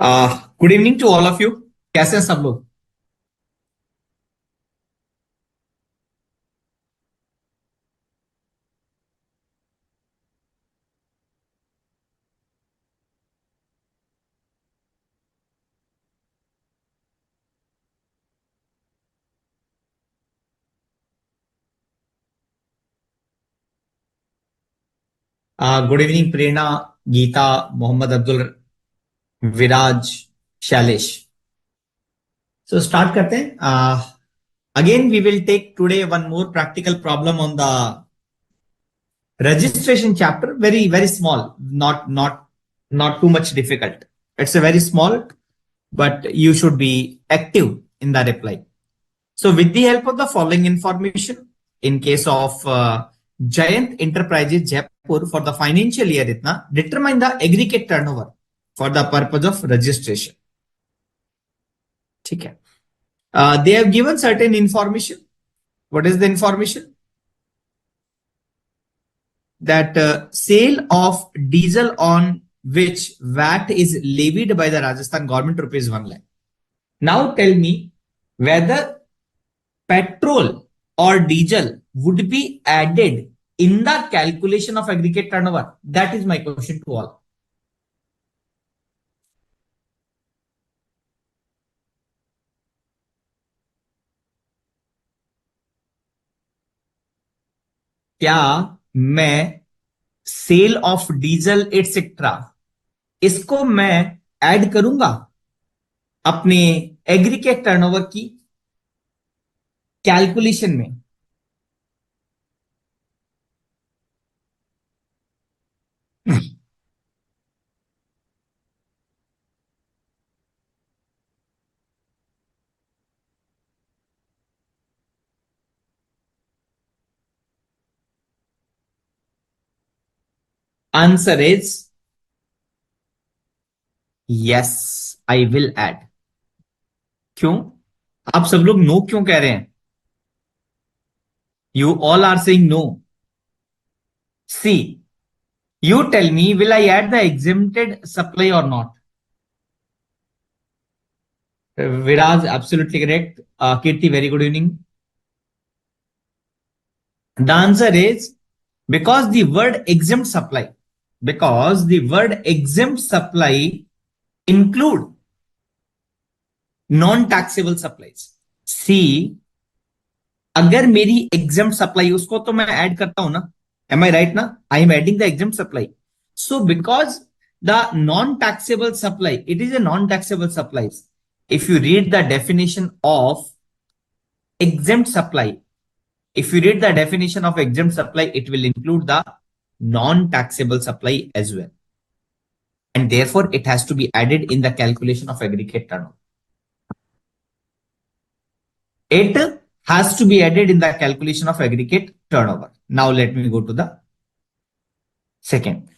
Good evening to all of you. कैसे हैं सब लोग? Good evening Prerna, Geeta, Mohammad Abdul, Viraj, Shailesh. So start करते हैं। Again we will take today one more practical problem on the registration chapter. Very small, not too much difficult. It's a very small, but you should be active in the reply. So, with the help of the following information, in case of Giant Enterprises Jaipur for the financial year, itna, determine the aggregate turnover for the purpose of registration. ठीक है. They have given certain information. What is the information? That sale of diesel on which VAT is levied by the Rajasthan government rupees 1 lakh. Now tell me whether petrol or diesel would be added in the calculation of aggregate turnover. That is my question to all. क्या मैं cell of diesel etcetera इसको मैं add करूंगा अपने aggregate turnover की calculation में? Answer is yes, I will add. क्यों? आप सब लोग नो क्यों कह रहे हैं? You all are saying no. See, you tell me, will I add the exempted supply or not? Viraj, absolutely correct. Kirti, very good evening. The answer is because the word exempt supply, because the word exempt supply include non-taxable supplies. See, अगर मेरी exempt supply उसको तो मैं add करता हूं ना. Am I right ना? I am adding the exempt supply. So because the non-taxable supply, it is a non-taxable supplies. If you read the definition of exempt supply, if you read the definition of exempt supply, it will include the non-taxable supply as well. And therefore, it has to be added in the calculation of aggregate turnover. It has to be added in the calculation of aggregate turnover. Now, let me go to the second.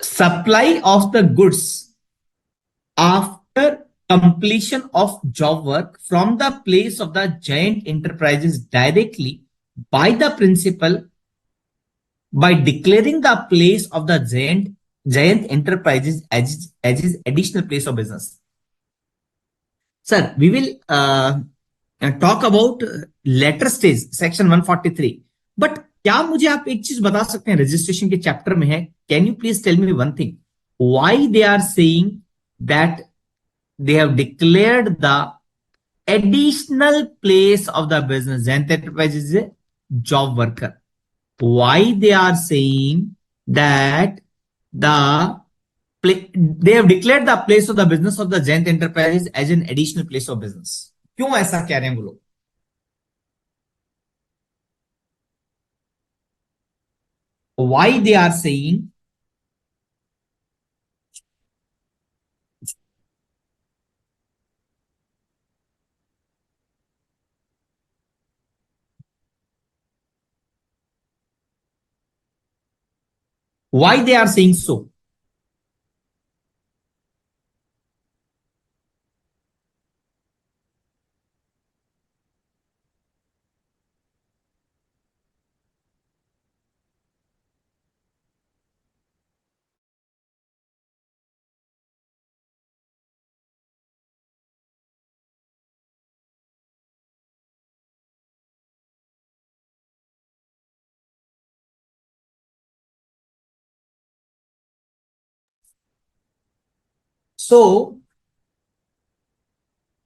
Supply of the goods after completion of job work from the place of the giant enterprises directly by the principal by declaring the place of the giant enterprises as his additional place of business. Sir, we will talk about later stage section 143. But क्या मुझे आप एक चीज बता सकते हैं, registration के chapter में है, can you please tell me one thing, why they are saying that they have declared the additional place of the business. Giant enterprise is a job worker. Why they are saying that the they have declared the place of the business of the giant enterprises as an additional place of business? क्यों ऐसा कह रहे हैं वो लोग? Why they are saying? Why they are saying so? So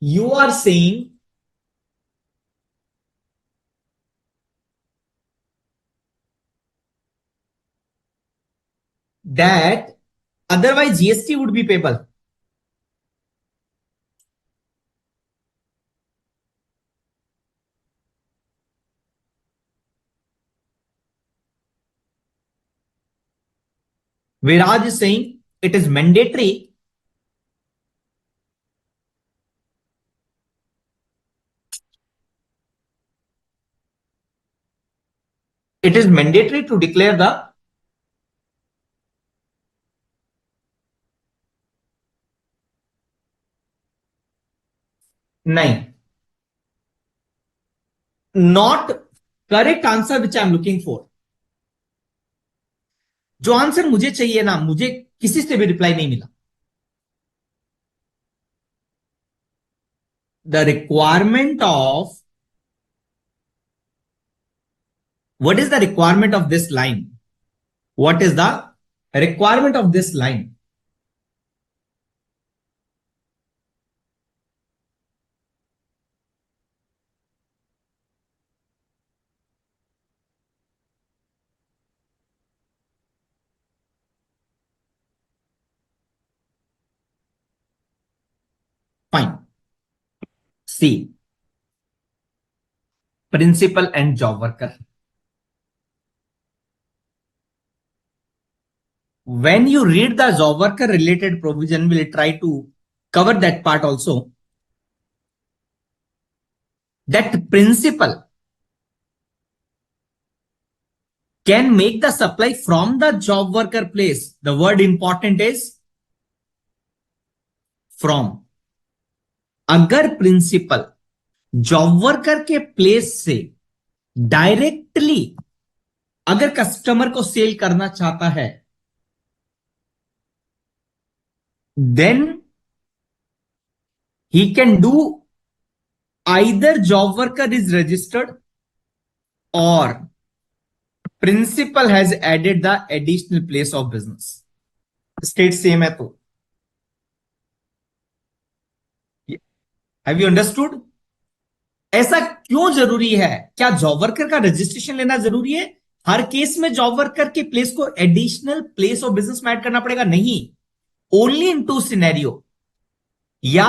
you are saying that otherwise GST would be payable. Viraj is saying it is mandatory. It is mandatory to declare the nine. Not correct answer which I am looking for. जो answer मुझे चाहिए ना, मुझे किसी से भी reply नहीं मिला. The requirement of what is the requirement of this line? What is the requirement of this line? Fine. C. Principal and job worker. When you read the job worker related provision, we'll try to cover that part also. That principal can make the supply from the job worker place. The word important is from. अगर principal job worker के place से directly अगर customer को sell करना चाहता है, then he can do either job worker is registered और principal has added the additional place of business. State same है तो हैव यू अंडरस्टूड? ऐसा क्यों जरूरी है? क्या जॉब वर्कर का रजिस्ट्रेशन लेना जरूरी है? हर केस में जॉब वर्कर के प्लेस को एडिशनल प्लेस ऑफ बिजनेस में ऐड करना पड़ेगा? नहीं. ओनली इन टू सिनेरियो, या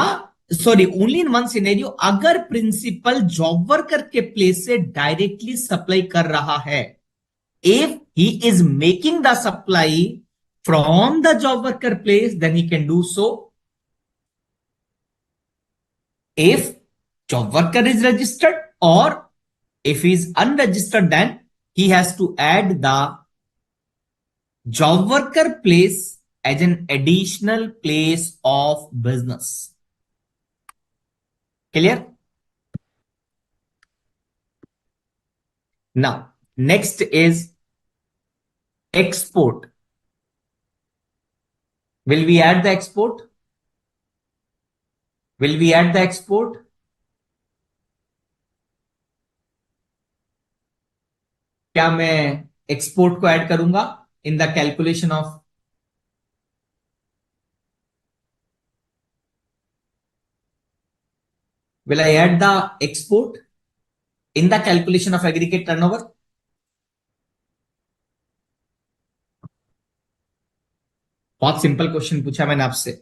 sorry only in one scenario, अगर प्रिंसिपल जॉब वर्कर के प्लेस से डायरेक्टली सप्लाई कर रहा है. If he is making the supply from the job worker place, then he can do so. If job worker is registered, or if he is unregistered, then he has to add the job worker place as an additional place of business. Clear? Now, next is export. Will we add the export? Will we add the export? क्या मैं export को add करूंगा in the calculation of? Will I add the export in the calculation of aggregate turnover? बहुत simple question पूछा मैंने आपसे.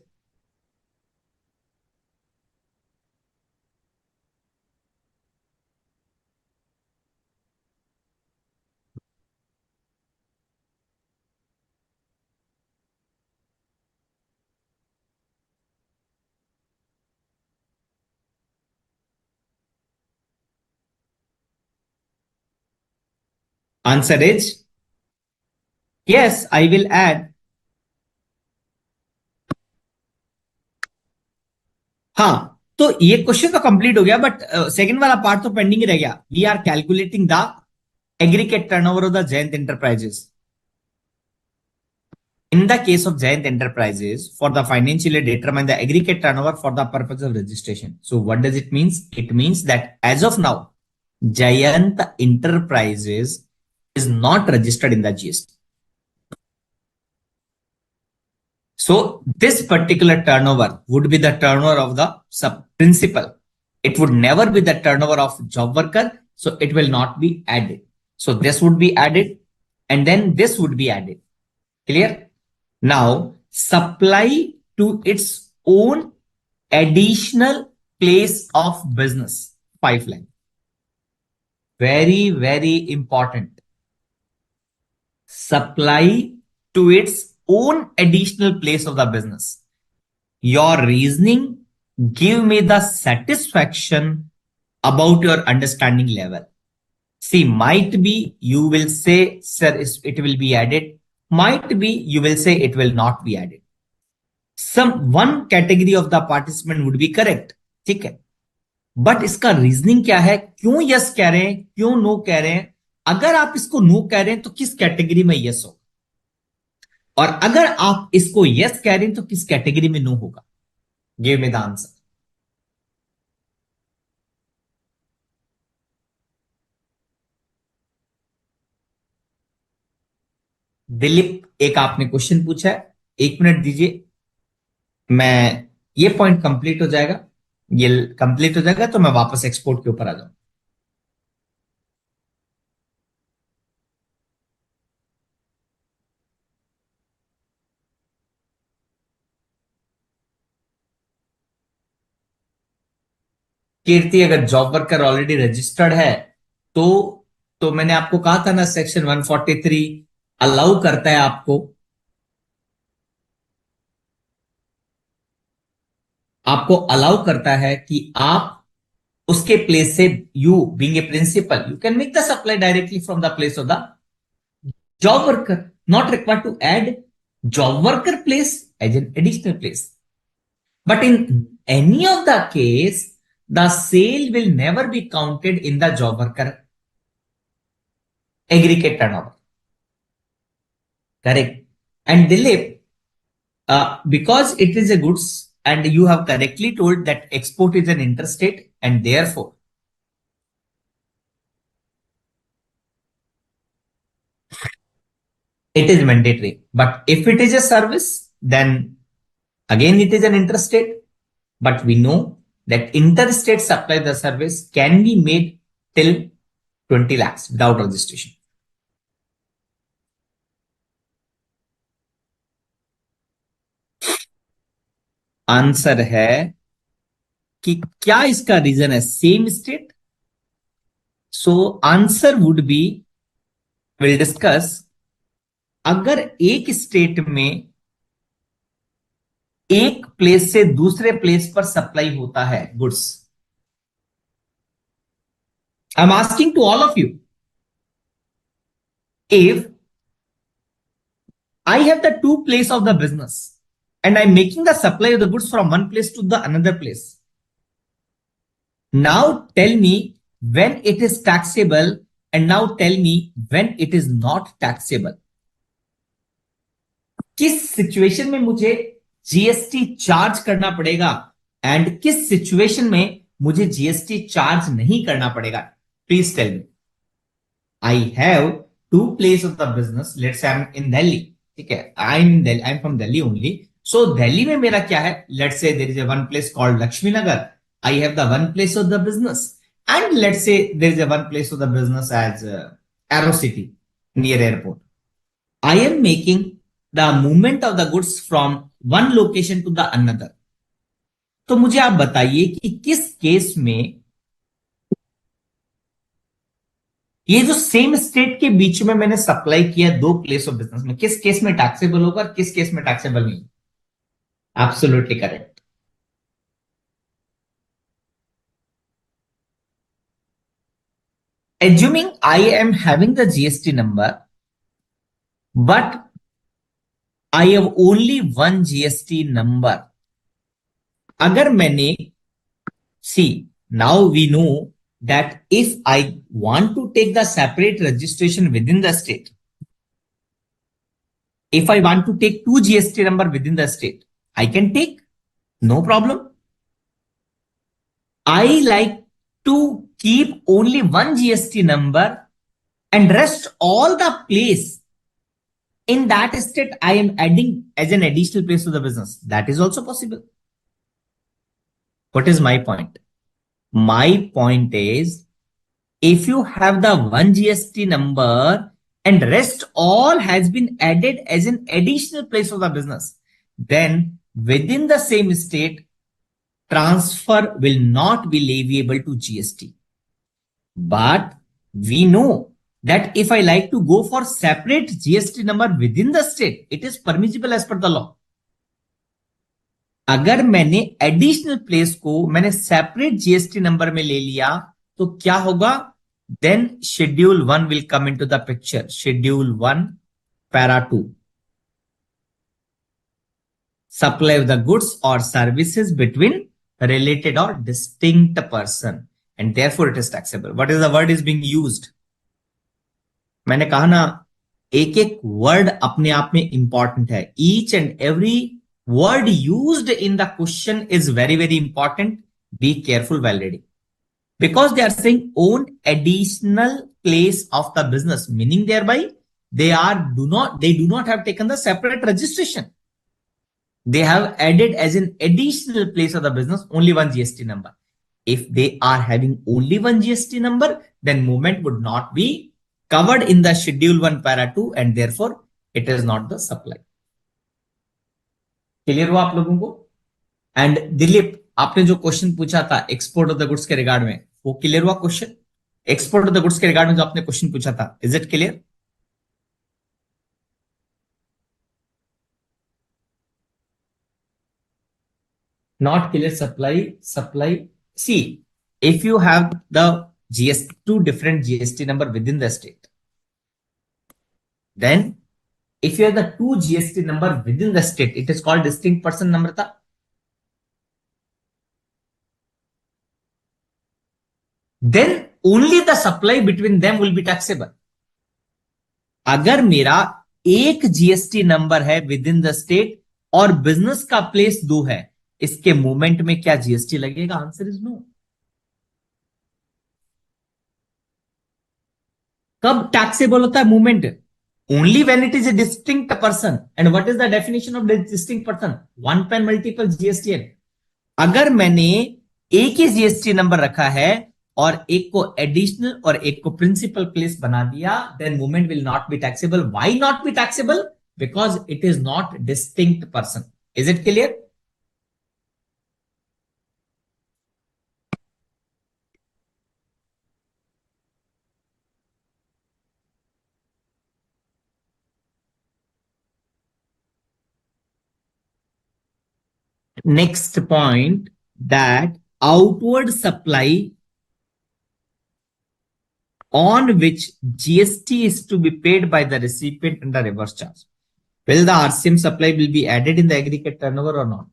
Answer is yes, I will add. हाँ, तो ये क्वेश्चन तो कंप्लीट हो गया, बट सेकंड वाला पार्ट तो पेंडिंग ही रह गया. We are calculating the aggregate turnover of the Jayant Enterprises. In the case of Jayant Enterprises, for the financial year, determine the aggregate turnover for the purpose of registration. So what does it mean? It means that as of now, Jayant Enterprises is not registered in the GST. So this particular turnover would be the turnover of the sub principal. It would never be the turnover of job worker. So it will not be added. So this would be added and then this would be added. Clear? Now supply to its own additional place of business. 5 line. Very, very important. Supply to its own additional place of the business. Your reasoning give me the satisfaction about your understanding level. See, might be you will say, sir, it will be added. Might be you will say it will not be added. Some one category of the participant would be correct. ठीक है. But इसका reasoning क्या है, क्यों yes कह रहे हैं, क्यों नो कह रहे हैं. अगर आप इसको नो कह रहे हैं तो किस कैटेगरी में यस हो, और अगर आप इसको यस कह रहे हैं तो किस कैटेगरी में नो होगा. Give me the answer. Dilip, एक आपने क्वेश्चन पूछा है, 1 मिनट दीजिए. मैं ये पॉइंट कंप्लीट हो जाएगा, ये कंप्लीट हो जाएगा तो मैं वापस एक्सपोर्ट के ऊपर आ जाऊं. कीर्ति, अगर जॉब वर्कर ऑलरेडी रजिस्टर्ड है तो मैंने आपको कहा था ना, सेक्शन 143 अलाउ करता है आपको, अलाउ करता है कि आप उसके प्लेस से, you being a principal, you can make the supply directly from the place of the job worker, not required to add job worker place as an additional place. But in any of the case, the sale will never be counted in the job worker aggregate turnover. Correct. And Dilip, because it is a goods and you have correctly told that export is an interstate and therefore it is mandatory. But if it is a service, then again it is an interstate. But we know that interstate supply the service can be made till 20 lakhs without registration. Answer है कि क्या इसका reason है same state. So answer would be, will discuss, अगर एक state में एक place से दूसरे प्लेस पर सप्लाई होता है goods. I am asking to all of you, if I have the two place of the business and I'm making the supply of the goods from one place to the another place. Now tell me when it is taxable and now tell me when it is not taxable. किस situation में मुझे GST charge करना पड़ेगा and किस situation में मुझे GST charge नहीं करना पड़ेगा. Please tell me. I have two place of the business, let's say I am in Delhi. ठीक है, I am from Delhi only. So Delhi में मेरा क्या है, let's say there is a one place called Laxmi Nagar. I have the one place of the business and let's say there is a one place of the business as Aerocity near airport. I am making the movement of the goods from one location to the another. तो मुझे आप बताइए कि किस case में ये जो same state के बीच में मैंने सप्लाई किया दो प्लेस ऑफ बिजनेस में, किस केस में टैक्सेबल होगा, किस केस में टैक्सेबल नहीं. Absolutely correct. Assuming I am having the GST number, but I have only one GST number. अगर मैंने, see, now we know that if I want to take the separate registration within the state, if I want to take two GST number within the state, I can take, no problem. I like to keep only one GST number and rest all the place In that state, I am adding as an additional place to the business. That is also possible. What is my point? My point is, if you have the one GST number and rest all has been added as an additional place of the business, then within the same state, transfer will not be leviable to GST. But we know that if I like to go for separate GST number within the state, it is permissible as per the law. अगर मैंने additional place को मैंने separate GST number में ले लिया तो क्या होगा? Then schedule 1 will come into the picture. Schedule 1 para 2, supply of the goods or services between related or distinct person, and therefore it is taxable. What is the word is being used? मैंने कहा ना, एक एक word अपने आप में important है. Each and every word used in the question is very, very important. Be careful while reading. Because they are saying own additional place of the business, meaning thereby they do not have taken the separate registration. They have added as an additional place of the business only one GST number. If they are having only one GST number, then movement would not be covered in the schedule 1 para 2, and therefore it is not the supply. Clear हुआ आप लोगों को? And Dilip, आपने जो question पूछा था export of the goods के regard में, वो क्लियर हुआ question? Export of the goods के रिगार्ड में जो आपने क्वेश्चन पूछा था, is it clear? Not clear? Supply see, if you have the GST, two different GST number within the state, then if you have the two GST number within the state, it is called distinct person. Namrata, then only the supply between them will be taxable. अगर मेरा एक GST number है within the state और business का place 2 है, इसके movement में क्या जीएसटी लगेगा? Answer is no. कब टैक्सेबल होता है movement? Only when it is a distinct person. And what is the definition of distinct person? One pen multiple GSTN. अगर मैंने एक ही जीएसटी नंबर रखा है और एक को एडिशनल और एक को प्रिंसिपल प्लेस बना दिया, then movement will not be taxable. Why not be taxable? Because it is not distinct person. Is it clear? Next point, that outward supply on which GST is to be paid by the recipient and the reverse charge. Will the RCM supply will be added in the aggregate turnover or not?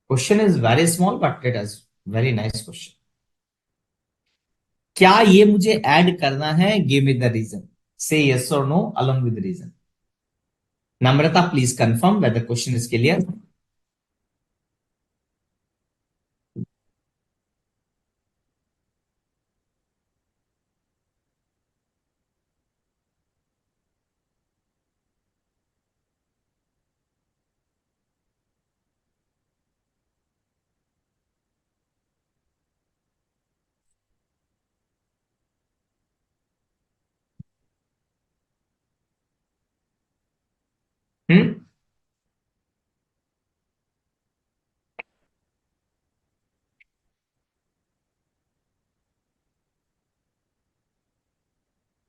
Question is very small, but it is very nice question. क्या ये मुझे add करना है? Give me the reason. Say yes or no along with the reason. Namrata, please confirm whether the question is clear.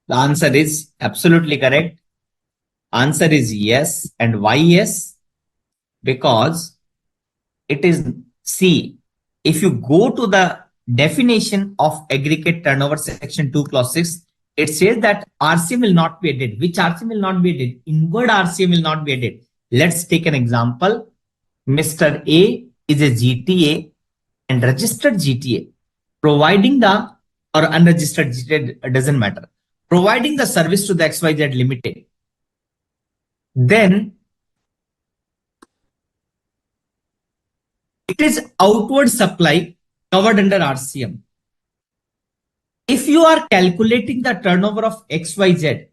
The answer is absolutely correct. Answer is yes. And why yes? Because it is, see, if you go to the definition of aggregate turnover section 2 clause 6, it says that RCM will not be added. Which RCM will not be added? Inward RCM will not be added. Let's take an example. Mr. A is a GTA and registered GTA, providing the, or unregistered GTA, doesn't matter, providing the service to the XYZ Limited. Then it is outward supply covered under RCM. If you are calculating the turnover of XYZ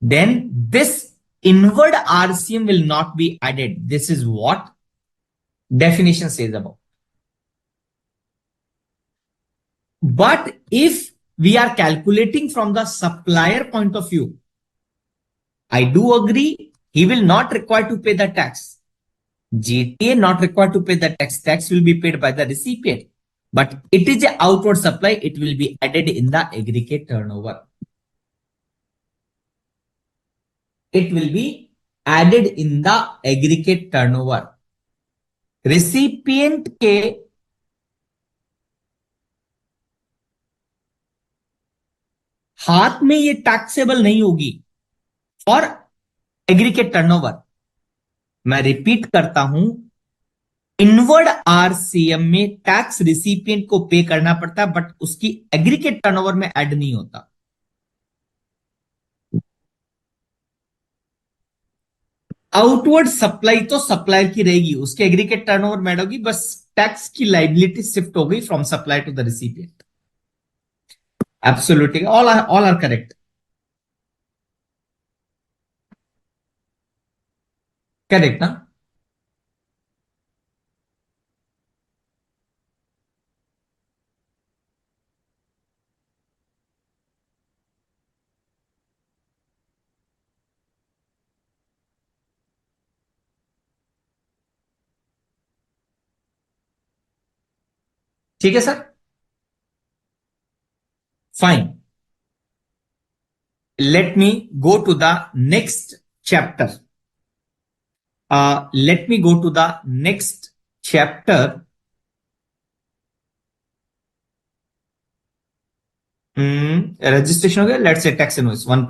then this inward RCM will not be added. This is what definition says about. But if we are calculating from the supplier point of view, I do agree he will not require to pay the tax. GTA not required to pay the tax. Tax will be paid by the recipient. But it is an outward supply. It will be added in the aggregate turnover. It will be added in the aggregate turnover. Recipient के हाथ में ये taxable नहीं होगी for aggregate turnover. मैं repeat करता हूं, inward RCM में टैक्स रिसिपिएंट को पे करना पड़ता है, बट उसकी एग्रीगेट टर्नओवर में ऐड नहीं होता. आउटवर्ड सप्लाई तो सप्लायर की रहेगी, उसके एग्रीगेट टर्नओवर में ऐड होगी, बस टैक्स की लाइबिलिटी शिफ्ट हो गई from supply to the recipient. Absolutely all are correct. Correct ना. ठीक है sir. Fine. Let me go to the next chapter. Let me go to the next chapter. Registration हो गया. Let's say tax invoice one.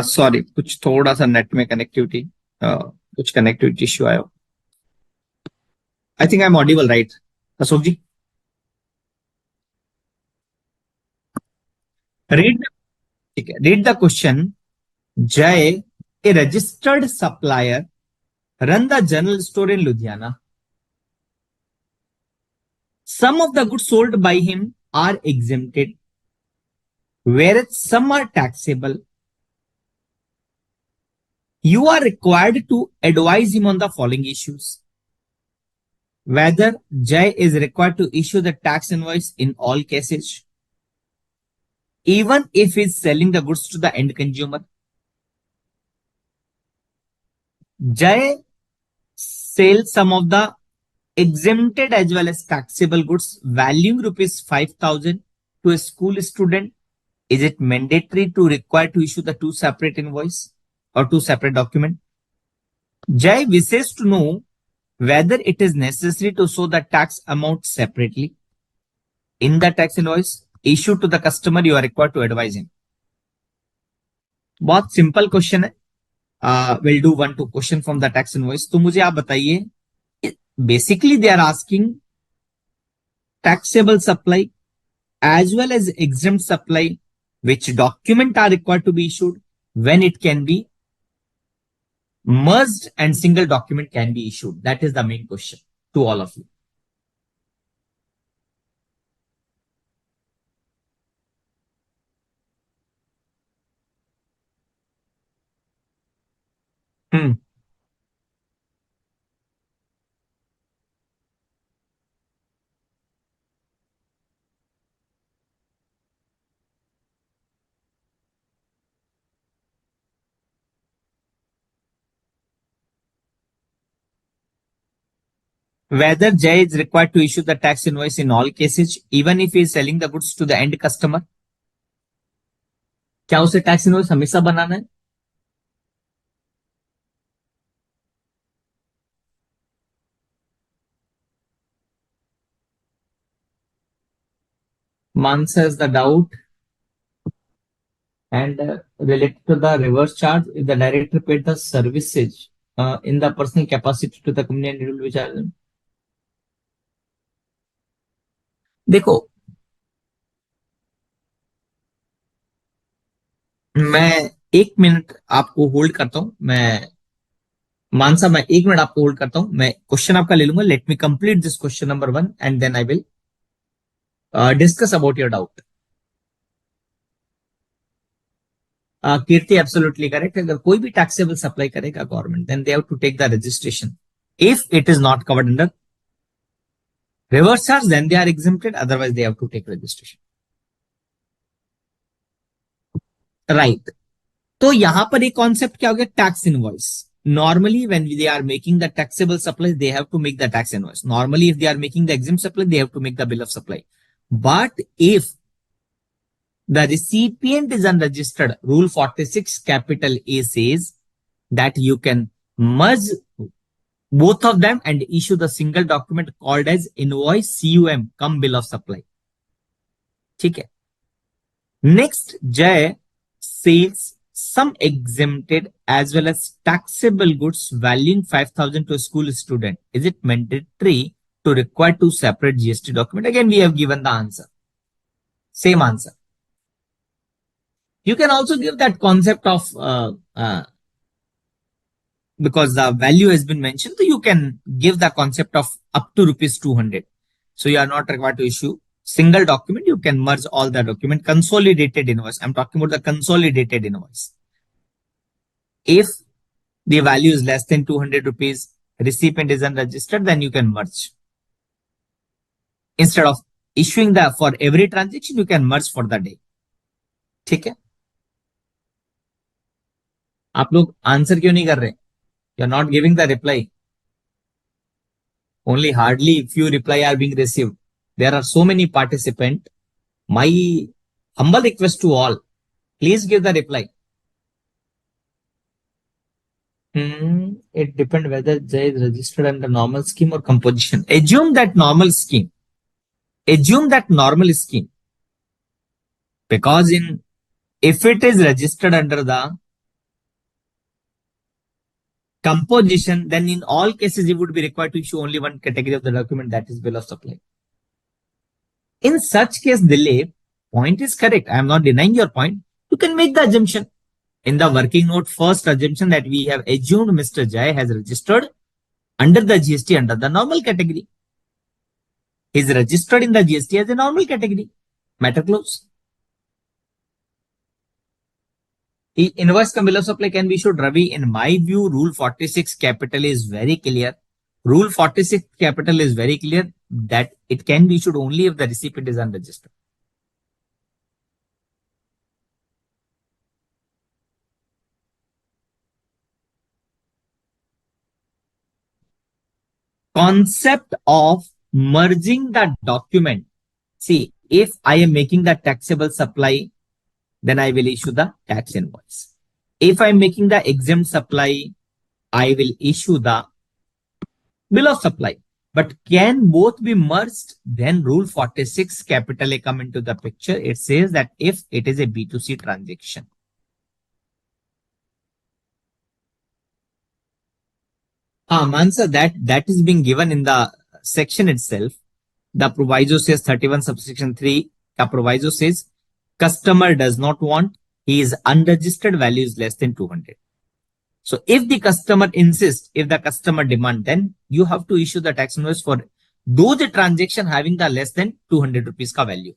Sorry, कुछ थोड़ा सा net में connectivity, कुछ कनेक्टिविटी इश्यू आया. I think I am audible right Ashok ji? Read. ठीक है, read the question. Jai, a registered supplier, run the general store in Ludhiana. Some of the goods sold by him are exempted, whereas some are taxable. You are required to advise him on the following issues: whether Jay is required to issue the tax invoice in all cases, even if he is selling the goods to the end consumer. Jay sells some of the exempted as well as taxable goods valuing rupees 5,000 to a school student. Is it mandatory to require to issue the two separate invoice or two separate document? Jay wishes to know whether it is necessary to show the tax amount separately in the tax invoice issued to the customer. You are required to advise him. बहुत simple question है. Will do one two question from the tax invoice. तो मुझे आप बताइए, basically they are asking taxable supply as well as exempt supply, which document are required to be issued, when it can be merged and single document can be issued. That is the main question to all of you. Whether Jay is required to issue the tax invoice in all cases, even if he is selling the goods to the end customer. क्या उसे tax invoice हमेशा बनाना है? Man says the doubt and related to the reverse charge, if the director paid the services in the personal capacity to the company and it will be charged. देखो, मैं एक minute आपको hold करता हूं। मैं मानसा, मैं एक मिनट आपको होल्ड करता हूं। मैं क्वेश्चन आपका ले लूंगा। Let me complete this question number 1 and then I will discuss about your doubt. Kirti absolutely correct. अगर कोई भी टैक्सेबल सप्लाई करेगा government, then they have to take the registration. If it is not covered under reverse charge, then they are exempted, otherwise they have to take registration. Right. तो यहां पर एक concept क्या हो गया, tax invoice. Normally, when they are making the taxable supplies, they have to make the tax invoice. Normally, if they are making the exempt supply, they have to make the bill of supply. But if the recipient is unregistered, Rule 46 capital A says that you can merge both of them and issue the single document called as invoice cum come bill of supply. ठीक है। Next, Jay sales some exempted as well as taxable goods valuing 5,000 to a school student. Is it mandatory to require two separate GST documents? Again, we have given the answer. Same answer. You can also give that concept of because the value has been mentioned, so you can give the concept of up to rupees 200. So you are not required to issue single document. You can merge all the document. Consolidated invoice. I'm talking about the consolidated invoice. If the value is less than 200 rupees, recipient is unregistered, then you can merge. Instead of issuing the for every transaction, you can merge for the day. ठीक है। आप लोग answer क्यों नहीं कर रहे? You are not giving the reply. Only hardly few reply are being received. There are so many participants. My humble request to all, please give the reply. It depends whether Jay is registered under normal scheme or composition. Assume that normal scheme. Assume that normal scheme. Because if it is registered under the composition, then in all cases you would be required to issue only one category of the document, that is bill of supply. In such case, delay point is correct. I am not denying your point. You can make the assumption. In the working note, first assumption that we have assumed Mr. Jai has registered under the GST under the normal category. He is registered in the GST as a normal category. Matter close. The invoice cum bill of supply can be issued. Ravi, in my view, Rule 46 capital is very clear. Rule 46 capital is very clear that it can be issued only if the recipient is unregistered. Concept of merging the document. See, if I am making the taxable supply, then I will issue the tax invoice. If I'm making the exempt supply, I will issue the bill of supply. But can both be merged? Then Rule 46 capital A come into the picture. It says that if it is a B2C transaction. Mansa, that is being given in the section itself. The proviso says 31 subsection 3. The proviso says customer does not want, he is unregistered, value is less than 200. So if the customer insists, if the customer demand, then you have to issue the tax invoice for those transaction having the less than 200 rupees का value.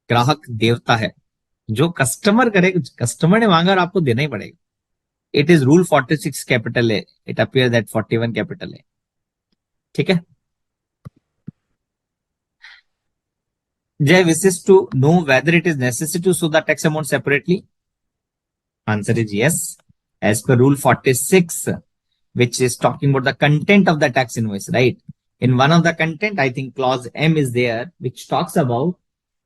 ग्राहक देवता है, जो customer करे, customer ने मांगा और आपको देना ही पड़ेगा. It is Rule 46 capital A. It appears that 41 capital A. ठीक है. Jay wishes to know whether it is necessary to show the tax amount separately. Answer is yes. As per Rule 46, which is talking about the content of the tax invoice, right? In one of the content, I think clause M is there, which talks about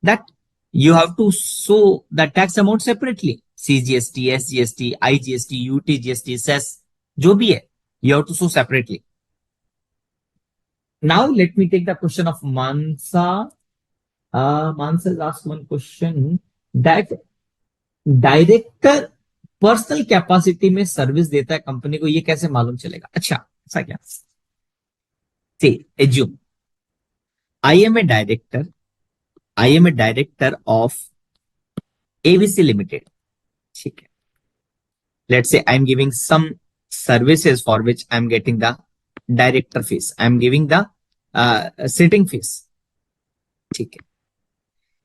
that you have to show the tax amount separately. CGST, SGST, IGST, UTGST, cess, जो भी है, you have to show separately. Now let me take the question of Mansa. Mansa has asked one question that director personnel capacity में service देता है company को, ये कैसे मालूम चलेगा? अच्छा, ऐसा क्या? Say assume I am a director, I am a director of ABC limited, ठीक है. Let's say I am giving some services for which I am getting the director fees. I am giving the sitting fees. ठीक है.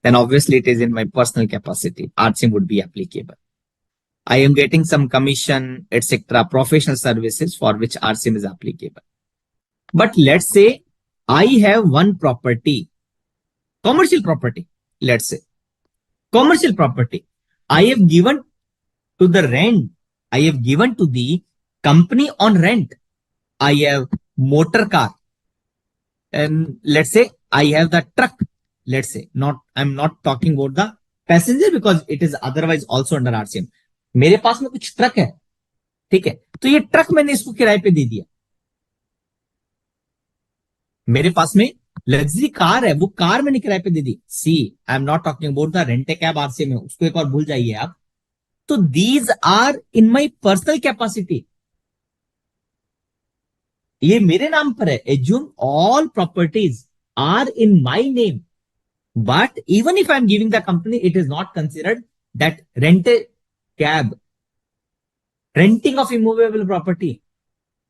Then obviously it is in my personal capacity. RCM would be applicable. I am getting some commission, etc. Professional services for which RCM is applicable. But let's say I have one property, commercial property. Let's say commercial property. I have given to the rent. I have given to the company on rent. I have motor car. And let's say I have the truck. Let's say I'm not talking about the passenger because it is otherwise also under RCM. मेरे पास में कुछ truck है, ठीक है, तो ये truck मैंने इसको किराए पे दे दिया. मेरे पास में लग्जरी कार है, वो कार मैंने किराए पे दे दी. See, I am not talking about the rent a cab RCM में, उसको एक और भूल जाइए आप. तो these are in my personal capacity, ये मेरे नाम पर है. Assume all properties are in my name, but even if I am giving the company, it is not considered that rent a cab, renting of immovable property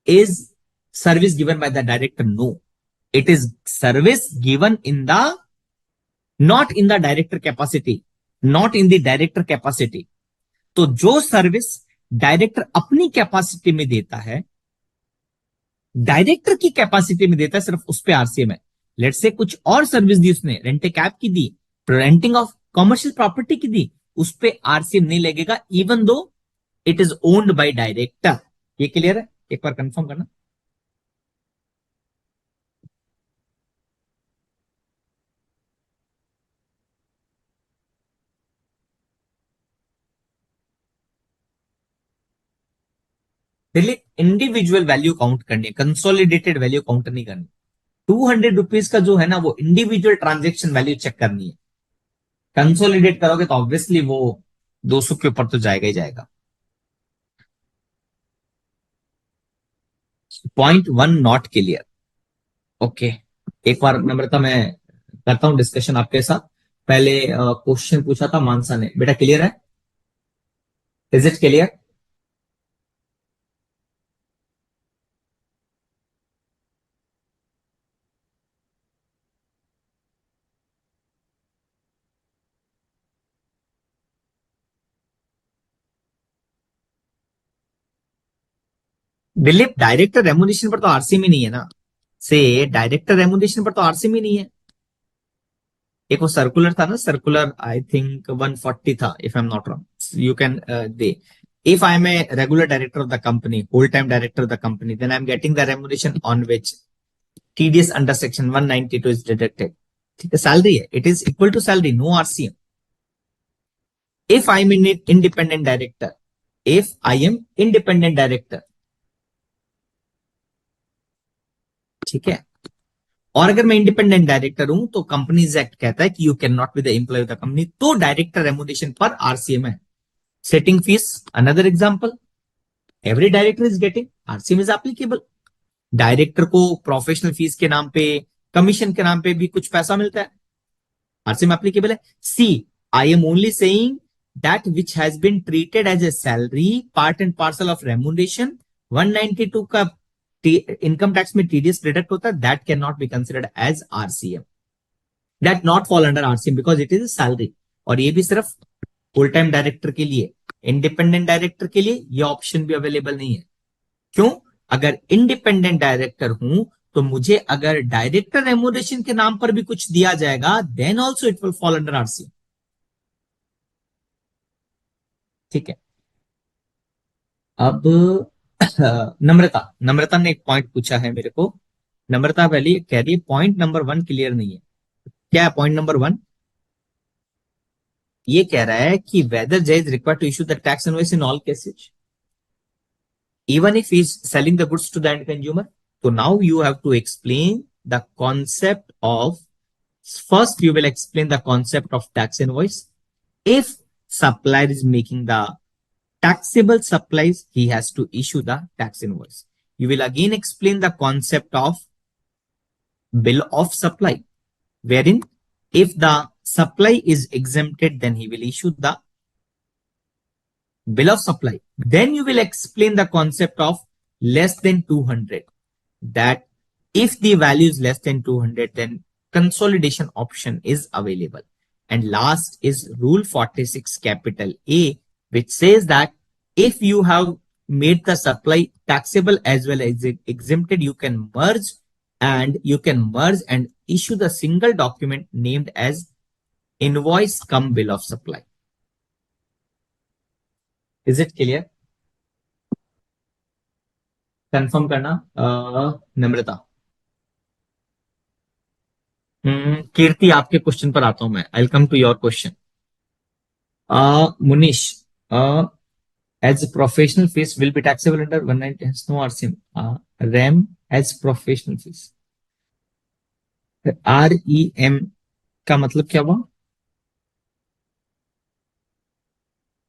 is service given by the director. No, it is service given in the, not in the director capacity, not in the director capacity. तो जो service director अपनी capacity में देता है, director की capacity में देता है, सिर्फ उस पे आरसीएम है. लेट से कुछ और सर्विस दी उसने, रेंट ए कैब की दी, रेंटिंग ऑफ कमर्शियल प्रॉपर्टी की दी, उस पे आरसीएम नहीं लगेगा, even though it is owned by director. ये क्लियर है? एक बार कंफर्म करना. दिल्ली इंडिविजुअल वैल्यू काउंट करनी है, कंसोलिडेटेड वैल्यू काउंट नहीं करनी. 200 रुपीज का जो है ना, वो इंडिविजुअल ट्रांजेक्शन वैल्यू चेक करनी है. कंसोलिडेट करोगे तो ऑब्वियसली वो 200 के ऊपर तो जाएगा ही जाएगा. .1 नॉट क्लियर. ओके, एक बार नम्रता मैं करता हूं डिस्कशन आपके साथ. पहले क्वेश्चन पूछा था मानसा ने, बेटा क्लियर है? Is it clear? Dilip, director remuneration पर तो आरसीएम ही नहीं है ना. से डायरेक्टर रेमुनेशन पर तो आरसीएम ही नहीं है. एक वो सर्कुलर था ना, सर्कुलर आई थिंक 140 था, if I am not wrong. You can they, if I am a regular director of the company, full-time director of the company, then I'm getting the remuneration on which TDS under section 192 is deducted. ठीक है, salary है, it is equal to salary, no RCM. If I am an independent director, if I am independent director, ठीक है, और अगर मैं independent director हूं तो कंपनीज एक्ट कहता है कि you can not be the employ of the company, तो डायरेक्टर रेमुनेशन पर आरसीएम है. Sitting fees another example, every director is getting, RCM is applicable. Director को प्रोफेशनल फीस के नाम पे, कमीशन के नाम पे भी कुछ पैसा मिलता है, आरसीएम एप्लीकेबल है. See, I am only saying that which has been treated as a salary, part and parcel of remuneration, 192 का इनकम टैक्स में टीडीएस डिडक्ट होता है, that can not be considered as RCM, that not fall under RCM because it is salary. और ये भी सिर्फ full time director के लिए, इंडिपेंडेंट डायरेक्टर के लिए ये ऑप्शन भी अवेलेबल नहीं है. क्यों? अगर इंडिपेंडेंट डायरेक्टर हूं तो मुझे अगर डायरेक्टर रेमुनेशन के नाम पर भी कुछ दिया जाएगा, then also it will fall under RCM. ठीक है. अब नम्रता, नम्रता ने एक पॉइंट पूछा है मेरे को. नम्रता पहले कह रही है पॉइंट नंबर 1 क्लियर नहीं है. क्या है पॉइंट नंबर 1? ये कह रहा है कि वेदर जज is required to issue the tax invoice in all cases even if he is selling the goods to the end consumer. तो now you have to explain the concept of, first you will explain the concept of tax invoice. If supplier is making the taxable supplies, he has to issue the tax invoice. You will again explain the concept of bill of supply, wherein if the supply is exempted, then he will issue the bill of supply. Then you will explain the concept of less than 200, that if the value is less than 200, then consolidation option is available. And last is rule 46 capital A, which says that if you have made the supply taxable as well as exempted, you can merge and issue the single document named as invoice cum bill of supply. Is it clear? Confirm करना नम्रता। कीर्ति, आपके question पर आता हूं मैं। I come to your question. Munish, as professional fees will be taxable under 190, has no RCM. RAM as professional fees. REM का मतलब क्या हुआ?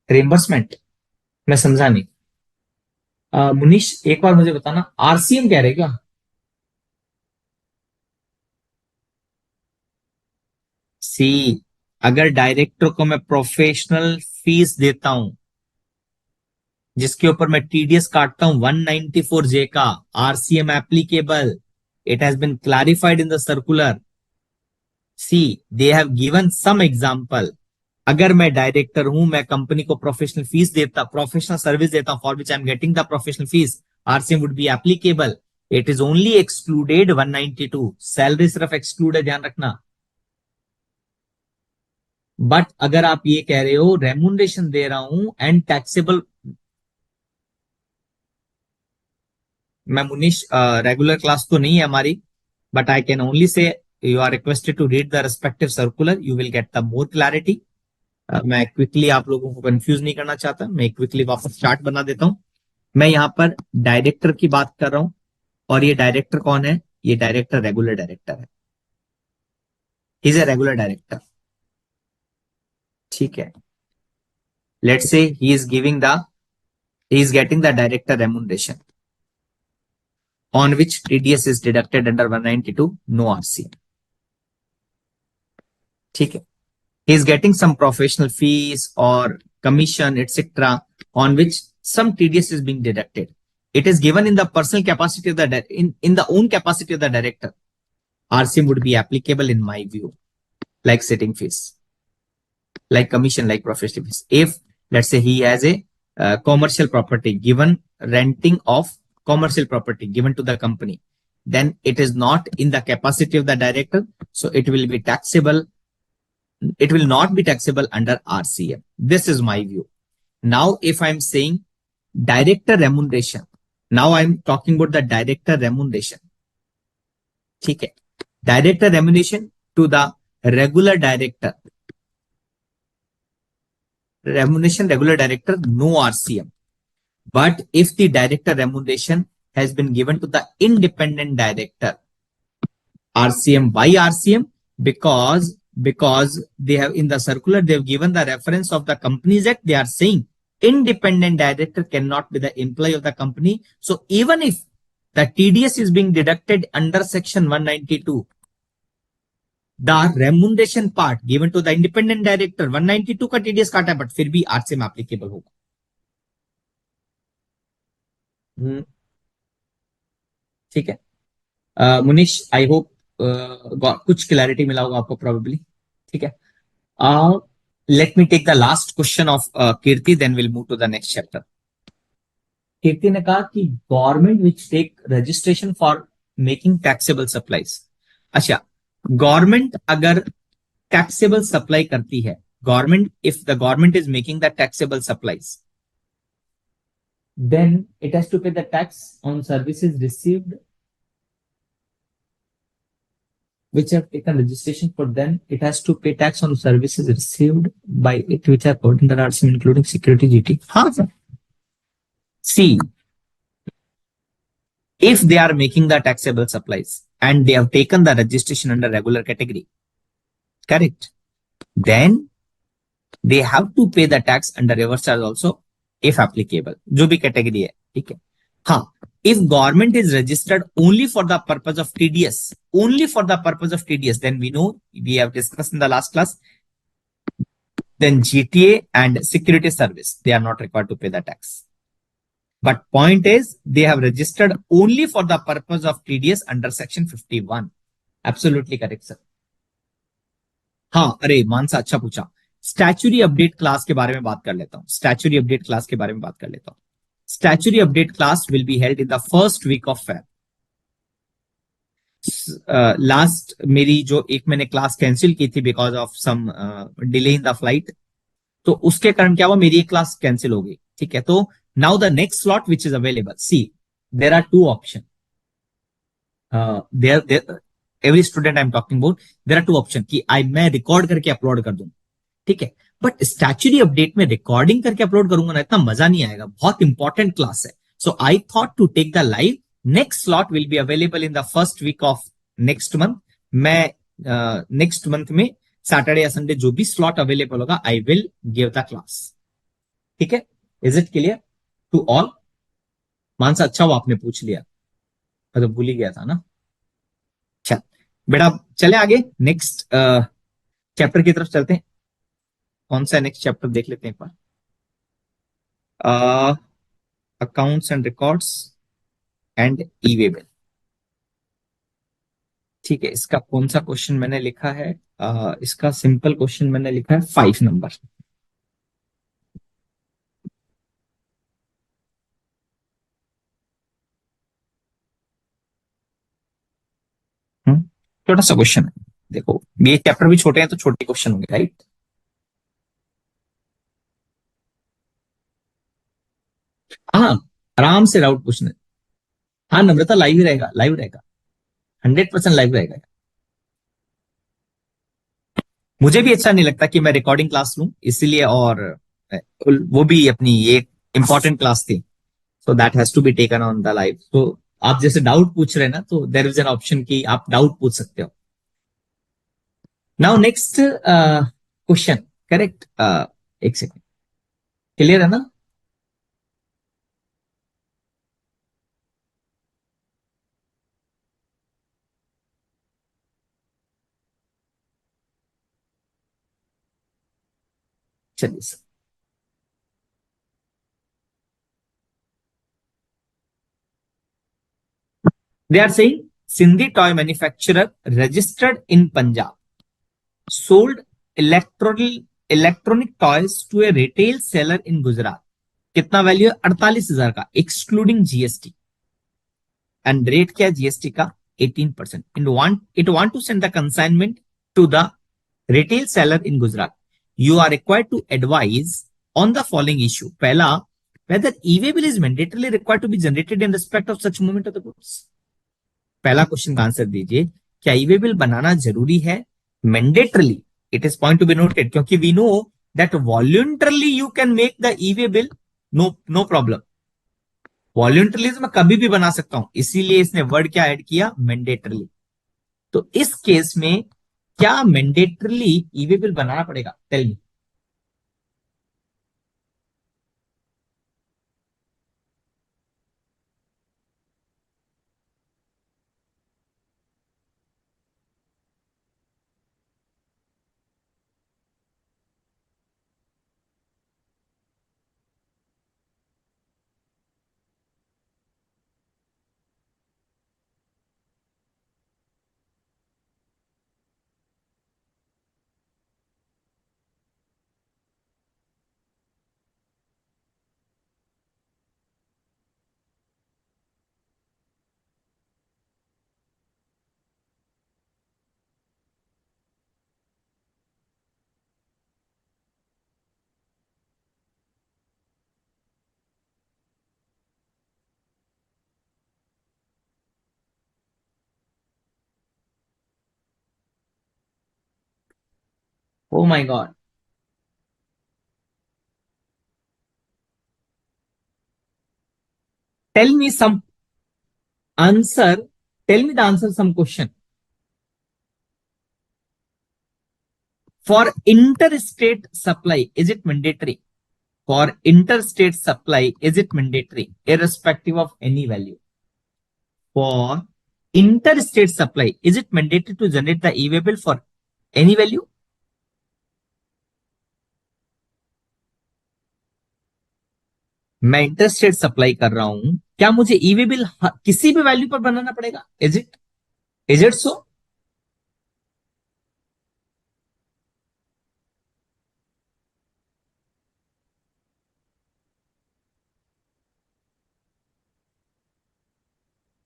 रिम्बर्समेंट? मैं समझा नहीं। मुनीश, एक बार मुझे बताना, आरसीएम कह रहे क्या? सी, अगर डायरेक्टर को मैं प्रोफेशनल फीस देता हूं जिसके ऊपर मैं टीडीएस काटता हूं 194 जे का, RCM applicable, it has been clarified in the circular. See, they have given some example. अगर मैं डायरेक्टर हूं, मैं कंपनी को प्रोफेशनल फीस देता, प्रोफेशनल सर्विस देता हूं, for which I am getting the professional fees, RCM would be applicable. It is only excluded 192, salary सिर्फ exclude है, ध्यान रखना। बट अगर आप ये कह रहे हो रेमुनरेशन दे रहा हूं एंड टैक्सेबल, मैं मुनीश, रेगुलर क्लास तो नहीं है हमारी, but I can only say you are requested to read the respective circular, you will get the more clarity. मैं क्विकली आप लोगों को कंफ्यूज नहीं करना चाहता, मैं क्विकली वापस चार्ट बना देता हूं। मैं यहां पर डायरेक्टर की बात कर रहा हूं, और ये डायरेक्टर कौन है? ये डायरेक्टर रेगुलर डायरेक्टर है, इज ए रेगुलर डायरेक्टर। ठीक है, लेट्स से he is giving the, he is getting the director remuneration on which TDS is deducted under 192, no RCM. ठीक है, he is getting some professional fees or commission, etc., on which some TDS is being deducted. It is given in the personal capacity of the in the own capacity of the director. RCM would be applicable in my view, like sitting fees, like commission, like professional fees. If let's say he has a commercial property given, renting of commercial property given to the company, then it is not in the capacity of the director, so it will be taxable. It will not be taxable under RCM. This is my view. Now, if I'm saying director remuneration, now I'm talking about the director remuneration. ठीक है, director remuneration to the regular director. Remuneration regular director, no RCM. But if the director remuneration has been given to the independent director, RCM. Why RCM? Because they have in the circular, they have given the reference of the Companies Act. They are saying independent director cannot be the employee of the company. So even if the TDS is being deducted under section 192, the remuneration part given to the independent director, 192 का TDS काटा है, but फिर भी RCM applicable होगा। ठीक है, Munish, I hope कुछ clarity मिला होगा आपको प्रोबेबली। ठीक है, let me take the last question of Kirti, then will move to the next chapter. Kirti ने कहा कि government which take registration for making taxable supplies. अच्छा, गवर्नमेंट अगर टैक्सेबल सप्लाई करती है, government, if the government is making the taxable supplies, then it has to pay the tax on services received which have taken registration for them. It has to pay tax on services received by it which are covered under RCM, including security GT. हाँ sir, see, If they are making the taxable supplies and they have taken the registration under regular category, correct? Then they have to pay the tax under reverse charge also, if applicable, जो भी category है, ठीक है? हाँ, if government is registered only for the purpose of TDS, only for the purpose of TDS, then we know, we have discussed in the last class, then GTA and security service, they are not required to pay the tax. But point is, they have registered only for the purpose of TDS under section 51. Absolutely correct, sir. हाँ, अरे मानसा अच्छा पूछा. Statutory update class के बारे में बात कर लेता हूँ. स्टैचुरी अपडेट क्लास के बारे में बात कर लेता हूँ. Statutory update class will be held in the first week of Feb. Last मेरी जो एक मैंने क्लास कैंसिल की थी because of some delay in the flight, तो उसके कारण क्या हुआ, मेरी एक क्लास कैंसिल हो गई. ठीक है, तो now the next slot which is available, see there are two option. Every student I am talking about, there are two option कि आई मैं रिकॉर्ड करके अपलोड कर दूं. ठीक है, बट स्टैचुरी अपडेट में रिकॉर्डिंग करके अपलोड करूंगा ना, इतना मजा नहीं आएगा. बहुत इंपॉर्टेंट क्लास है. So I thought to take the live. Next slot will be available in the first week of next month. मैं नेक्स्ट मंथ में सैटरडे या संडे जो भी स्लॉट अवेलेबल होगा, I will give the class. ठीक है, is it clear to all? Mansa अच्छा हुआ आपने पूछ लिया, मैं तो भूल ही गया था ना. चल बेटा, चले आगे नेक्स्ट चैप्टर की तरफ चलते हैं. कौन सा नेक्स्ट चैप्टर देख लेते हैं एक बार. Accounts and records and e way bill. ठीक है, इसका कौन सा क्वेश्चन मैंने लिखा है? इसका सिंपल क्वेश्चन मैंने लिखा है 5 नंबर. छोटा सा क्वेश्चन है. देखो, ये चैप्टर भी छोटे हैं तो छोटे क्वेश्चन होंगे, राइट? हाँ, आराम से डाउट पूछने. हाँ नम्रता, लाइव ही रहेगा, लाइव रहेगा, 100% लाइव रहेगा. मुझे भी अच्छा नहीं लगता कि मैं रिकॉर्डिंग क्लास लूं, इसीलिए. और वो भी अपनी एक इंपॉर्टेंट क्लास थी, so that has to be taken on the live. तो आप जैसे डाउट पूछ रहे हैं ना, तो देर इज एन ऑप्शन कि आप डाउट पूछ सकते हो. Now next question, correct? एक सेकेंड, क्लियर है ना? चलिए sir. They are saying Sindhi toy manufacturer registered in Punjab sold electronic toys to a retail seller in Gujarat. कितना वैल्यू है? 48,000 का, एक्सक्लूडिंग जीएसटी. एंड रेट क्या है जीएसटी का? 18%. It want to send the consignment to the retail seller in Gujarat. You are required to advise on the following issue. पहला, whether e-way bill is mandatorily required to be generated in respect of such movement of the goods. पहला question का answer दीजिए, क्या e way bill बनाना जरूरी है? Mandatorily, it is point to be noted, क्योंकि we know that voluntarily you can make the e way bill, no no problem. Voluntarily मैं कभी भी बना सकता हूं, इसीलिए इसने वर्ड क्या ऐड किया? मैंडेटरली. तो इस केस में क्या मैंडेटरली ई वे बिल बनाना पड़ेगा? Tell me. Oh my god. Tell me some. Answer. Tell me the answer some question. For interstate supply, is it mandatory? For interstate supply, is it mandatory, irrespective of any value? For interstate supply, is it mandatory to generate the e-way bill for any value? मैं interstate supply कर रहा हूं, क्या मुझे e-way bill किसी भी value पर बनाना पड़ेगा? Is it so?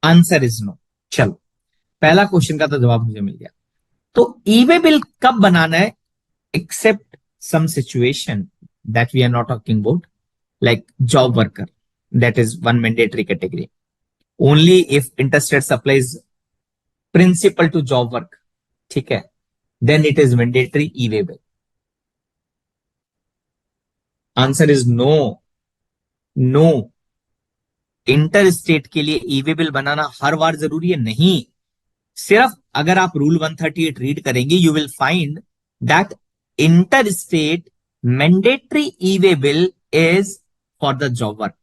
Answer is no. चलो, पहला क्वेश्चन का तो जवाब मुझे मिल गया. तो ई-वे बिल कब बनाना है? Except some situation that we are not talking about, like job worker, that is one mandatory category. Only if interstate supply is principal to job work, ठीक है, then it is mandatory e-way bill. Answer is no. No. Interstate के लिए e-way bill बनाना हर बार जरूरी है? नहीं. सिर्फ अगर आप रूल 138 रीड करेंगे, you will find that interstate mandatory e-way bill is for the job work.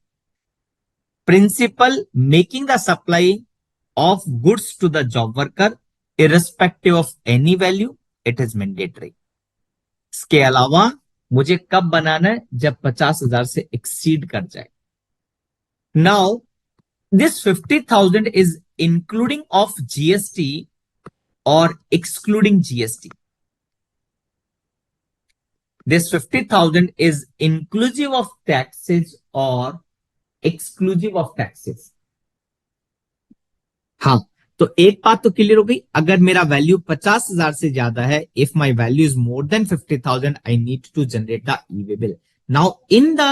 Principal making the supply of goods to the job worker irrespective of any value, it is mandatory. इसके अलावा मुझे कब बनाना है? जब 50,000 से exceed कर जाए. Now this 50,000 is including of GST और excluding GST. This 50,000 is inclusive of taxes और एक्सक्लूसिव ऑफ टैक्सेस. हाँ, तो एक बात तो क्लियर हो गई. अगर मेरा वैल्यू 50,000 से ज्यादा है, if my value is more than 50,000, I need to generate the e-way bill. Now in the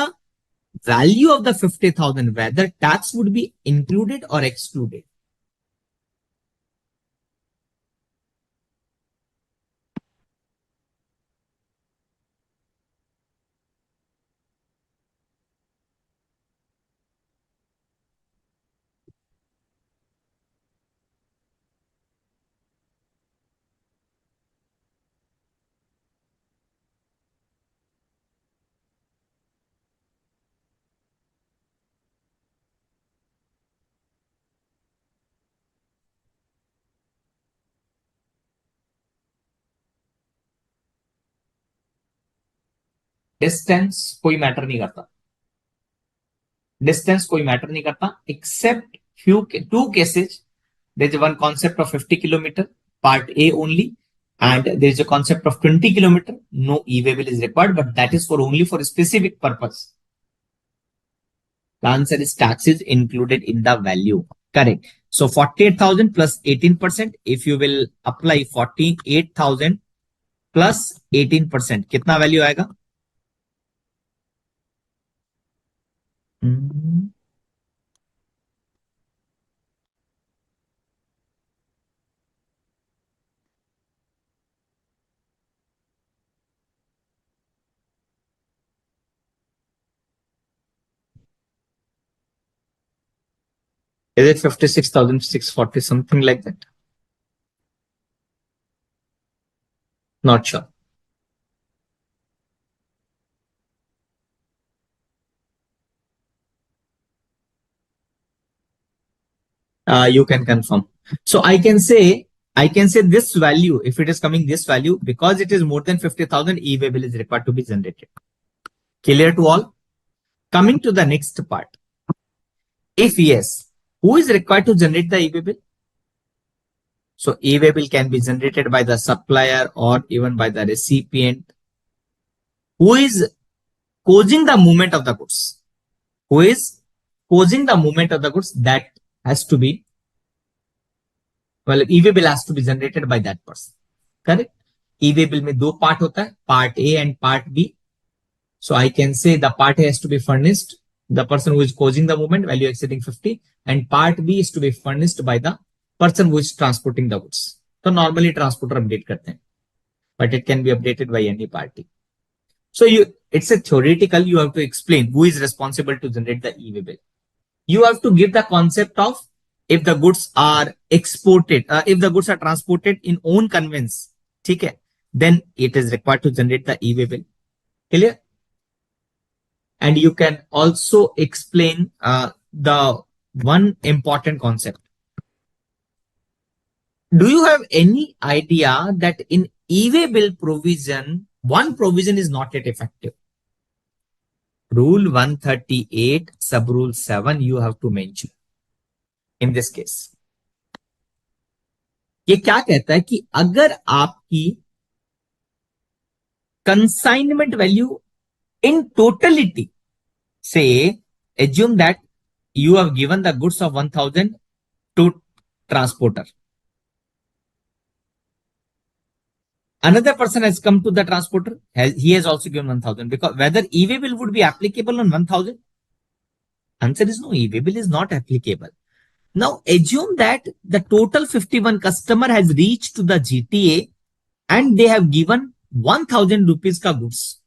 value of the 50,000, whether tax would be included or excluded? Distance कोई मैटर नहीं करता. डिस्टेंस कोई मैटर नहीं करता, except few two cases. There is one concept of 50 kilometer, part A only, and there is a concept of 20 kilometer. No e-way bill is required, but that is for only for a specific purpose. The answer is tax is included in the value. Correct. So 48,000 plus 18%. If you will apply 48,000 plus 18%, कितना value आएगा? Is it 56,640, something like that? Not sure. You can confirm. So I can say this value, if it is coming this value, because it is more than 50,000, e-way bill is required to be generated. Clear to all? Coming to the next part. If yes, who is required to generate the e-way bill? So e-way bill can be generated by the supplier or even by the recipient. Who is causing the movement of the goods? Who is causing the movement of the goods? That has to be, well, e-way bill has to be generated by that person. Correct? E-way bill में दो part होता है, part A and part B. So I can say the part A has to be furnished, the person who is causing the movement, value exceeding 50, and part B is to be furnished by the person who is transporting the goods. So normally transporter update करते हैं, but it can be updated by any party. So it's a theoretical, you have to explain who is responsible to generate the e-way bill. You have to give the concept of if the goods are exported, if the goods are transported in own conveyance, ठीक है, then it is required to generate the e-way bill. Clear? And you can also explain the one important concept. Do you have any idea that in e-way bill provision, one provision is not yet effective? Rule 138, sub rule 7, you have to mention in this case. ये क्या कहता है कि अगर आपकी consignment value in totality, say, assume that you have given the goods of 1000 to transporter. Another person has come to the transporter, he has also given 1000, because whether e-way bill would be applicable on 1000? Answer is no, e-way bill is not applicable. Now assume that the total 51 customer has reached to the GTA and they have given 1000 rupees ka goods.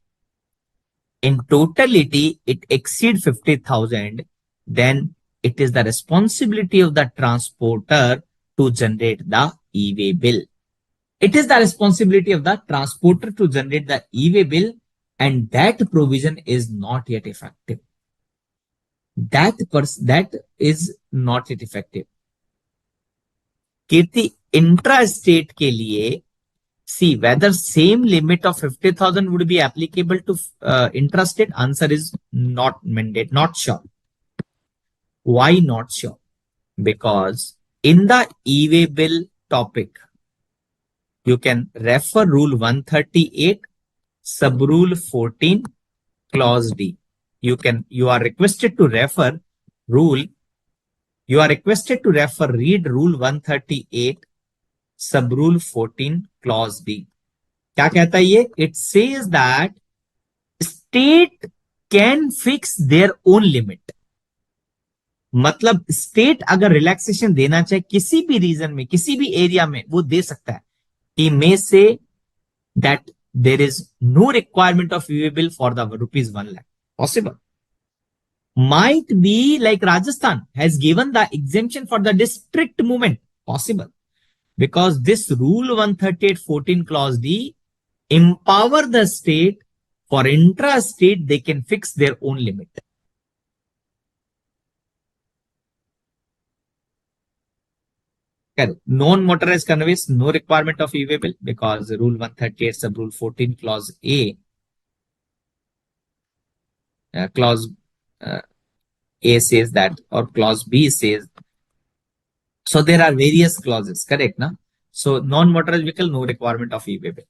In totality, it exceeds 50,000, then it is the responsibility of the transporter to generate the e-way bill. It is the responsibility of the transporter to generate the e-way bill, and that provision is not yet effective. That is not yet effective. Kirti, intra-state के लिए, see whether same limit of 50,000 would be applicable to intrastate. Answer is not mandate, not sure. Why not sure? Because in the e-way bill topic, you can refer rule 138, sub rule 14, clause D. You are requested to refer read rule 138, sub rule 14, clause D. क्या कहता है ये? It says that state can fix their own limit. मतलब state अगर relaxation देना चाहे किसी भी रीजन में, किसी भी एरिया में, वो दे सकता है. He may say that there is no requirement of e-way bill for the rupees 1 lakh. Possible. Might be like Rajasthan has given the exemption for the district movement. Possible. Because this rule 138.14 clause D empower the state for intra-state, they can fix their own limit. Non-motorized conveys, no requirement of e-way bill because rule 138 sub rule 14 clause A, clause A says that, or clause B says. So there are various clauses, correct? Na? So non-motorized vehicle, no requirement of e-way bill.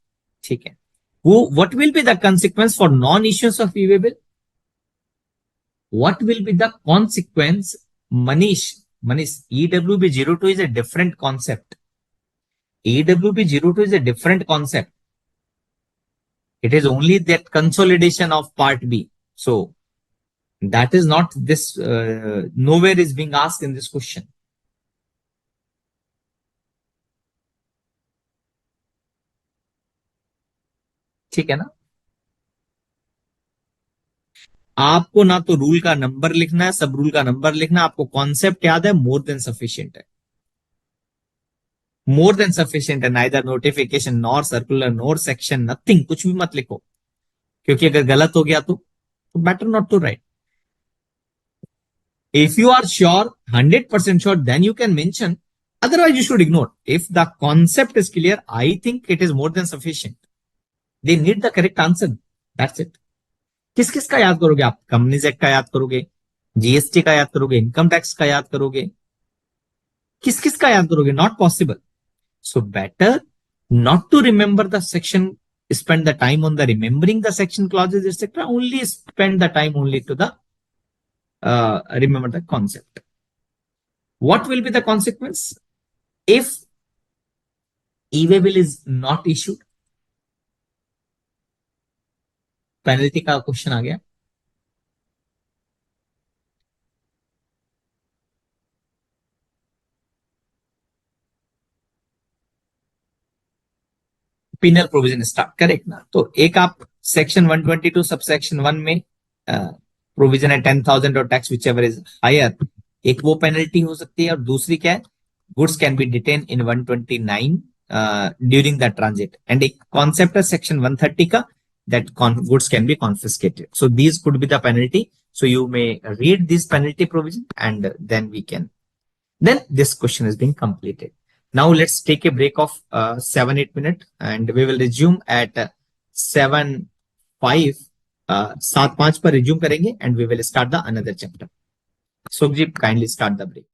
Okay. What will be the consequence for non-issuance of e-way bill? What will be the consequence? Manish, EWB02 is a different concept. EWB02 is a different concept. It is only that consolidation of part B. So that is not this, nowhere is being asked in this question. ठीक है ना? आपको ना तो rule का number लिखना है, सब रूल का नंबर लिखना, आपको कॉन्सेप्ट याद है, मोर देन सफिशिएंट है. मोर देन सफिशिएंट है. Neither notification nor circular nor section, nothing, कुछ भी मत लिखो, क्योंकि अगर गलत हो गया तो better not to write. If you are sure, 100% sure, then you can mention. Otherwise, you should ignore. If the concept is clear, I think it is more than sufficient. They need the correct answer. That's it. किस किस का याद करोगे आप? Companies act का याद करोगे, GST का याद करोगे, इनकम टैक्स का याद करोगे, किस किस का याद करोगे? Not possible. So better not to remember the section, spend the time on the remembering the section clauses, etc. Only spend the time only to the remember the concept. What will be the consequence if e-way bill is not issued? Penalty का question आ गया. Penal provision start, correct ना? तो एक आप section 122 subsection 1 में provision है 10,000 और tax whichever is higher, एक वो पेनल्टी हो सकती है, और दूसरी क्या है, goods can be detain in 129 during the transit, and एक कॉन्सेप्ट है सेक्शन 130 का, that goods can be confiscated. So these could be the penalty. So you may read this penalty provision, and then we can, then this question is being completed. Now let's take a break of 7-8 minutes, and we will resume at 7:05. 7:05 पर resume करेंगे, and we will start the another chapter. Sukhjit, kindly start the break.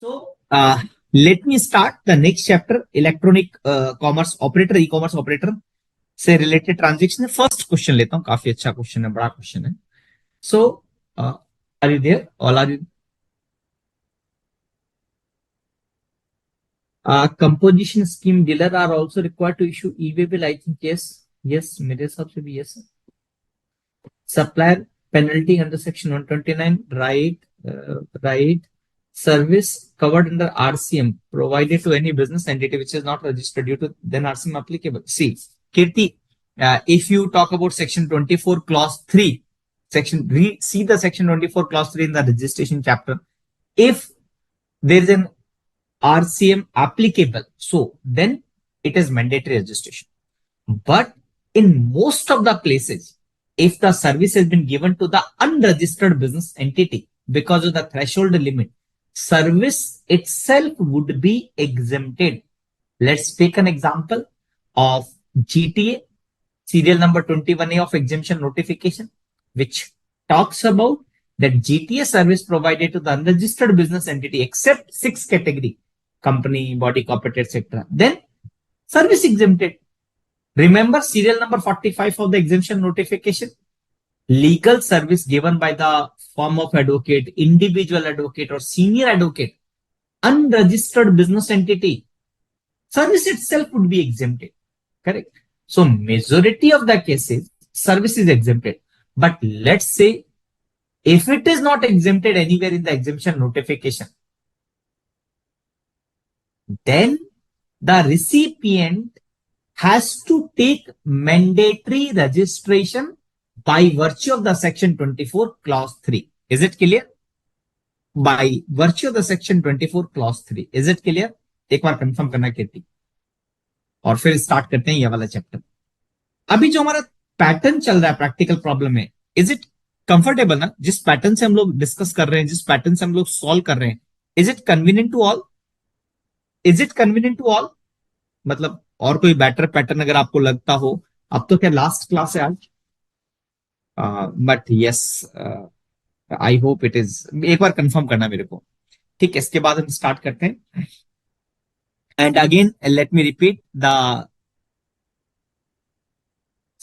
So let me start the next chapter, electronic commerce operator, e-commerce operator से related transaction. First question लेता हूँ, काफी अच्छा question है, बड़ा question है. So are you there? All are you? Composition scheme dealer are also required to issue e-way bill. I think yes, yes. मेरे हिसाब से भी yes. Supplier penalty under section 129, right, right. Service covered under RCM provided to any business entity which is not registered due to then RCM applicable. See, Kirti, if you talk about section 24 clause 3, see the section 24 clause 3 in the registration chapter. If there is an RCM applicable, so then it is mandatory registration. But in most of the places, if the service has been given to the unregistered business entity because of the threshold limit, service itself would be exempted. Let's take an example of GTA, serial number 21A of exemption notification, which talks about that GTA service provided to the unregistered business entity except 6 category, company, body corporate, etc. Then service exempted. Remember serial number 45 of the exemption notification? Legal service given by the firm of advocate, individual advocate, or senior advocate, unregistered business entity, service itself would be exempted. Correct? So, majority of the cases, service is exempted. But let's say if it is not exempted anywhere in the exemption notification, then the recipient has to take mandatory registration by virtue of the section 24 clause 3. Is it clear? By virtue of the section 24 clause 3. Is it clear? एक बार confirm करना कीर्ति और फिर start करते हैं ये वाला chapter. अभी जो हमारा पैटर्न चल रहा है प्रैक्टिकल प्रॉब्लम में, इज इट कंफर्टेबल ना? जिस पैटर्न से हम लोग डिस्कस कर रहे हैं, जिस पैटर्न से हम लोग सॉल्व कर रहे हैं, is it convenient to all? Is it convenient to all? मतलब और कोई बेटर पैटर्न अगर आपको लगता हो. अब तो क्या लास्ट क्लास है आज, but yes I hope it is. एक बार कंफर्म करना मेरे को. ठीक है, इसके बाद हम स्टार्ट करते हैं. And again let me repeat, the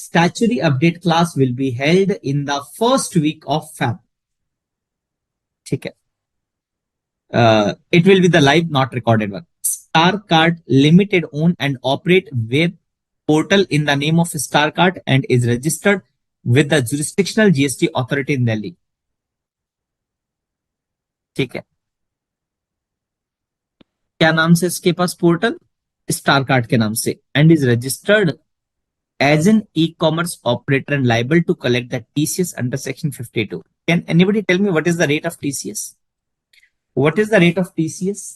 statutory update class will be held in the first week of Feb. ठीक है. It will be the live, not recorded one. Star Card Limited own and operate web portal in the name of Star Card and is registered with the jurisdictional GST authority in Delhi. ठीक है. क्या नाम से इसके पास portal? Star card के नाम से. And is registered as an e-commerce operator and liable to collect the TCS under section 52. Can anybody tell me what is the rate of TCS? What is the rate of TCS?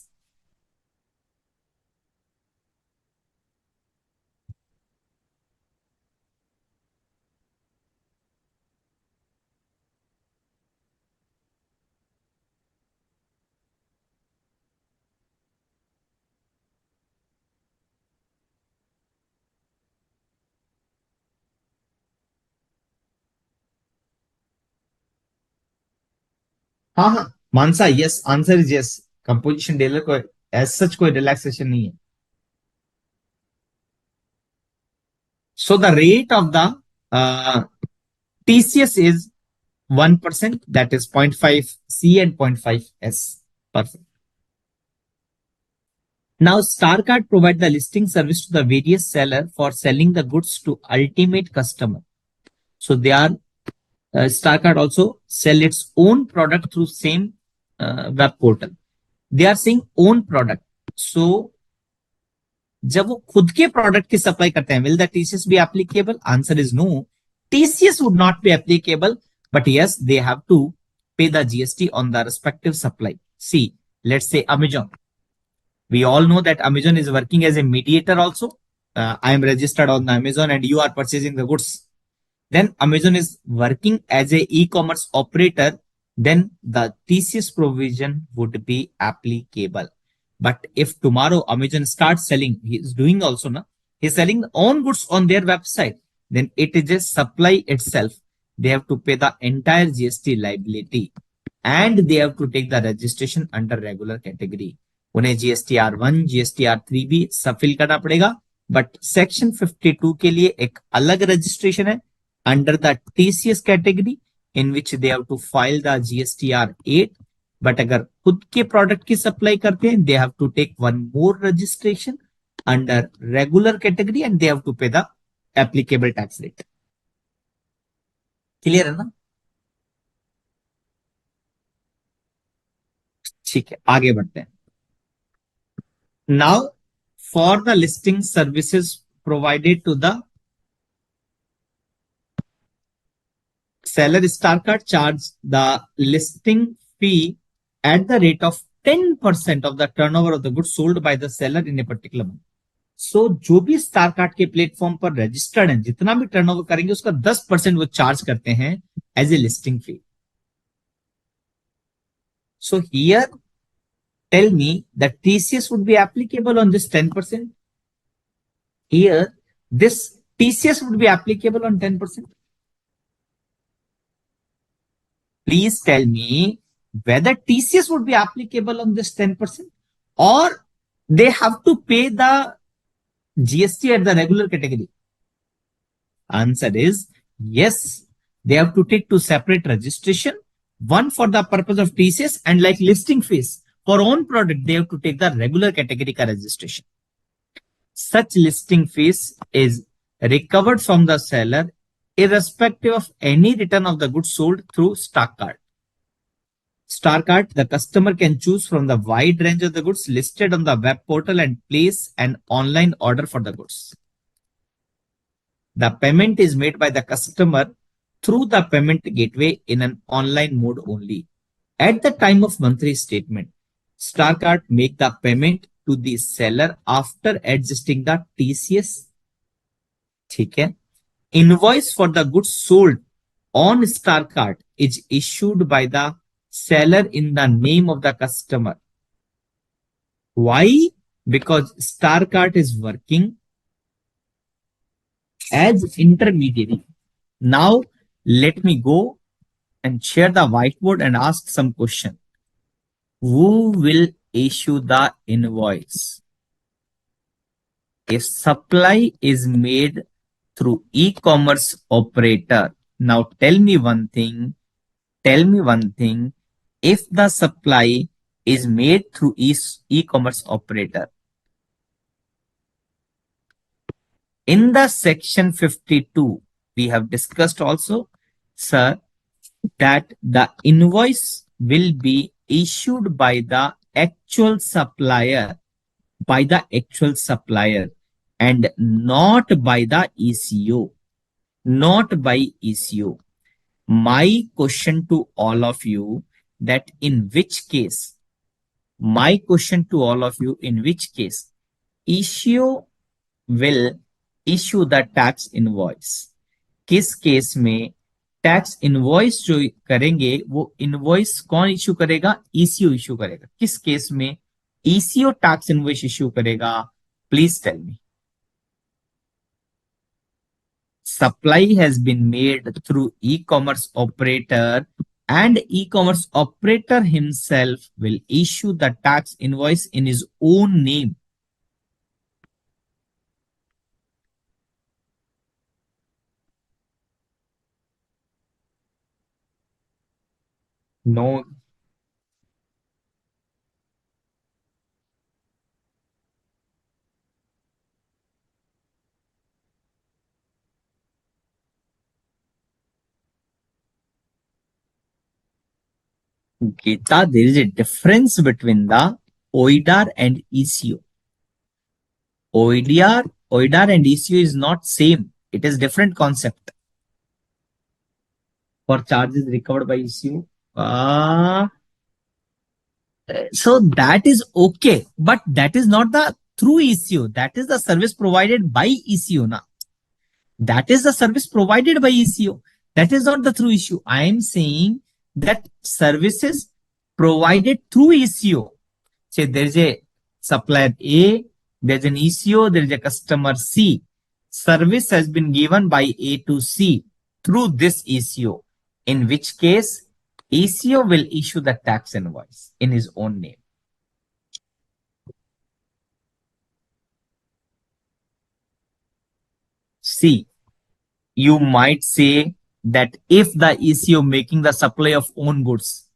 हाँ हाँ Mansa, yes, answer is yes. Composition dealer को as such कोई relaxation नहीं है. So the rate of the TCS is 1%, that is 0.5C and 0.5S. Perfect. Now, StarCard provide the listing service to the various seller for selling the goods to ultimate customer. So they are StarCard also sell its own product through same web portal. They are saying own product. So जब वो खुद के product की supply करते हैं, will the TCS be applicable? Answer is no. TCS would not be applicable, but yes, they have to pay the GST on the respective supply. See, let's say Amazon. We all know that Amazon is working as a mediator also. I am registered on the Amazon and you are purchasing the goods. Then Amazon is working as a e-commerce operator. Then the TCS provision would be applicable. But if tomorrow Amazon starts selling, he is doing also na, he's selling own goods on their website, then it is a supply itself. They have to pay the entire GST liability. and they have to take the registration under regular category. उन्हें GSTR1, GSTR3 भी सब fill करना पड़ेगा, but section 52 के लिए एक अलग registration है under the TCS category in which they have to file the GSTR8. But अगर खुद के प्रोडक्ट की सप्लाई करते हैं, they have to take one more registration under regular category and they have to pay the applicable tax rate. Clear है ना? ठीक है, आगे बढ़ते हैं. Now for the listing services provided to the seller, star card charge the listing fee at the rate of 10% of the turnover of the goods sold by the seller in a particular month. So जो भी star card के platform पर registered है, जितना भी turnover करेंगे उसका 10% वो चार्ज करते हैं as a listing fee. So here tell me that TCS would be applicable on this 10%. Here this TCS would be applicable on 10%. Please tell me whether TCS would be applicable on this 10% or they have to pay the GST at the regular category. Answer is yes. They have to take two separate registration, one for the purpose of TCS and like listing fees. For own product, they have to take the regular category ka registration. Such listing fees is recovered from the seller irrespective of any return of the goods sold through Star Card. Star Card, the customer can choose from the wide range of the goods listed on the web portal and place an online order for the goods. The payment is made by the customer through the payment gateway in an online mode only. At the time of monthly statement, Star Card make the payment to the seller after adjusting the TCS. ठीक है. Invoice for the goods sold on Star Card is issued by the seller in the name of the customer. Why? Because Star Card is working as intermediary. Now let me go and share the whiteboard and ask some question. Who will issue the invoice? If supply is made through e-commerce operator. Now tell me one thing. If the supply is made through e-commerce operator, in the section 52, we have discussed also, sir, that the invoice will be issued by the actual supplier, and not by the ECO. Not by ECO. My question to all of you that in which case ECO will issue the tax invoice. किस case में tax invoice जो करेंगे वो invoice कौन issue करेगा? ECO issue करेगा. किस case में ECO टैक्स इनवॉइस इश्यू करेगा? Please tell me. Supply has been made through e-commerce operator and e-commerce operator himself will issue the tax invoice in his own name. No. Gita, there is a difference between the OIDAR and ECO. OIDAR and ECO is not same. It is different concept. For charges recovered by ECO. So that is okay, but that is not the through ECO. That is the service provided by ECO. Na? That is the service provided by ECO. That is not the through ECO. I am saying that services provided through ECO. Say there is a supplier A, there is an ECO, there is a customer C. Service has been given by A to C through this ECO. In which case, ECO will issue the tax invoice in his own name. See, you might say that if the ECO making the supply of own goods,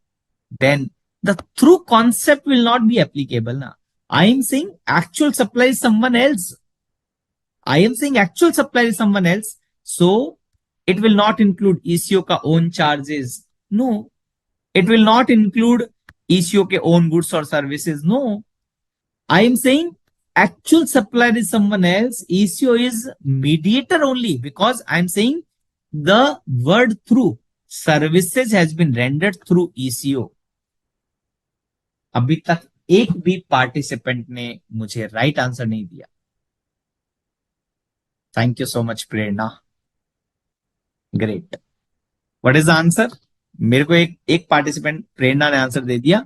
then the true concept will not be applicable. Na? I am saying actual supply is someone else. I am saying actual supply is someone else. So it will not include ECO ka own charges. No. It will not include ECO ke own goods or services. No. I am saying actual supplier is someone else. ECO is mediator only because I am saying the word through services has been rendered through ECO. अभी तक एक भी participant ने मुझे right answer नहीं दिया. Thank you so much Prerna. Great. What is the answer? मेरे को एक पार्टिसिपेंट प्रेरणा ने आंसर दे दिया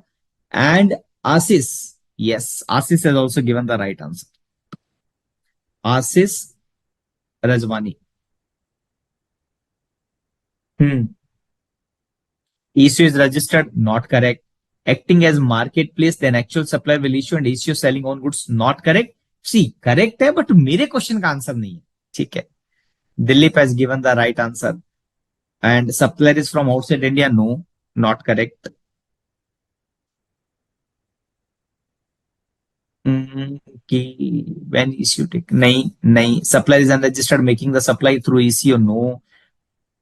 and Ashish. Yes, Ashish has also given the right answer. Ashish Rajwani. ECO is registered, not correct. Acting as marketplace, then actual supplier will issue and ECO selling on goods, not correct. See, correct है but मेरे question का answer नहीं है. ठीक है. Dilip has given the right answer. And supplier is from outside India, no, not correct. When ECO take, nahi. Supplier is unregistered, making the supply through ECO, no.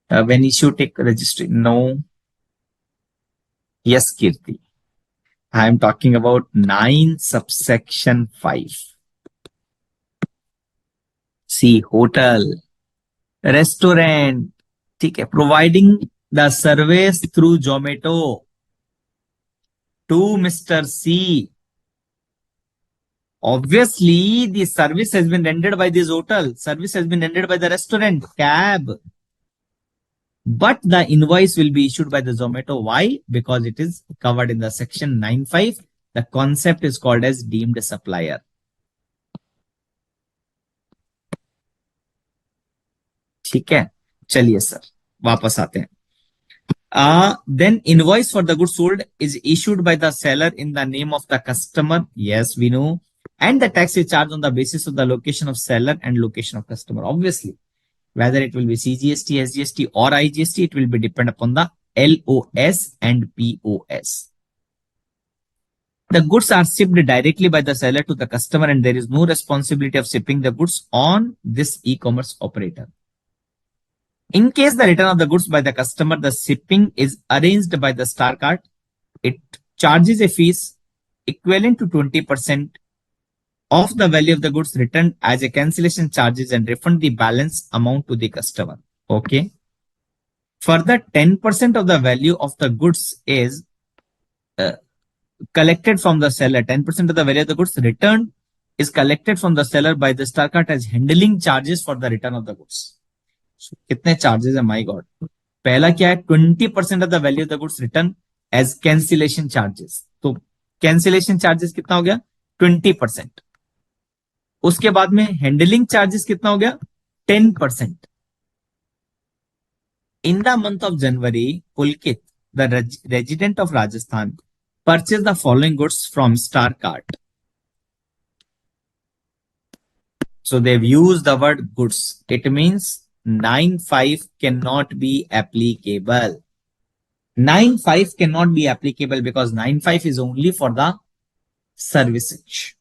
When ECO take registry, no. Yes, Kirti. I am talking about 9 subsection 5. See, hotel, restaurant, ठीक है, providing the service through Zomato to Mr. C. Obviously, the service has been rendered by this hotel. Service has been rendered by the restaurant, cab. But the invoice will be issued by the Zomato. Why? Because it is covered in the section 9.5. The concept is called as deemed supplier. ठीक है, चलिए sir वापस आते हैं. Then invoice for the goods sold is issued by the seller in the name of the customer. Yes, we know. And the tax is charged on the basis of the location of seller and location of customer. Obviously, whether it will be CGST, SGST or IGST, it will be depend upon the LOS and POS. The goods are shipped directly by the seller to the customer and there is no responsibility of shipping the goods on this e-commerce operator. In case the return of the goods by the customer, the shipping is arranged by the Star Card. It charges a fees equivalent to 20% of the value of the goods returned as a cancellation charges and refund the balance amount to the customer. Okay. Further, 10% of the value of the goods is collected from the seller. 10% of the value of the goods returned is collected from the seller by the Star Card as handling charges for the return of the goods. So, कितने charges है? My God. पहला क्या है? 20% of the value of the goods returned as cancellation charges. तो cancellation charges कितना हो गया? 20%. उसके बाद में हैंडलिंग चार्जेस कितना हो गया? 10%. In the month of January, Pulkit, the resident of Rajasthan, purchased the following goods from Star Cart. So they've used the word goods. It means 9.5 cannot be applicable. 9.5 cannot be applicable because 9.5 is only for the services.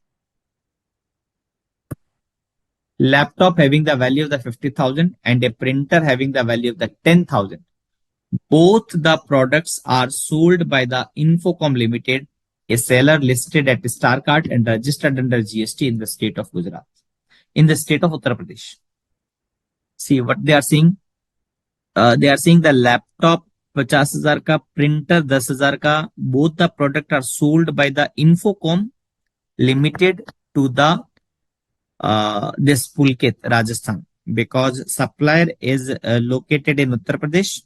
Laptop having the value of the 50,000 and a printer having the value of the 10,000. Both the products are sold by the Infocom Limited, a seller listed at StarCart and registered under GST in the state of Gujarat, in the state of Uttar Pradesh. See what they are saying. They are saying the laptop 50,000 ka, printer 10,000 ka. Both the product are sold by the Infocom Limited to the this Pulkit, Rajasthan, because supplier is located in Uttar Pradesh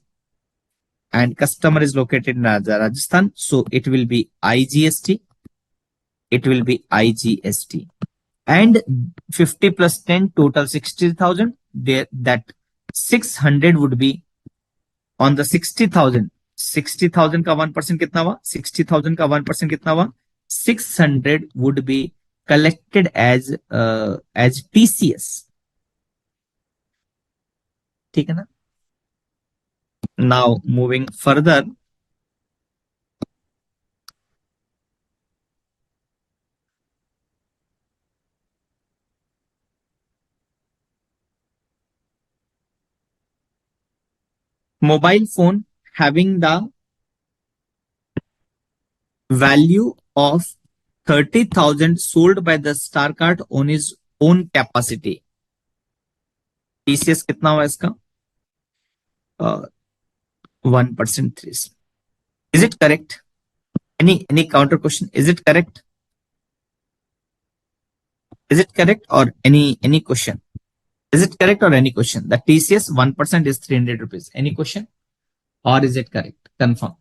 and customer is located in Rajasthan. So it will be IGST. It will be IGST. And 50 plus 10, total 60,000. That 600 would be on the 60,000. 60,000 का 1% कितना हुआ? 60,000 का 1% कितना हुआ? 600 would be collected as TCS. ठीक है ना? Now moving further, mobile phone having the value of 30,000 sold by the star card on his own capacity. TCS कितना हुआ इसका? 1% 3. Is it correct? Any counter question? Is it correct? Is it correct or any question? Is it correct or any question? The TCS 1% is 300 rupees. Any question? Or is it correct? Confirm.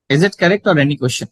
Is it correct or any question?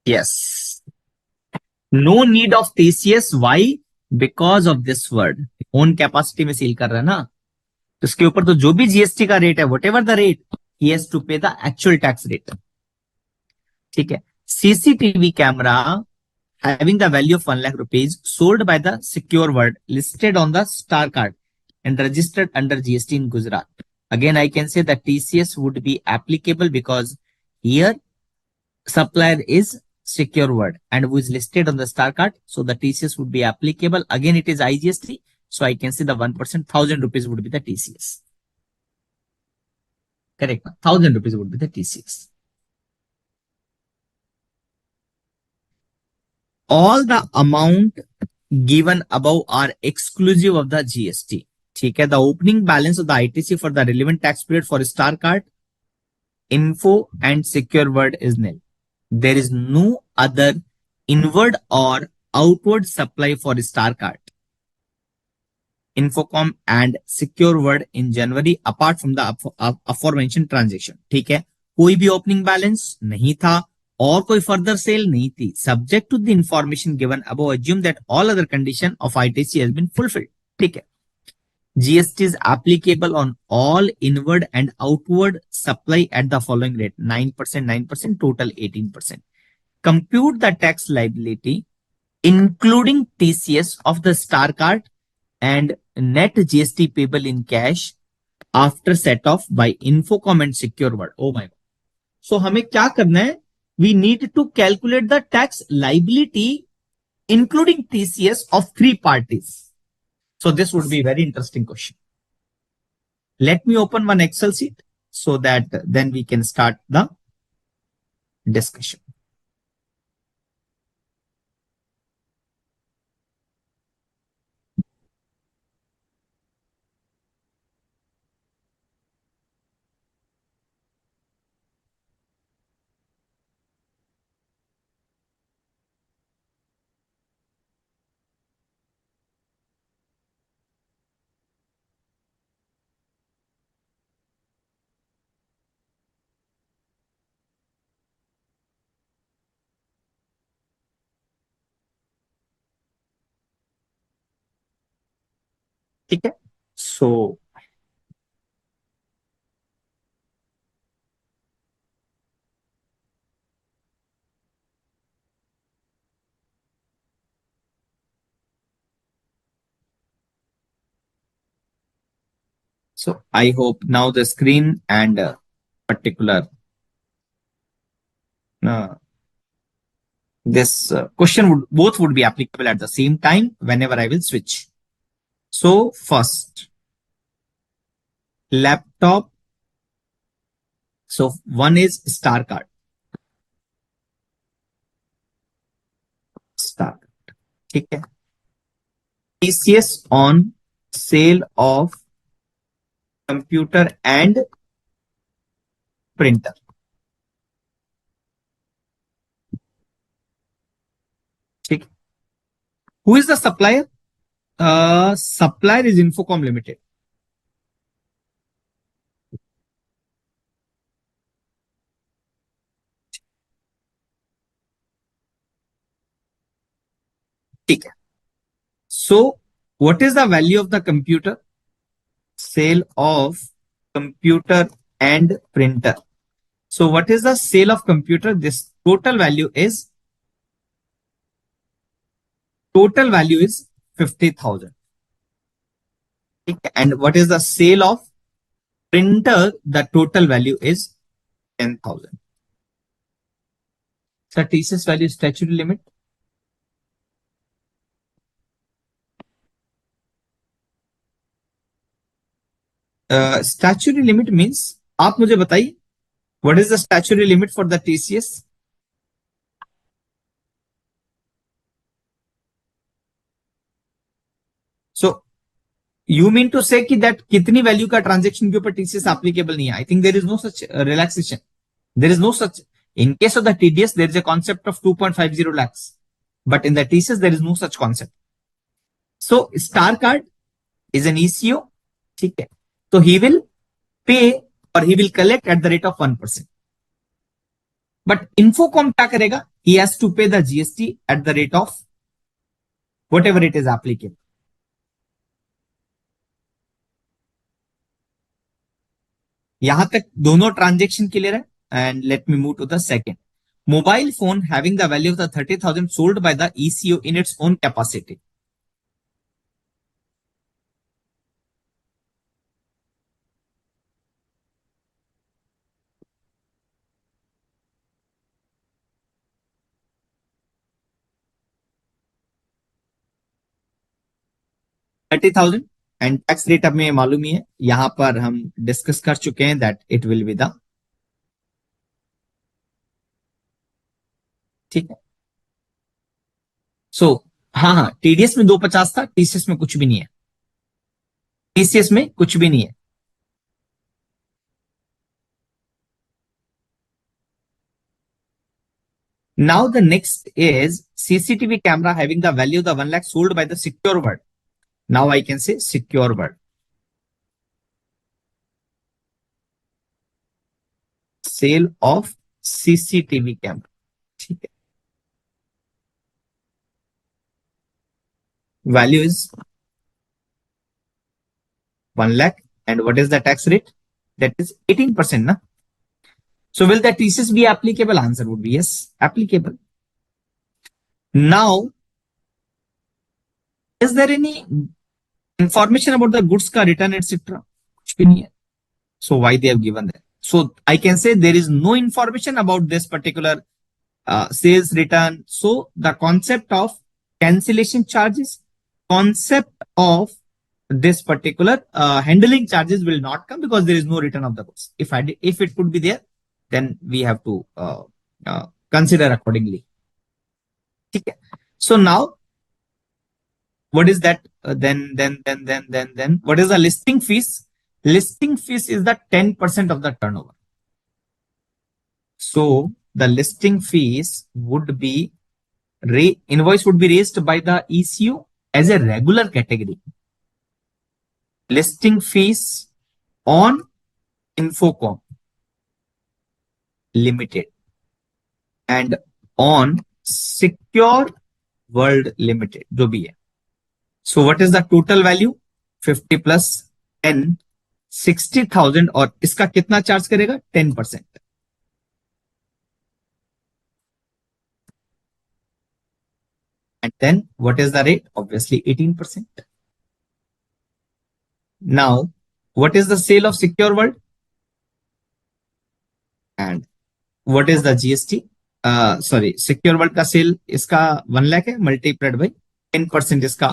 Yes. No need of TCS. Why? Because of this word. Own capacity में seal कर रहा है ना, तो इसके ऊपर तो जो भी जीएसटी का रेट है, whatever the rate, he has to pay the actual tax rate. ठीक है. CCTV camera having the value of 1 lakh rupees sold by the secure word listed on the star card and registered under GST in Gujarat. Again, I can say that TCS would be applicable because here supplier is secure word and who is listed on the star card. So the TCS would be applicable. Again, it is IGST. So I can say the 1% 1,000 rupees would be the TCS. Correct. 1,000 rupees would be the TCS. All the amount given above are exclusive of the GST. ठीक है. The opening balance of the ITC for the relevant tax period for star card, info and secure word is nil. There is no other inward or outward supply for star card, Infocom and secure word in January apart from the aforementioned transaction. ठीक है. कोई भी opening balance नहीं था और कोई further sale नहीं थी. Subject to the information given above, assume that all other condition of ITC has been fulfilled. ठीक है. GST is applicable on all inward and outward supply at the following rate: 9%, 9%, total 18%. Compute the tax liability, including TCS of the star card and net GST payable in cash after set off by Infocom and secure word. Oh my God. So हमें क्या करना है? We need to calculate the tax liability including TCS of three parties. So this would be a very interesting question. Let me open one Excel sheet so that then we can start the discussion. ठीक है. So I hope now the screen and particular this question would both would be applicable at the same time whenever I will switch. So first, laptop. So one is star card. Star. ठीक है. TCS on sale of computer and printer. ठीक. Who is the supplier? Supplier is Infocom Limited. ठीक है. So what is the value of the computer? Sale of computer and printer. So what is the sale of computer? This total value is 50,000. And what is the sale of printer? The total value is 10,000. So TCS value is statutory limit. Statutory limit means आप मुझे बताइए what is the statutory limit for the TCS? So you mean to say कि that कितनी value का transaction के ऊपर TCS applicable नहीं है? I think there is no such relaxation. There is no such. In case of the TDS, there is a concept of 2.50 lakhs, but in the TCS there is no such concept. So star card is an ECO. ठीक है. So he will pay or he will collect at the rate of 1%. But Infocom क्या करेगा? He has to pay the GST at the rate of whatever it is applicable. यहां तक दोनों transaction clear है. And let me move to the second. Mobile phone having the value of the 30,000 sold by the ECO in its own capacity. $30,000 and tax rate अब हमें मालूम ही है. यहां पर हम डिस्कस कर चुके हैं that it will be the. ठीक है. सो हाँ हाँ, टीडीएस में 250 था, टीसीएस में कुछ भी नहीं है. टीसीएस में कुछ भी नहीं है. Now the next is CCTV camera having the value of the 1 lakh sold by the secure word. Now I can say secure word. Sale of CCTV camera. ठीक है. Value is 1 lakh. And what is the tax rate? That is 18%. Na? So will the TCS be applicable? Answer would be yes, applicable. Now, is there any information about the goods का return etc? कुछ भी नहीं है. So why they have given that? So I can say there is no information about this particular sales return. So the concept of cancellation charges, concept of this particular handling charges will not come because there is no return of the goods. If it could be there, then we have to consider accordingly. Okay. So now, what is that? Then what is the listing fees? Listing fees is the 10% of the turnover. So the listing fees would be invoice would be raised by the ECU as a regular category. Listing fees on Infocom Limited and on Secure World Limited, जो भी है. So what is the total value? 50 plus 10, 60,000 और इसका कितना charge करेगा? 10%. And then what is the rate? Obviously 18%. Now, what is the sale of Secure World? And what is the GST? Sorry, secure world का cell इसका 1 लाख है, multiplied by 10% इसका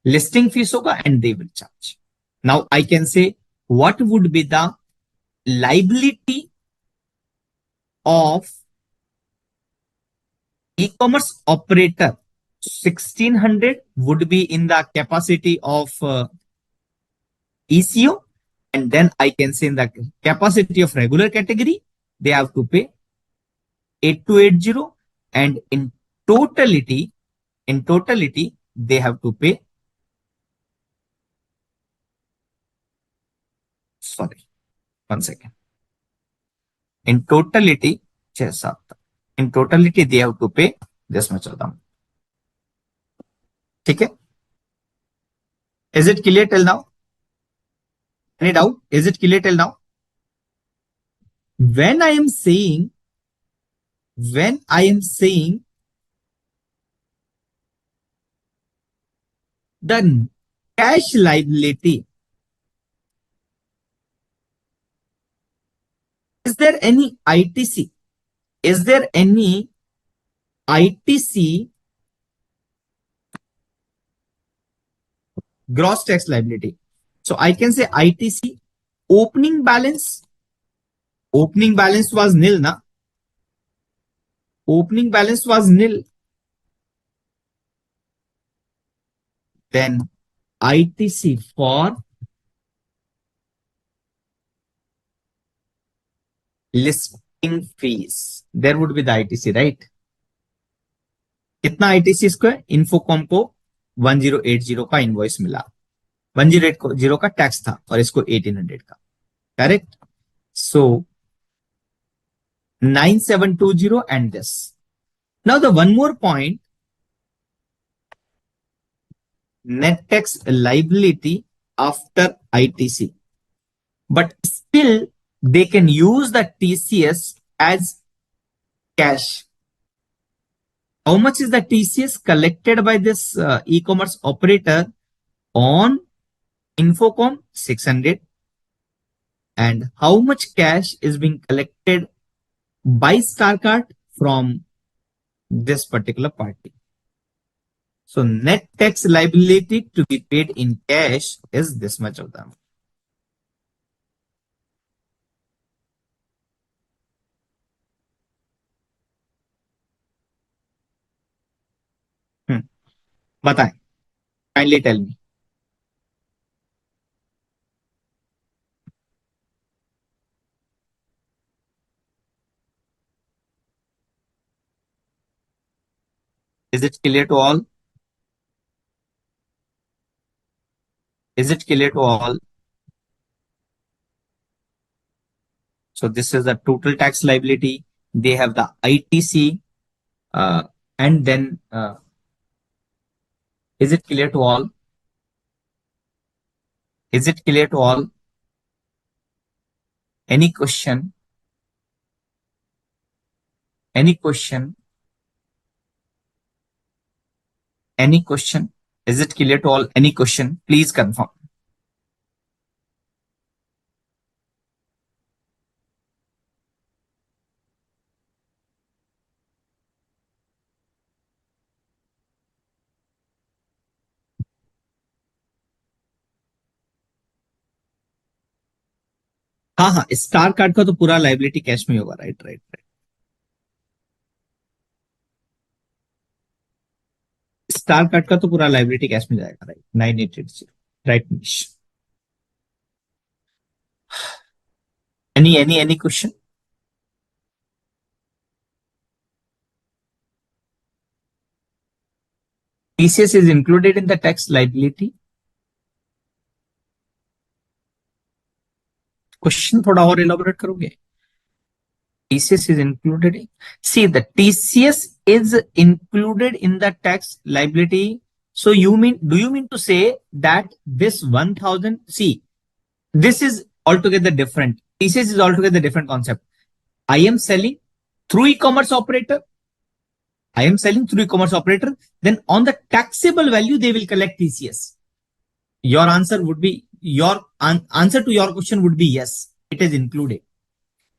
listing fees होगा, and they will charge. Now I can say what would be the liability of e-commerce operator. 1600 would be in the capacity of ECO, and then I can say in the capacity of regular category they have to pay 8280, and in totality they have to pay, sorry, 1 second, in totality 6 7 in totality they have to pay this much of them. ठीक है? Is it clear till now? Any doubt? Is it clear till now? When I am saying the cash liability, is there any ITC? Is there any ITC gross tax liability? So I can say ITC opening balance. Opening balance was nil, na? Opening balance was nil. Then ITC for listing fees. There would be the ITC, right? कितना ITC इसको है? Infocom को 1080 का invoice मिला, 1080 का tax था और इसको 1800 का, correct? So 9720 and this. Now the one more point, net tax liability after ITC, but still they can use the TCS as cash. How much is the TCS collected by this e-commerce operator on Infocom? 600. And how much cash is being collected by StarCard from this particular party? So net tax liability to be paid in cash is this much of them. बताएं, kindly tell me. Is it clear to all? Is it clear to all? So this is the total tax liability. They have the ITC, and then is it clear to all? Is it clear to all? Any question? Any question? Any question? Is it clear to all? Any question? Please confirm. हाँ हाँ, star card का तो पूरा liability cash में होगा, right right right. Star card का तो पूरा लाइबिलिटी कैश में जाएगा, right. 9880, right. any question? TCS is included in the tax liability. Question थोड़ा और एलाबोरेट करोगे? TCS is included in. See, the TCS is included in the tax liability. So do you mean to say that this 1000, see, this is altogether different. TCS is altogether different concept. I am selling through e-commerce operator. Then on the taxable value, they will collect TCS. Your answer would be, answer to your question would be yes, it is included.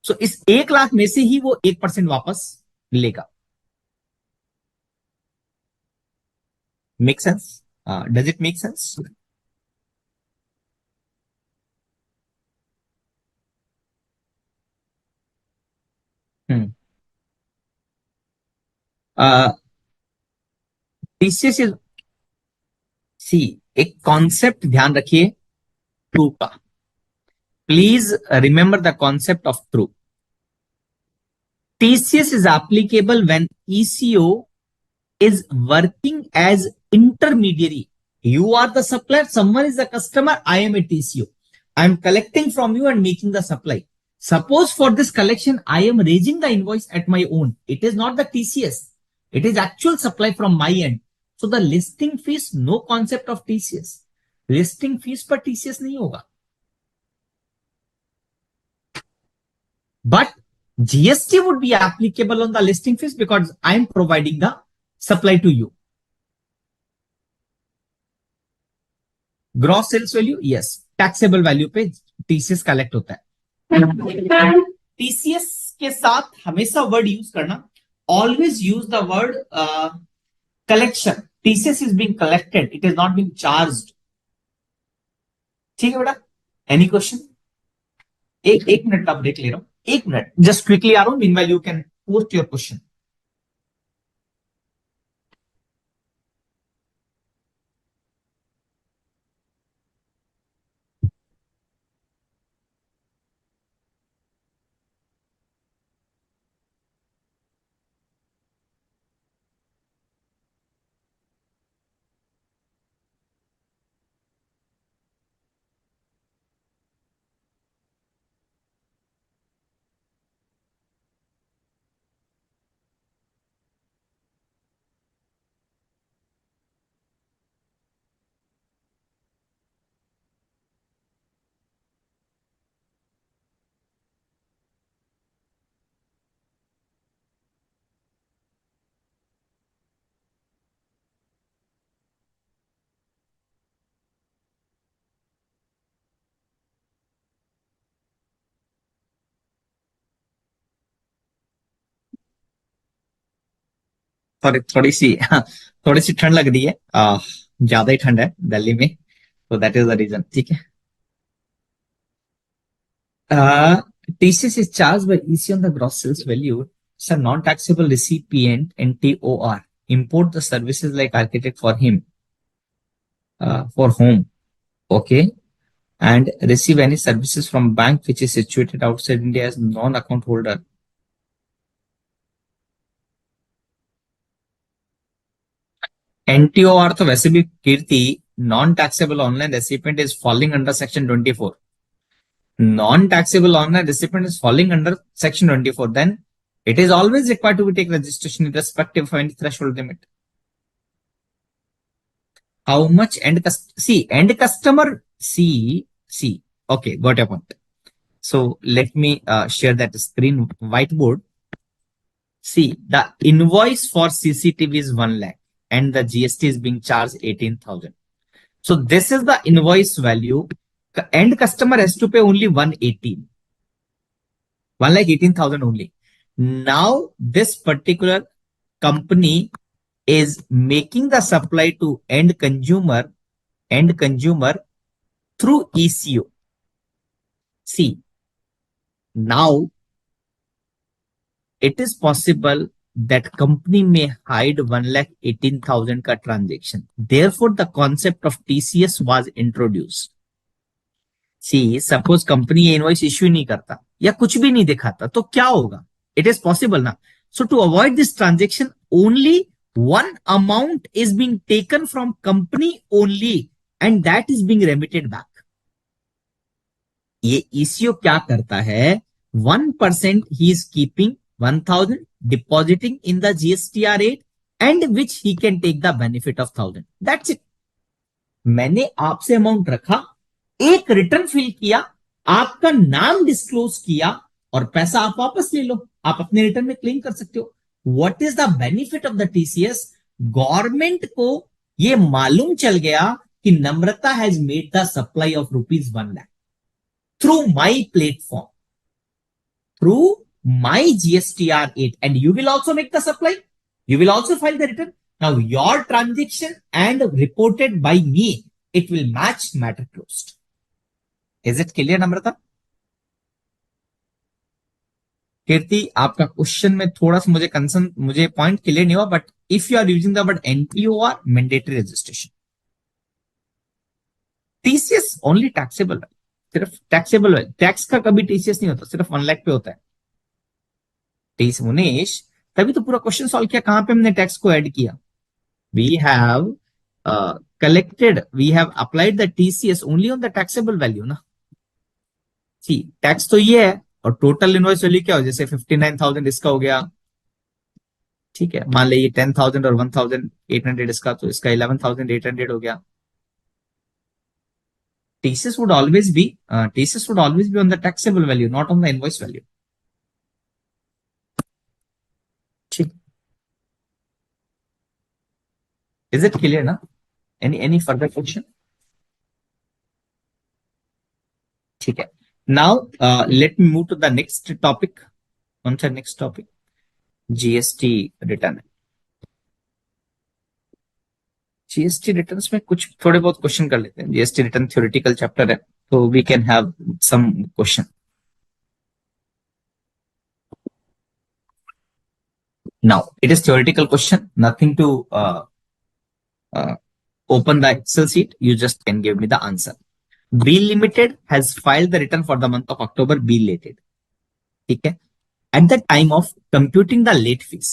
सो इस 1 लाख में से ही वो 1% वापस लेगा. Make sense? Does it make sense? TCS is, see, एक concept ध्यान रखिए true का. Please remember the concept of true. TCS is applicable when ECO is working as intermediary. You are the supplier, someone is the customer, I am a TCO. I am collecting from you and making the supply. Suppose for this collection, I am raising the invoice at my own. It is not the TCS. It is actual supply from my end. So the listing fees, no concept of TCS. Listing fees पर TCS नहीं होगा. But GST would be applicable on the listing fees because I am providing the supply to you. Gross sales value, yes, taxable value पे TCS collect होता है. TCS के साथ हमेशा word use करना, always use the word collection. TCS is being collected, it is not being charged. ठीक है बेटा? Any question? एक मिनट का ब्रेक ले रहा हूं, 1 मिनट, जस्ट क्विकली आ रहा हूं. Meanwhile you can post your question. थोड़ी सी थोड़ी सी ठंड लग रही है, ज्यादा ही ठंड है दिल्ली में, तो दैट इज द रीजन. ठीक है. TCS is charged by EC on the gross sales value. It's a non-taxable recipient and TOR. Import the services like architect for him, for home. Okay. And receive any services from bank which is situated outside India as non-account holder. NTOR तो वैसे भी Kirti, non taxable online recipient is falling under section 24. Non-taxable online recipient is falling under section 24, then it is always required to take registration irrespective of any threshold limit. How much end customer, see, okay, got your point. So let me share that screen whiteboard. See, the invoice for CCTV is 1 lakh and the GST is being charged 18,000. So this is the invoice value. End customer has to pay only 1,18,000 only. Now this particular company is making the supply to end consumer through ECO. See, now it is possible that company may hide 1,18,000 ka transaction. Therefore, the concept of TCS was introduced. See, suppose company ये invoice issue नहीं करता या कुछ भी नहीं दिखाता तो क्या होगा? इट इज पॉसिबल ना. So to avoid this transaction only one amount is being taken from company only and that is being remitted back. ये ईसीओ क्या करता है? 1% he is keeping 1,000 depositing in the GSTR rate and which he can take the benefit of 1,000. That's it. मैंने आपसे amount रखा, एक return fill किया, आपका नाम डिस्क्लोज किया और पैसा आप वापस ले लो. आप अपने रिटर्न में क्लेम कर सकते हो. What is the benefit of the TCS? Government को ये मालूम चल गया कि Namrata has made the supply of ₹1 lakh through my platform. through my GSTR 8, and you will also make the supply. You will also file the return. Now your transaction and reported by me, it will match, matter closed. Is it clear, Namrata? कीर्ति, आपका question में थोड़ा सा मुझे concern, मुझे point clear नहीं हुआ, but if you are using the word NPO or mandatory registration, TCS only taxable, सिर्फ taxable है, टैक्स का कभी टीसीएस नहीं होता, सिर्फ 1 लाख पे होता है। टीस मुनेश, तभी तो पूरा क्वेश्चन सॉल्व किया, कहां पे हमने टैक्स को ऐड किया। We have collected, we have applied the TCS only on the taxable value ना। सी टैक्स तो ये है, और टोटल इनवॉइस वैल्यू क्या हो, जैसे 59,000 इसका हो गया, ठीक है, मान लीजिए 10,000 और 1,800 इसका, तो इसका 11,800 हो गया। TCS would always be TCS would always be on the taxable value, not on the invoice value. ठीक, is it clear ना? Any further question? ठीक है, now let me move to the next topic. कौन सा next topic? GST return. GST returns में कुछ थोड़े बहुत क्वेश्चन कर लेते हैं। जीएसटी रिटर्न थ्योरेटिकल चैप्टर है, तो we can have some question. Now it is theoretical question, nothing to open the Excel sheet. You just can give me the answer. B Limited has filed the return for the month of October. B Limited, ठीक है, at the time of computing the late fees.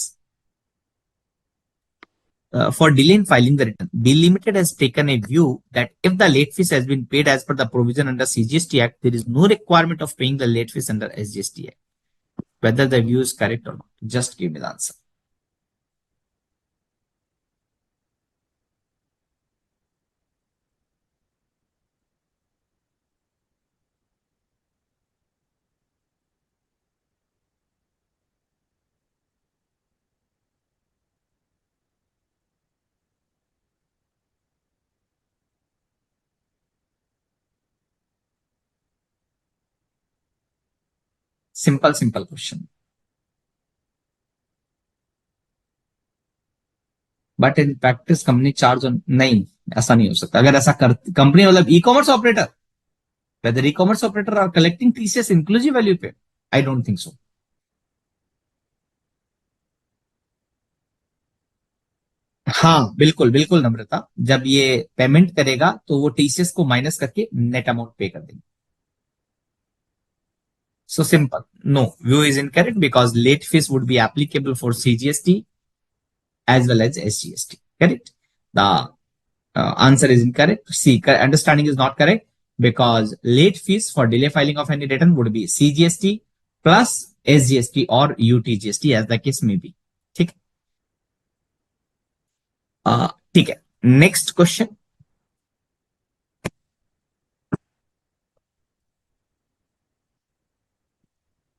For delay in filing the return, B Limited has taken a view that if the late fees has been paid as per the provision under CGST Act, there is no requirement of paying the late fees under SGST Act. Whether the view is correct or not, just give me the answer. Simple question. But in practice, company charge on, नहीं, ऐसा नहीं हो सकता। अगर ऐसा कर company, मतलब e commerce operator, whether e-commerce operator are collecting TCS inclusive value pay, I don't think so. हाँ बिल्कुल बिल्कुल नम्रता, जब ये पेमेंट करेगा तो वो टीसीएस को माइनस करके नेट अमाउंट पे कर देंगे। So simple. No, view is incorrect because late fees would be applicable for CGST as well as SGST. Correct? The answer is incorrect. C, understanding is not correct because late fees for delay filing of any return would be CGST plus SGST or UTGST as the case may be. ठीक, ठीक है, next question.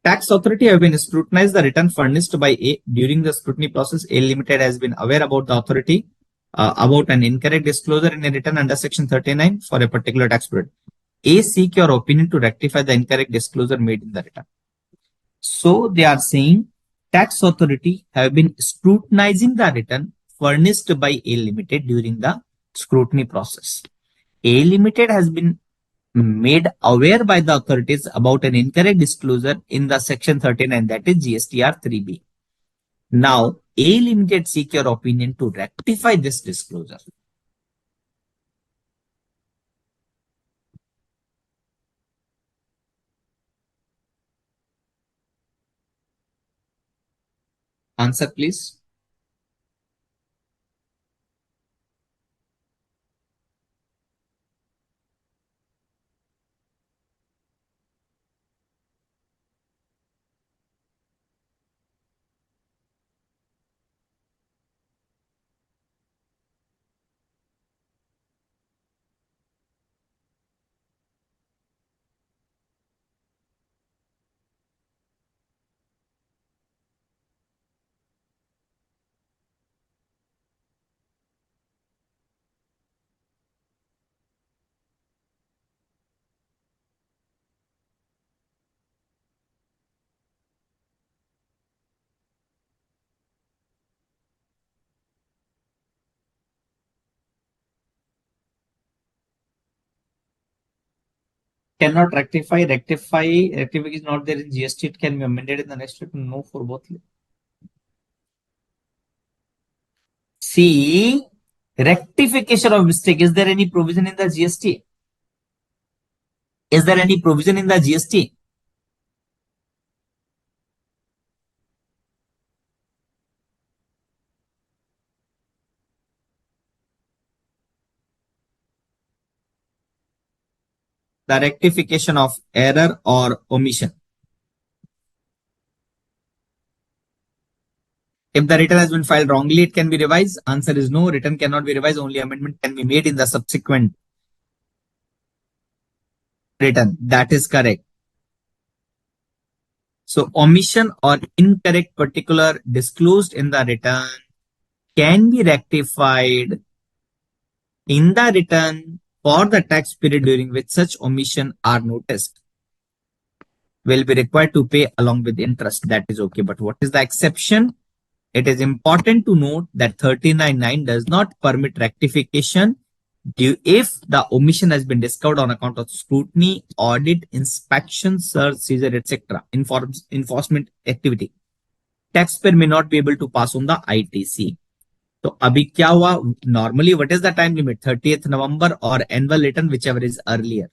Tax authority have been scrutinized the return furnished by A. During the scrutiny process, A Limited has been aware about the authority about an incorrect disclosure in a return under Section 39 for a particular tax period. A, seek your opinion to rectify the incorrect disclosure made in the return. So they are saying tax authority have been scrutinizing the return furnished by A Limited during the scrutiny process. A Limited has been made aware by the authorities about an incorrect disclosure in the section 39, that is GSTR 3B. Now, A Limited seek your opinion to rectify this disclosure. Answer, please. Cannot rectify. Rectify is not there in GST. It can be amended in the next step. No for both. See, rectification of mistake. Is there any provision in the GST? Is there any provision in the GST? The rectification of error or omission. If the return has been filed wrongly, it can be revised. Answer is no. Return cannot be revised. Only amendment can be made in the subsequent return. That is correct. So omission or incorrect particular disclosed in the return can be rectified in the return for the tax period during which such omission are noticed. Will be required to pay along with interest. That is okay. But what is the exception? It is important to note that 39(9) does not permit rectification if the omission has been discovered on account of scrutiny, audit, inspection, search, seizure, etc. Enforcement activity. Taxpayer may not be able to pass on the ITC. तो अभी क्या हुआ? Normally, what is the time limit? 30th November or annual return, whichever is earlier.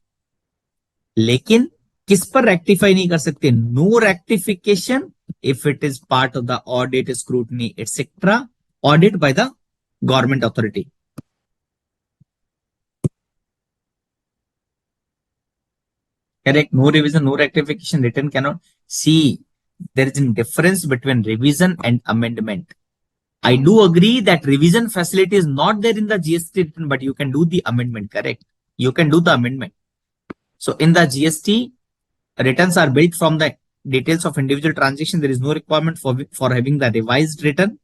लेकिन किस पर rectify नहीं कर सकते? No rectification if it is part of the audit, scrutiny, etc. Audit by the government authority. Correct. No revision, no rectification. Return cannot. See, there is a difference between revision and amendment. I do agree that revision facility is not there in the GST return, but you can do the amendment. Correct. You can do the amendment. So in the GST, returns are built from the details of individual transaction. There is no requirement for having the revised return.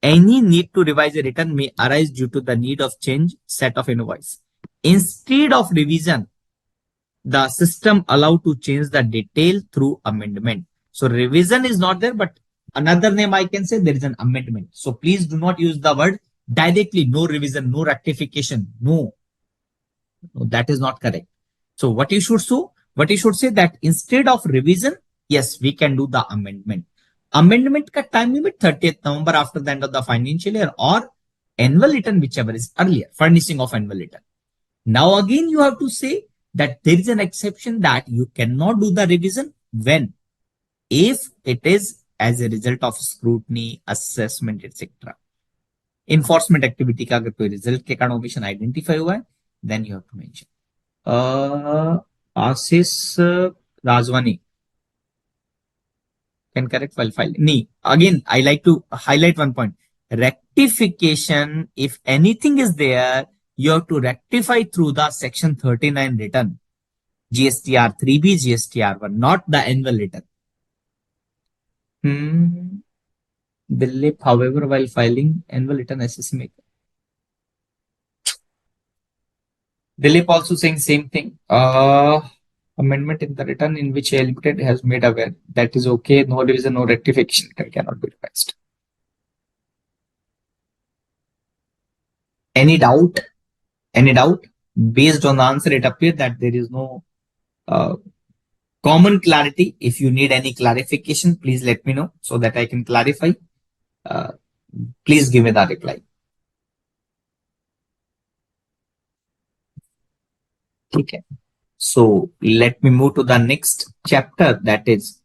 Any need to revise a return may arise due to the need of change set of invoice. Instead of revision, the system allowed to change the detail through amendment. So revision is not there, but another name I can say there is an amendment. So please do not use the word directly, no revision, no rectification. No, that is not correct. So what you should do, what you should say that instead of revision, yes, we can do the amendment. Amendment ka time limit 30th November after the end of the financial year or annual return, whichever is earlier, furnishing of annual return. Now again, you have to say that there is an exception that you cannot do the revision when, if it is as a result of scrutiny, assessment, etc. Enforcement activity का अगर कोई result के कारण omission identify हुआ है, then you have to mention. Asis Rajwani can correct while filing. Nee, again, I like to highlight one point. Rectification, if anything is there, you have to rectify through the section 39 return. GSTR 3B, GSTR 1, not the annual return. Dilip, however, while filing annual return SSC maker. Dilip also saying same thing. Amendment in the return in which A Limited has made aware. That is okay. No revision, no rectification. It cannot be revised. Any doubt? Any doubt? Based on the answer, it appears that there is no common clarity. If you need any clarification, please let me know so that I can clarify. Please give me the reply. Okay. So let me move to the next chapter, that is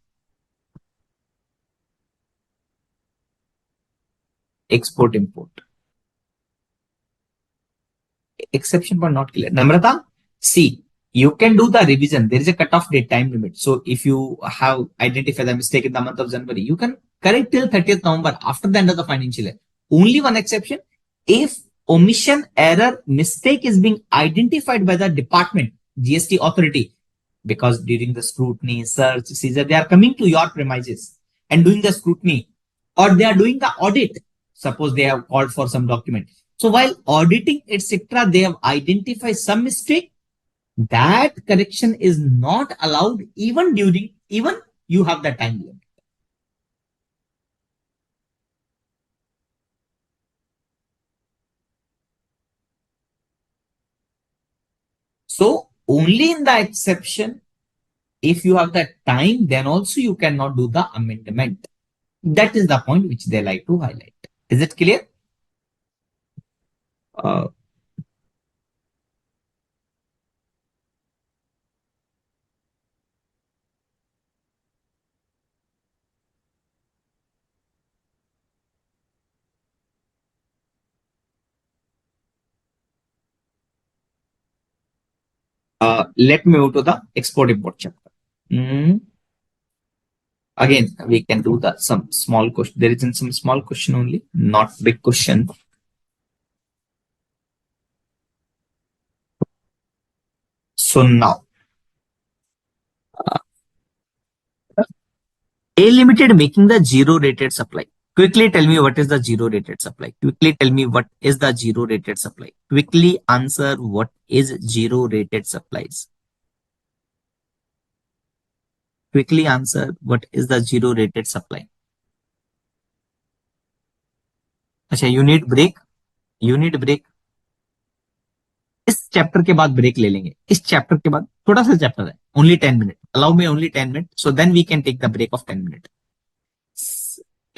export import. Exception but not clear. Namrata, see, you can do the revision. There is a cutoff date time limit. So if you have identified the mistake in the month of January, you can correct till 30th November after the end of the financial year. Only one exception, if omission, error, mistake is being identified by the department, GST authority, because during the scrutiny, search, seizure, they are coming to your premises and doing the scrutiny, or they are doing the audit. Suppose they have called for some document. So while auditing, etc., they have identified some mistake. That correction is not allowed even you have the time limit. So only in the exception, if you have the time, then also you cannot do the amendment. That is the point which they like to highlight. Is it clear? Uh, let me move to the export import chapter. Mm, Again, we can do the some small question. There is some small question only, not big question. So now, A Limited making the zero rated supply. Quickly tell me what is the zero rated supply. Quickly tell me what is the zero rated supply. Quickly answer what is zero rated supplies. Quickly answer what is the zero rated supply. अच्छा, you need break. You need break. इस chapter के बाद break ले लेंगे. इस chapter के बाद थोड़ा सा चैप्टर है, only 10 minute. Allow me only 10 minute, so then we can take the break of 10 minute.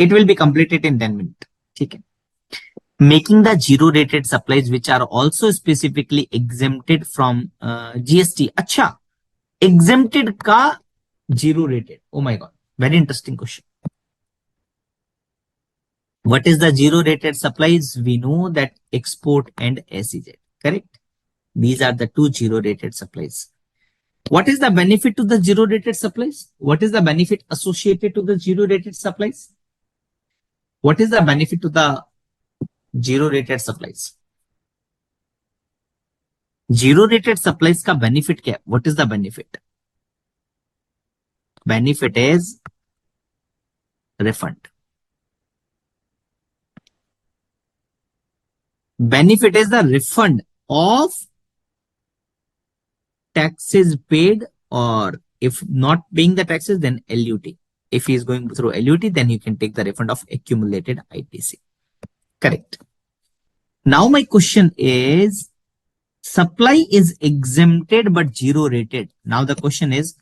It will be completed in 10 minute. ठीक है. Making the zero rated supplies which are also specifically exempted from GST. अच्छा, exempted का zero rated. Oh my god, very interesting question. What is the zero rated supplies? We know that export and SEZ. Correct. These are the two zero rated supplies. What is the benefit to the zero rated supplies? What is the benefit associated to the zero rated supplies? What is the benefit to the zero rated supplies? Zero rated supplies का benefit क्या? What is the benefit? Benefit is refund. Benefit is the refund of taxes paid, or if not paying the taxes, then LUT. If he is going through LUT, then you can take the refund of accumulated ITC. Correct. Now my question is, supply is exempted but zero rated. Now the question is,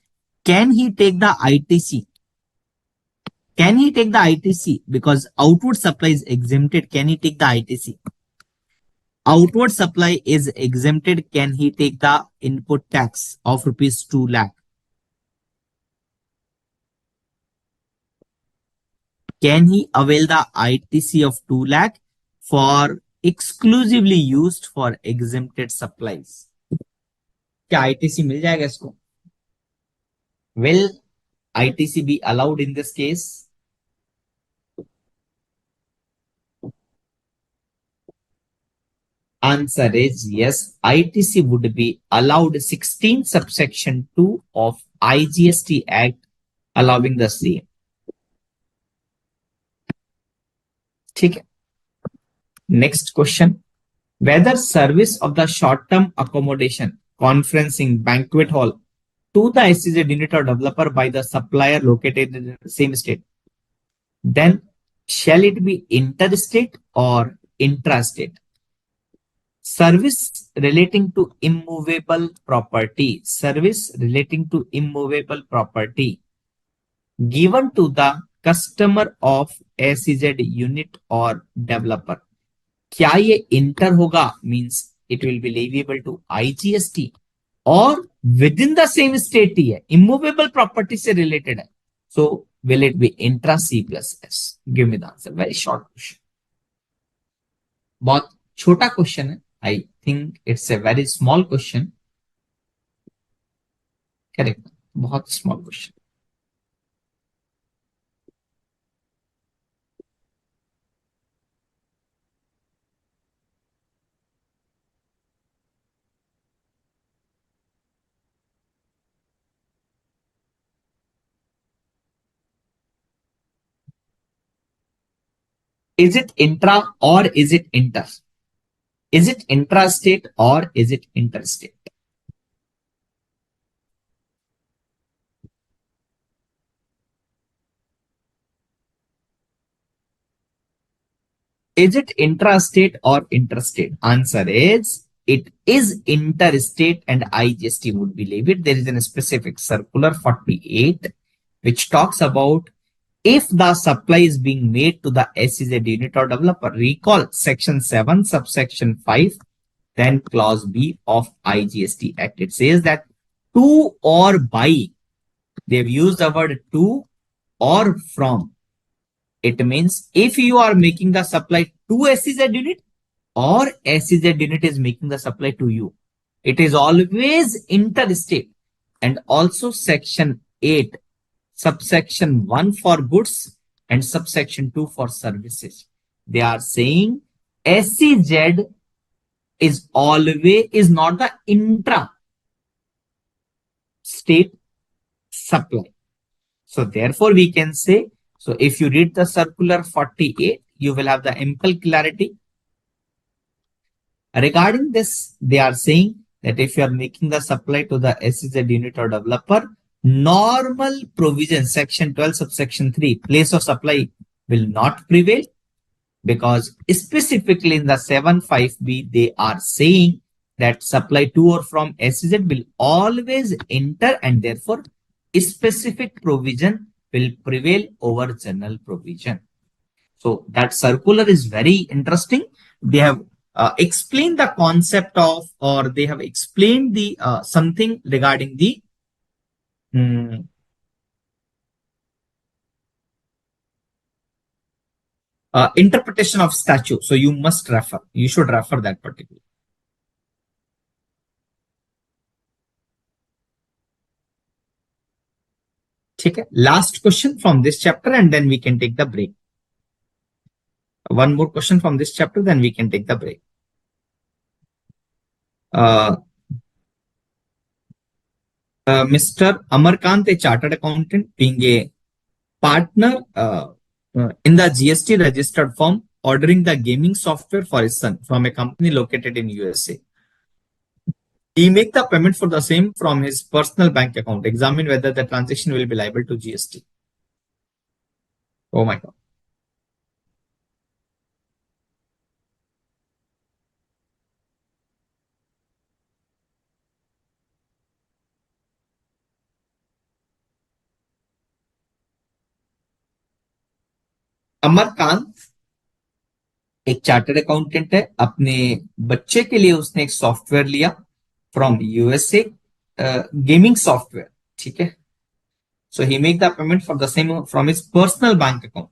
can he take the ITC? Can he take the ITC? Because outward supply is exempted. Can he take the ITC? Outward supply is exempted. Can he take the input tax of rupees 2 lakh? Can he avail the ITC of 2 lakh for exclusively used for exempted supplies? क्या ITC मिल जाएगा इसको? Will ITC be allowed in this case? Answer is yes. ITC would be allowed. 16 subsection 2 of IGST Act allowing the same. ठीक है. Next question. Whether service of the short-term accommodation, conferencing, banquet hall to the SEZ unit or developer by the supplier located in the same state, then shall it be interstate or intrastate? Service relating to immovable property. Service relating to immovable property given to the customer of SEZ unit or developer. क्या ये inter होगा? Means it will be leviable to IGST, और within the same state ही है, immovable property से related है. So will it be intra C plus S? Give me the answer. Very short question, बहुत छोटा question है. I think it's a very small question. Correct, बहुत small question. Is it intra or is it inter? Is it intrastate or is it interstate? Is it intrastate or interstate? Answer is it is interstate and IGST would be levied. There is a specific circular 48 which talks about if the supply is being made to the SEZ unit or developer. Recall section 7 subsection 5 then clause B of IGST Act. It says that to or by. They've used the word to or from. It means if you are making the supply to SEZ unit or SEZ unit is making the supply to you, it is always interstate. And also section 8, subsection 1 for goods and subsection 2 for services. They are saying SEZ is not the intra state supply. So therefore we can say, so if you read the circular 48, you will have the ample clarity. Regarding this, they are saying that if you are making the supply to the SEZ unit or developer, normal provision, section 12, subsection 3, place of supply will not prevail, because specifically in the 7.5b, they are saying that supply to or from SEZ will always enter, and therefore specific provision will prevail over general provision. So that circular is very interesting. They have explained the concept of, or they have explained the something regarding the interpretation of statute. So you must refer. You should refer that particular. Okay. Last question from this chapter, and then we can take the break. One more question from this chapter, then we can take the break. Mr. Amarkant, a chartered accountant, being a partner in the GST registered firm, ordering the gaming software for his son from a company located in USA. He make the payment for the same from his personal bank account. Examine whether the transaction will be liable to GST. Oh my God. Amarkant एक chartered accountant है. अपने बच्चे के लिए उसने एक software लिया from USA, gaming software. ठीक है. So he make the payment for the same from his personal bank account.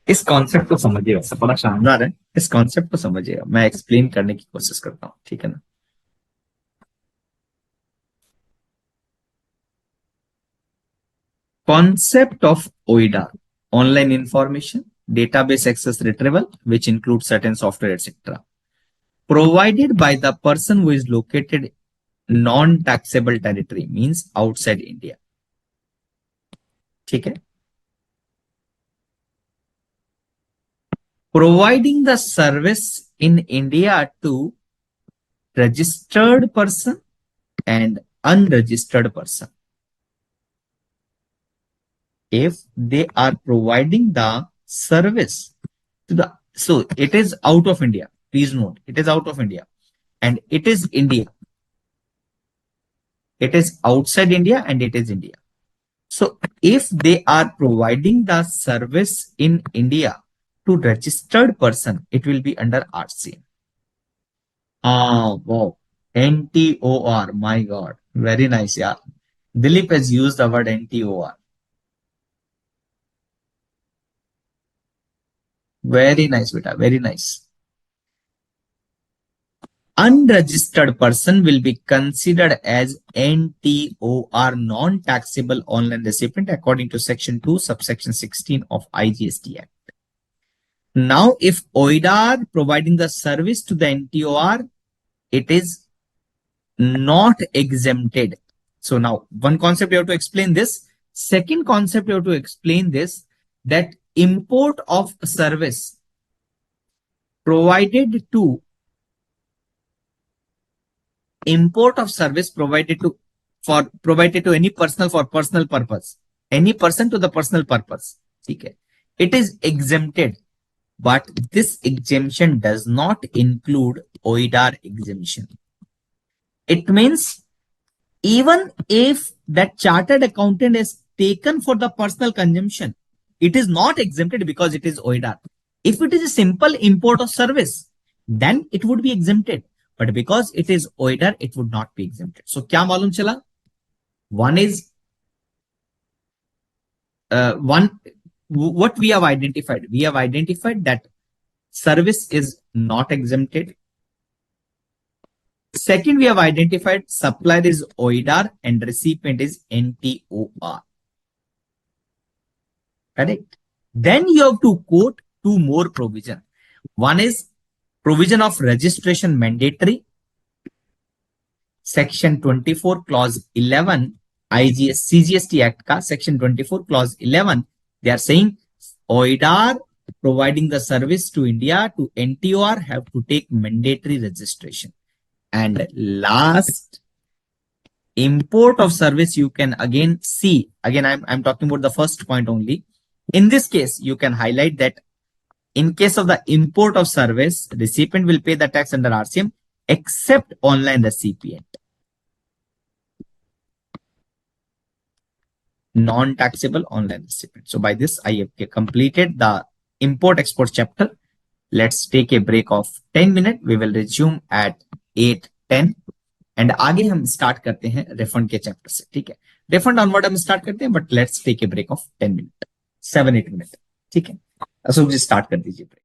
इस कॉन्सेप्ट को समझिए. वैसे बड़ा शानदार है. इस कॉन्सेप्ट को समझिएगा. मैं एक्सप्लेन करने की कोशिश करता हूँ. ठीक है ना. Concept of OIDA, online information, database access retrieval, which includes certain software, etc. Provided by the person who is located non-taxable territory, means outside India. ठीक है. Providing the service in India to registered person and unregistered person. If they are providing the service to the, so it is out of India. Please note, it is out of India and it is India. It is outside India and it is India. So if they are providing the service in India to registered person, it will be under RC. Wow. NTOR. My God. Very nice. Yeah. Dilip has used the word NTOR. Very nice, beta. Very nice. unregistered person will be considered as NTOR, non-taxable online recipient, according to section 2 subsection 16 of IGST Act. Now, if OIDAR providing the service to the NTOR, it is not exempted. So now one concept you have to explain this. Second concept you have to explain this, that import of service provided to provided to any person for personal purpose, any person to the personal purpose. Okay. It is exempted, but this exemption does not include OIDAR exemption. It means even if that chartered accountant is taken for the personal consumption, it is not exempted because it is OIDAR. If it is a simple import of service, then it would be exempted. But because it is OIDAR, it would not be exempted. So, क्या मालूम चला? One is what we have identified. We have identified that service is not exempted. Second, we have identified supplier is OIDAR and recipient is NTOR. Correct? Then you have to quote two more provision. One is provision of registration mandatory. Section 24 clause 11 CGST Act ka section 24 clause 11. They are saying OIDAR providing the service to India to NTOR have to take mandatory registration. And last, import of service, you can again see, again, I'm talking about the first point only. In this case, you can highlight that in case of the import of service, recipient will pay the tax under RCM except online recipient. Non-taxable online recipient. So by this, I have completed the import export chapter. Let's take a break of 10 minutes. We will resume at 8:10. And आगे हम start करते हैं refund के chapter से. ठीक है, refund onward हम start करते हैं, but let's take a break of 10 minute, 7-8 minute. ठीक है, अशोक जी स्टार्ट कर दीजिए break.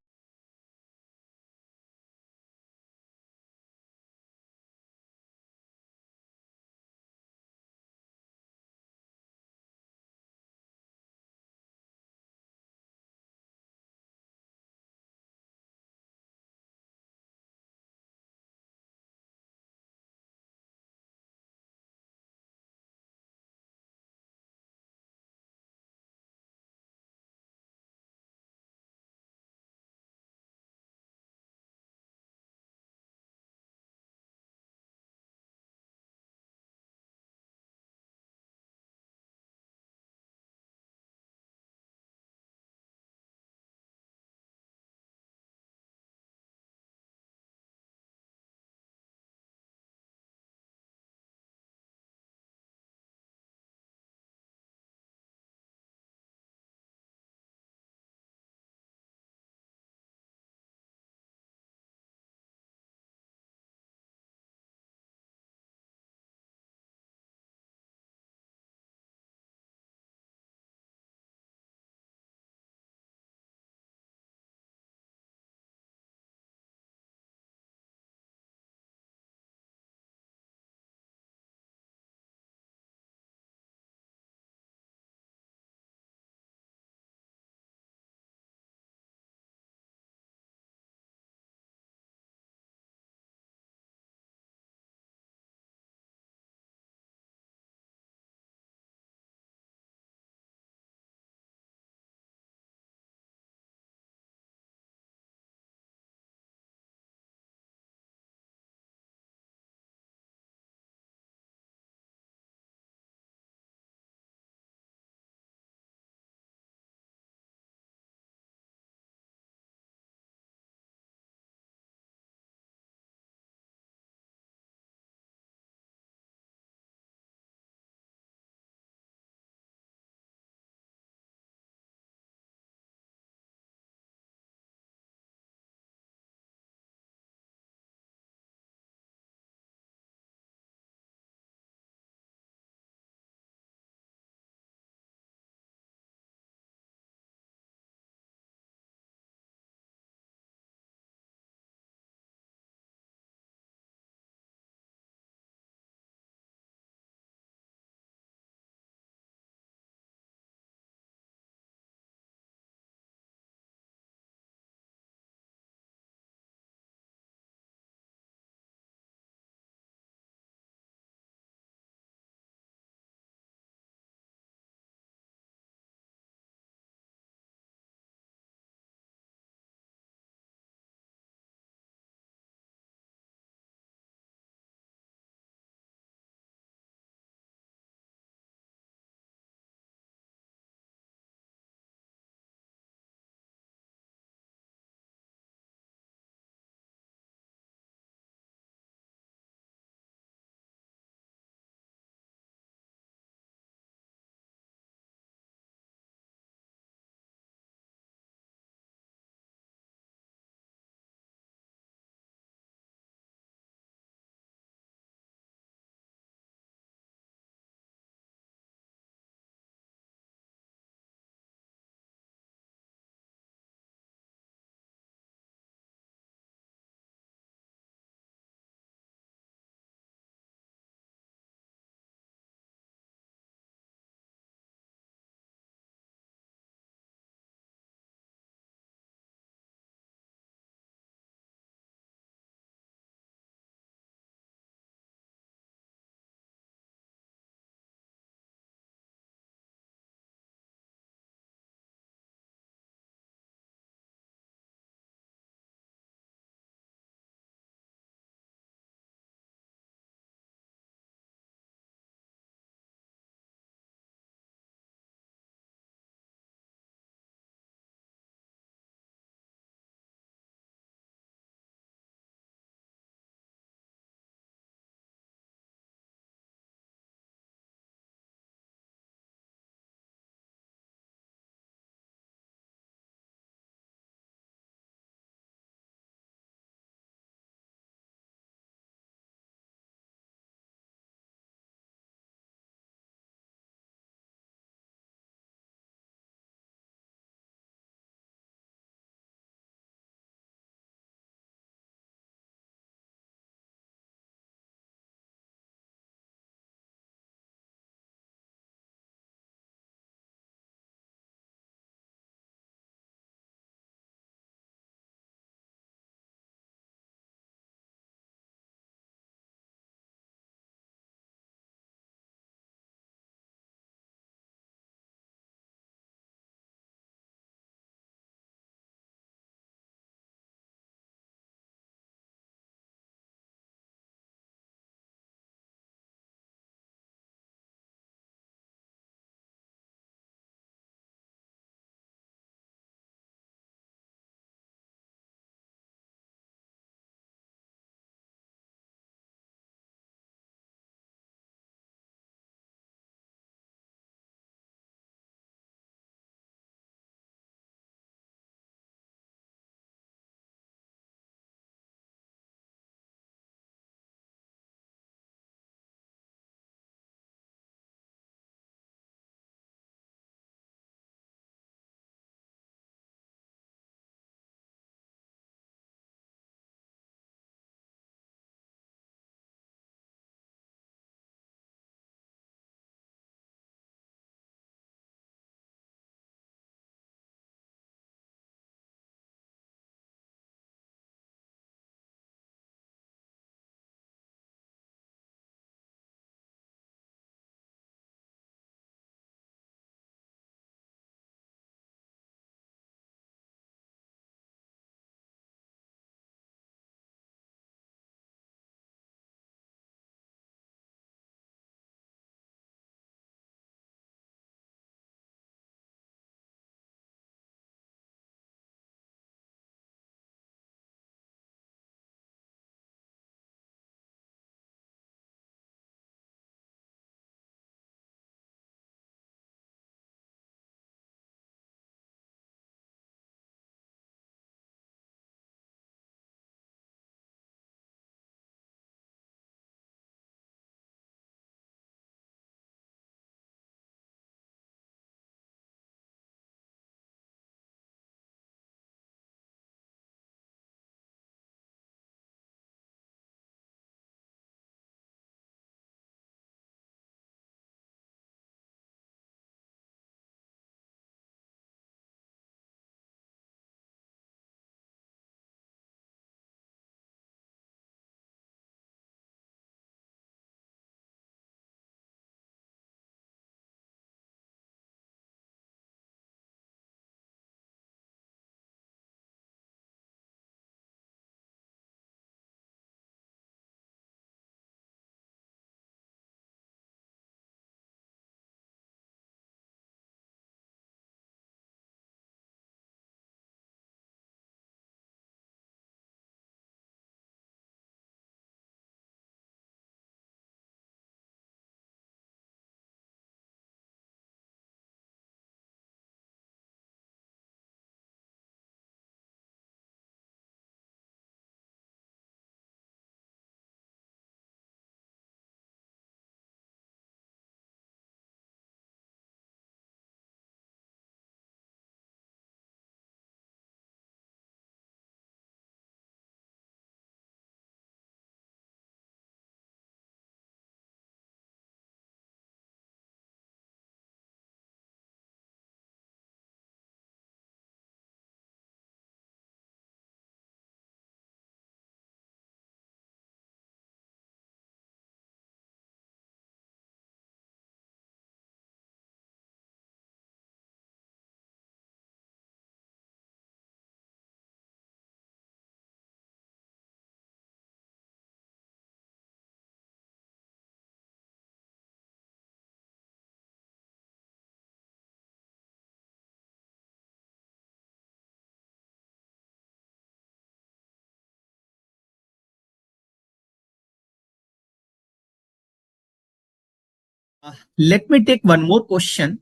Let me take one more question.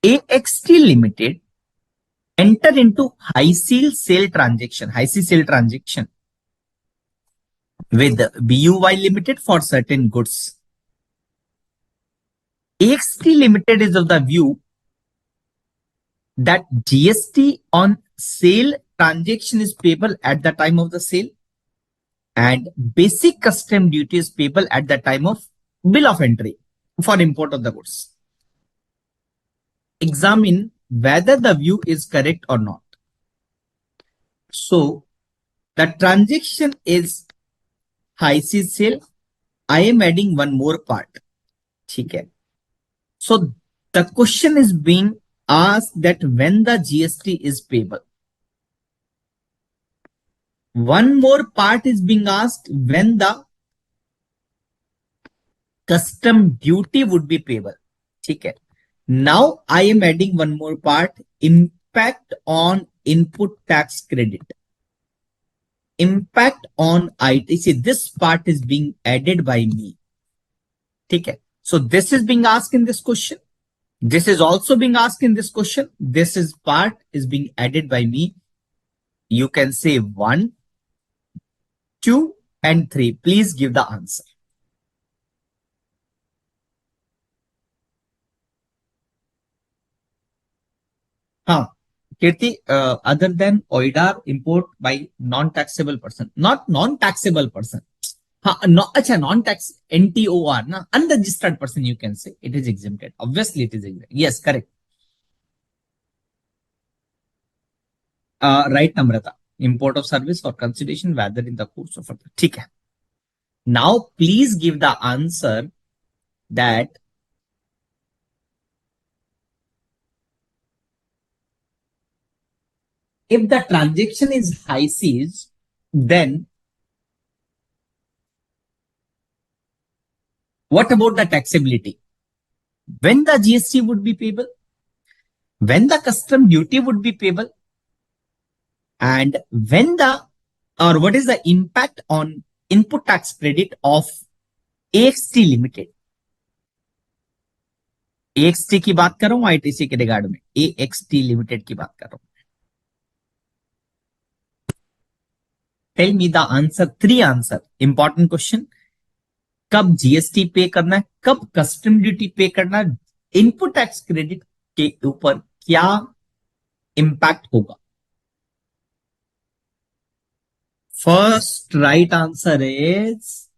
AXT Limited enter into high sea sale transaction with BUY Limited for certain goods. AXT Limited is of the view that GST on sale transaction is payable at the time of the sale and basic custom duty is payable at the time of bill of entry for import of the goods. Examine whether the view is correct or not. So the transaction is high sea sale. I am adding one more part. Okay. So the question is being asked that when the GST is payable. One more part is being asked when the custom duty would be payable. Okay. Now I am adding one more part, impact on input tax credit. Impact on ITC. This part is being added by me. Okay. So this is being asked in this question. This is also being asked in this question. This is part is being added by me. You can say 1, 2, and 3. Please give the answer. Kirti, other than OIDAR import by non-taxable person, not non-taxable person. No, non-tax NTOR, na, unregistered person, you can say it is exempted. Obviously, it is exempted. Yes, correct. Right, Namrata. Import of service for consideration whether in the course of ठीक है. Now, please give the answer that if the transaction is high seas, then what about the taxability? When the GST would be payable? When the custom duty would be payable? And when the, or what is the impact on input tax credit of AXT Limited? AXT की बात कर रहा हूं ITC के regard में, AXT Limited की बात कर रहा हूं. Tell me the answer, 3 answer. Important question. कब जीएसटी पे करना है, कब कस्टम ड्यूटी पे करना है, इनपुट टैक्स क्रेडिट के ऊपर क्या इंपैक्ट होगा. फर्स्ट राइट आंसर इज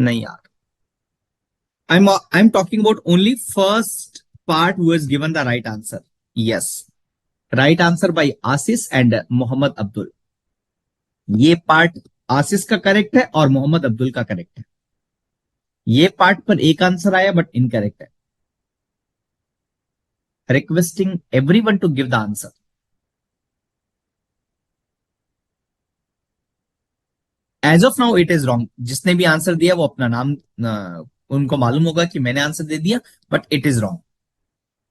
नहीं यार. I'm talking about only first part who has given the right answer. Yes. Right answer by Asis and Mohammad Abdul. ये पार्ट आसिस का करेक्ट है और मोहम्मद अब्दुल का करेक्ट है. ये पार्ट पर एक आंसर आया बट इनकरेक्ट है. Requesting everyone to give the answer. As of now it is wrong. जिसने भी आंसर दिया वो अपना नाम उनको मालूम होगा कि मैंने आंसर दे दिया, but it is wrong.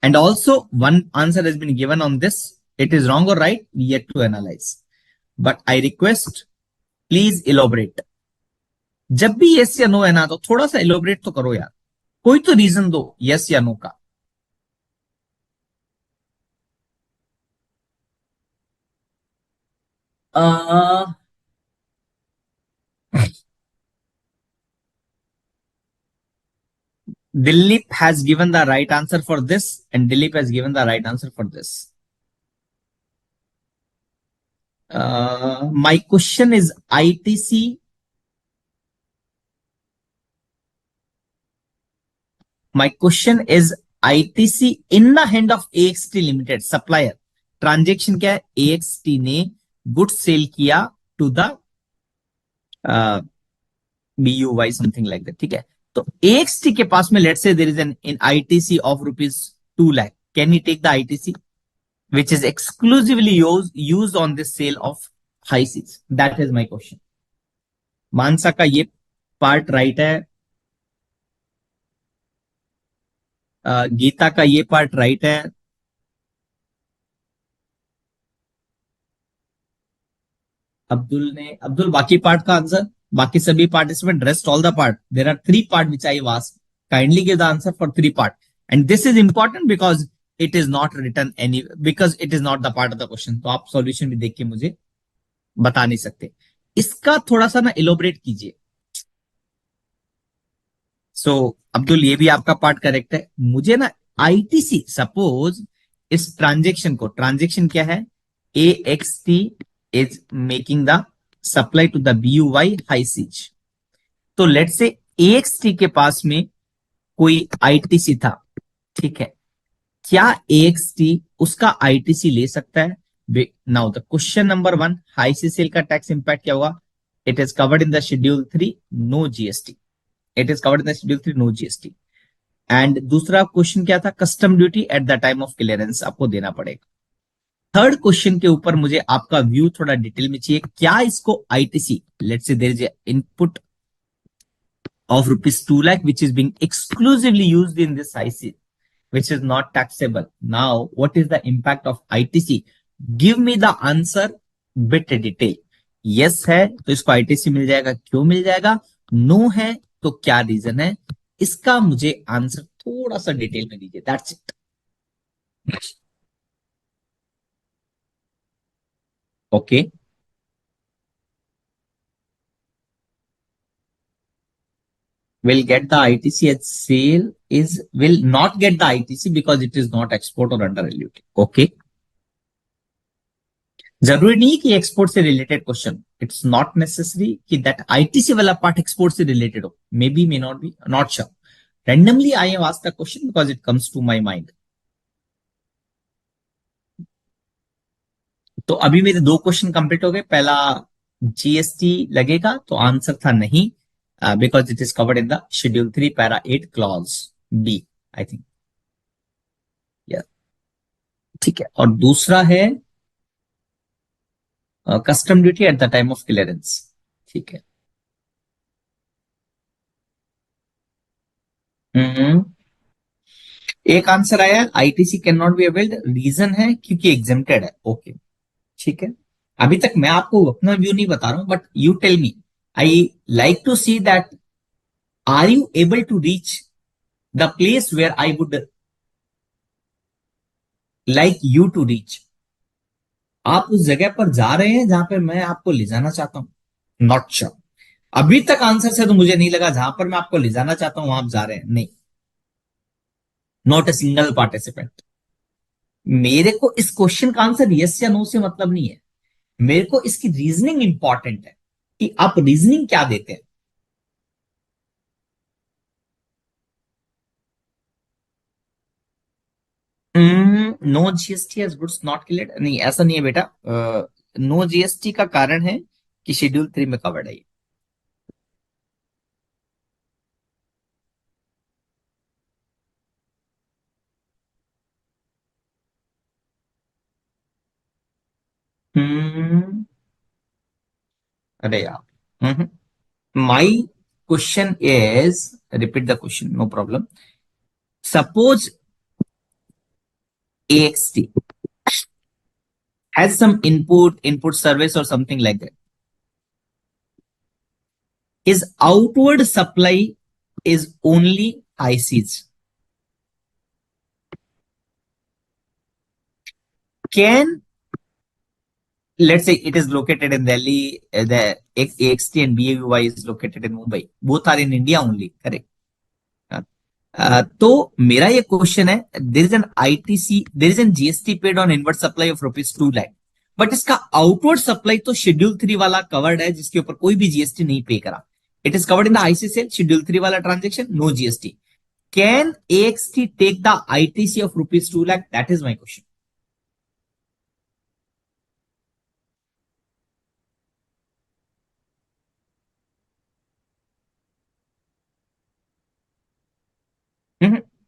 And also, one answer has been given on this. It is wrong or right, yet to analyze. But I request, please elaborate. जब भी yes या no है ना, तो थोड़ा सा elaborate तो करो यार. कोई तो रीजन दो yes या no का. Dilip has given the right answer for this, and Dilip has given the right answer for this. My question is ITC. My question is ITC in the hand of AXT Limited supplier. Transaction क्या है, AXT ने good sale किया to the BUY something like that. ठीक है. तो AXT के पास में let's say there is an in ITC of ₹2 lakh. Can he take the ITC which is exclusively used on this sale of high seas? That is my question. मानसा का ये part right है. गीता का ये part right. right, है. अब्दुल बाकी part का answer, बाकी सभी participant, rest all the part, there are three part which I asked, kindly give the answer for three part, and this is important because it is not return any, because it is not the part of the question, तो आप solution भी देख के मुझे बता नहीं सकते। इसका थोड़ा सा ना इलोबरेट कीजिए। सो अब्दुल, ये भी आपका पार्ट करेक्ट है। मुझे ना आईटीसी, सपोज इस ट्रांजेक्शन को, ट्रांजेक्शन क्या है, A X T is making the supply to the B U Y high seas, तो let say A X T के पास में कोई आईटीसी था, ठीक है, क्या ए एक्स टी उसका आईटीसी ले सकता है? Now the question number one, high sea sale का टैक्स इंपैक्ट क्या होगा? It is covered in the schedule three, no GST, it is covered in the schedule three, no GST. And दूसरा question क्या था, custom duty at the time of clearance आपको देना पड़ेगा। Third question के ऊपर मुझे आपका व्यू थोड़ा डिटेल में चाहिए, क्या इसको ITC, let's say there is input of rupees 2 lakh which is being exclusively used in this IC, which is not taxable. Now what is the impact of ITC? Give me the answer bit detail. yes है तो इसको ITC मिल जाएगा, क्यों मिल जाएगा? no है तो क्या reason है? इसका मुझे आंसर थोड़ा सा डिटेल में दीजिए, that's it. Okay, will get the ITC at sale is, will not get the ITC because it is not export or under LUT. Okay, जरूरी नहीं कि एक्सपोर्ट से related question, it's not necessary कि that ITC वाला part export से related हो, may be, may not be, not sure. Randomly I have asked the question because it comes to my mind. तो अभी मेरे दो क्वेश्चन कंप्लीट हो गए। पहला, जीएसटी लगेगा, तो आंसर था नहीं, because it is covered in the schedule three para eight clause B, I think, ठीक है। और दूसरा है custom duty at the time of clearance, ठीक है। हम्म, एक आंसर आया, ITC can not be availed, reason है क्योंकि एग्जेम्प्टेड है। ओके, ठीक है। अभी तक मैं आपको अपना व्यू नहीं बता रहा हूं, but you tell me, I like to see that are you able to reach the place where I would like you to reach. आप उस जगह पर जा रहे हैं जहां पर मैं आपको ले जाना चाहता हूं? Not sure. अभी तक आंसर से तो मुझे नहीं लगा जहां पर मैं आपको ले जाना चाहता हूं वहां आप जा रहे हैं, नहीं, नॉट ए सिंगल पार्टिसिपेंट। मेरे को इस क्वेश्चन का आंसर यस या नो से मतलब नहीं है, मेरे को इसकी रीजनिंग इंपॉर्टेंट है कि आप रीजनिंग क्या देते हैं। No GST as goods not cleared, नहीं ऐसा नहीं है बेटा। नो जीएसटी का कारण है कि शेड्यूल थ्री में कवर्ड है ये। हम्म, अरे यार, my question is, repeat the question, no problem. Suppose AXT has some input service or something like that. His outward supply is only ICs. Can, let's say it is located in Delhi, the AXT and BAUY is located in Mumbai. Both are in India only, correct? तो मेरा ये question है, there is an ITC, there is an GST paid on inward supply of rupees 2 lakh, but इसका outward supply तो schedule three वाला covered है जिसके ऊपर कोई भी जीएसटी नहीं पे करा। It is covered in the ICCL schedule three वाला transaction, no GST. Can AXT take the ITC of rupees 2 lakh? That is my question.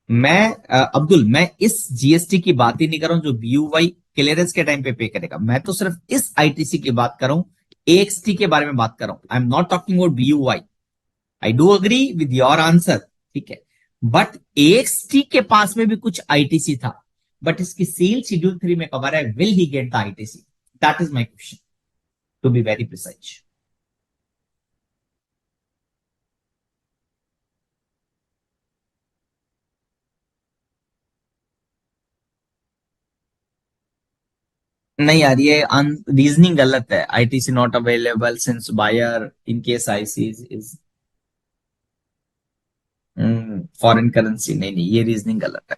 मैं अब्दुल, मैं इस जीएसटी की बात ही नहीं कर रहा हूं जो बीयूवाई क्लियरेंस के टाइम पे करेगा, मैं तो सिर्फ इस आईटीसी की बात कर रहा हूं, AXT के बारे में बात कर रहा हूं। I am not talking about BUY. I do agree with your answer, ठीक है, बट AXT के पास में भी कुछ आईटीसी था, बट इसकी सेल शेड्यूल थ्री में कवर है, will he get the ITC? That is my question. to be very precise. नहीं यार, ये रीजनिंग गलत है. ITC not available since buyer in case IC is foreign currency. नहीं नहीं, ये रीजनिंग गलत है.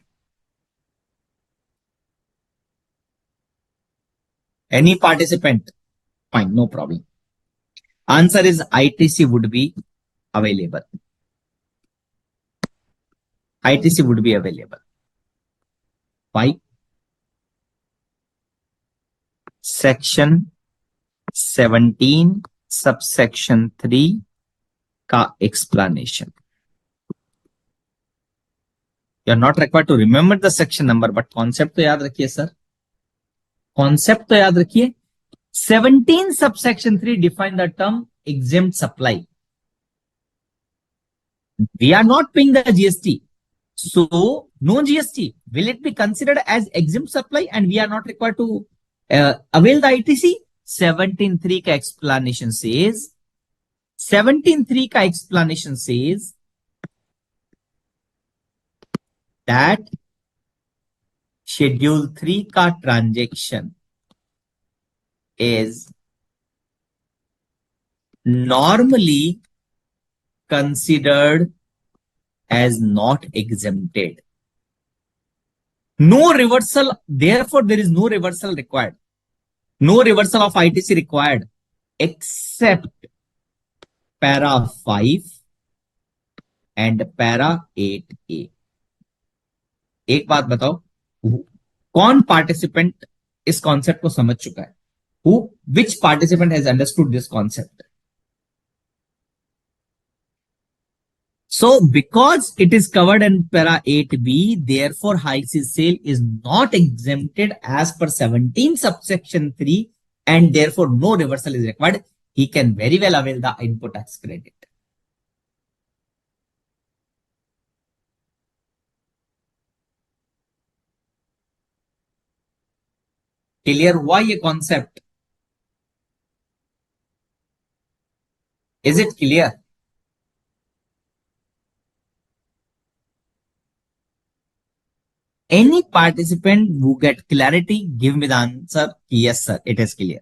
Any participant, fine, no problem. Answer is ITC would be available. ITC would be available. Five. Section 17 subsection 3 का explanation. You are not required to remember the section number, but concept तो याद रखिए sir. Concept तो याद रखिए. 17 subsection 3 define the term exempt supply. We are not paying the GST. So no GST. Will it be considered as exempt supply and we are not required to avail the ITC? 17.3 का explanation says, 17.3 का explanation says that schedule 3 का transaction is normally considered as not exempted. No reversal, therefore there is no reversal required. No reversal of ITC required except para 5 and para 8A. एक बात बताओ, कौन participant इस concept को समझ चुका है? Who, which participant has understood this concept? So because it is covered in para 8B, therefore high seas sale is not exempted as per 17 subsection 3 and therefore no reversal is required. He can very well avail the input tax credit. Clear हुआ ये concept? Is it clear? Any participant who get clarity, give me the answer. Yes, sir, it is clear.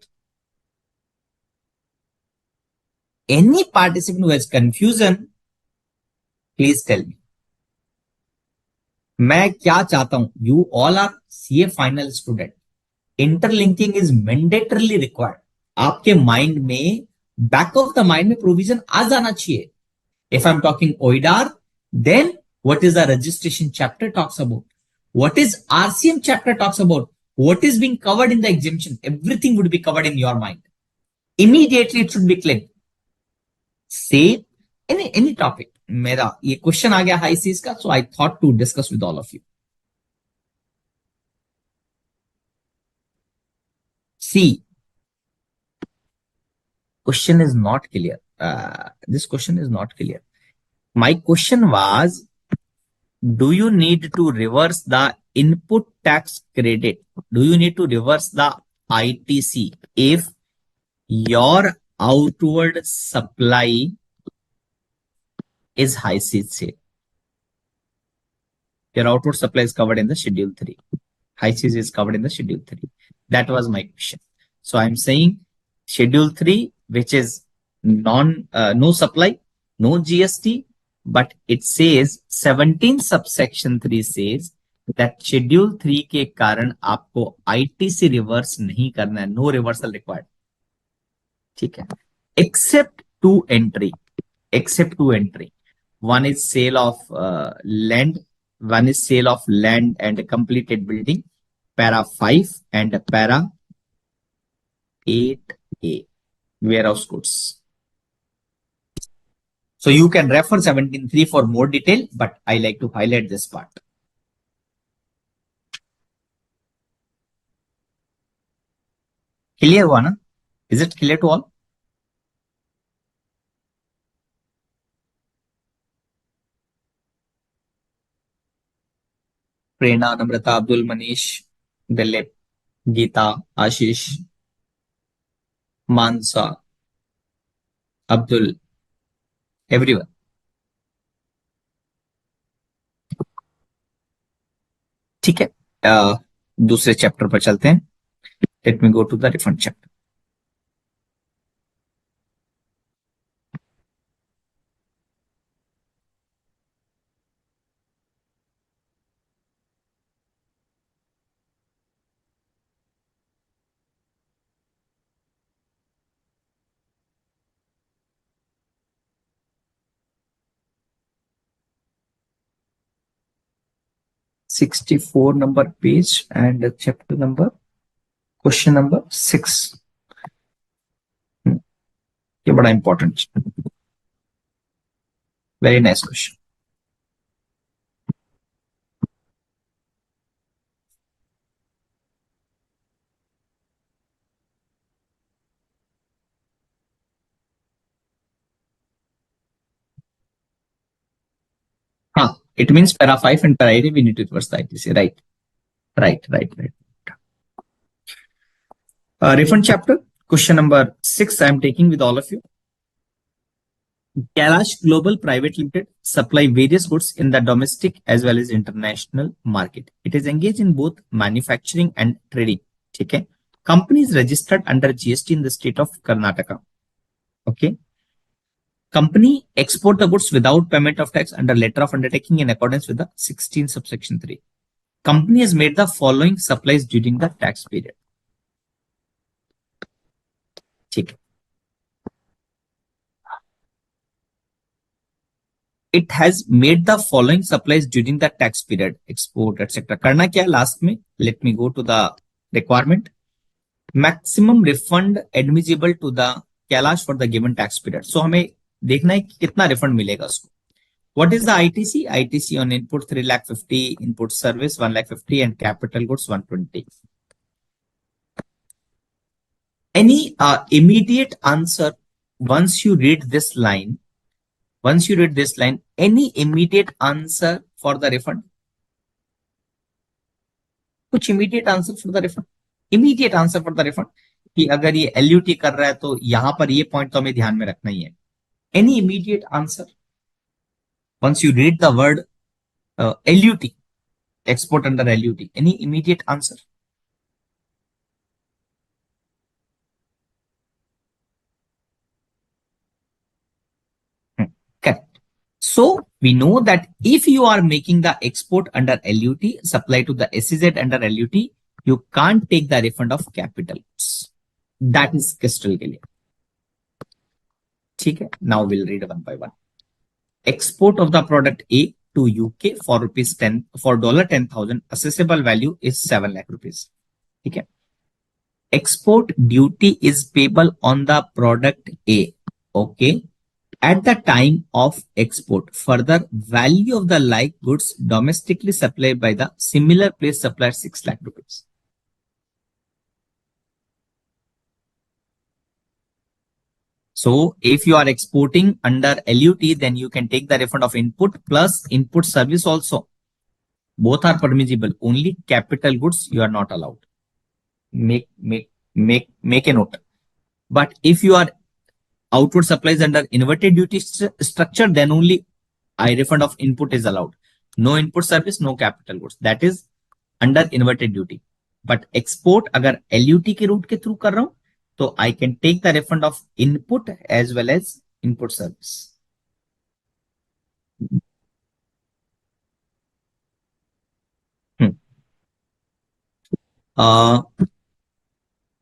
Any participant who has confusion, please tell me. मैं क्या चाहता हूं? You all are CA final student. Interlinking is mandatorily required. आपके mind में, back of the mind में provision आ जाना चाहिए. If I'm talking OIDAR, then what is the registration chapter talks about? What is RCM chapter talks about? What is being covered in the exemption? Everything would be covered in your mind. Immediately it should be clear. Say any topic. मेरा ये question आ गया high seize का, so I thought to discuss with all of you. See, question is not clear. This question is not clear. My question was, do you need to reverse the input tax credit? Do you need to reverse the ITC if your outward supply is high seas sale? Your outward supply is covered in the schedule 3. High seas is covered in the schedule 3. That was my question. So I'm saying schedule 3, which is no supply, no GST, but it says 17 subsection 3 says that schedule 3 के कारण आपको ITC reverse नहीं करना है. No reversal required. ठीक है. Except two entry. Except two entry. One is sale of land. One is sale of land and completed building. Para 5 and para 8A. Warehouse goods. So you can refer 17.3 for more detail, but I like to highlight this part. Clear हुआ ना? Is it clear to all? Prerna, Namrata, Abdul, Manish, Dilip, Geeta, Ashish. Manasa, Abdul, everyone. ठीक है, दूसरे chapter पर चलते हैं। Let me go to the refund chapter. Sixty four number page and chapter number, question number 6। ये बड़ा इंपॉर्टेंट, वेरी नाइस क्वेश्चन। हाँ, it means para 5 and para 8 we need to reverse the ITC, right? Right. Refund chapter, question number 6 I am taking with all of you. Kailash Global Private Limited supply various goods in the domestic as well as international market. It is engaged in both manufacturing and trading. ठीक है, company is registered under GST in the state of Karnataka. Okay, company export the goods without payment of tax under letter of undertaking in accordance with the 16 subsection 3. Company has made the following supplies during the tax period. ठीक है, it has made the following supplies during the tax period, export etc. करना क्या है last में? Let me go to the requirement. Maximum refund admissible to the Kailash for the given tax period. So हमें देखना है कि कितना refund मिलेगा उसको. What is the ITC? ITC on input 3,50,000, input service 1,50,000 and capital goods 120. Any immediate answer once you read this line? Once you read this line, any immediate answer for the refund? कुछ immediate answer for the refund? Immediate answer for the refund कि अगर ये LUT कर रहा है तो यहां पर ये पॉइंट तो हमें ध्यान में रखना ही है. Any immediate answer once you read the word LUT, export under LUT, any immediate answer? Correct. So we know that if you are making the export under LUT, supply to the SEZ under LUT, you can't take the refund of capital. That is crystal clear. ठीक है, now we'll read one by one. Export of the product A to UK for rupees 10 for $10,000, assessable value is 7 lakh rupees. ठीक है, export duty is payable on the product A. Okay, at the time of export. Further, value of the like goods domestically supplied by the similar place supplier 6 lakh rupees. So if you are exporting under LUT, then you can take the refund of input plus input service also. Both are permissible. Only capital goods you are not allowed. Make a note. But if you are outward supplies under inverted duty structure, then only I refund of input is allowed. No input service, no capital goods. That is under inverted duty. But export अगर LUT के root के through कर रहा हूं तो I can take the refund of input as well as input service.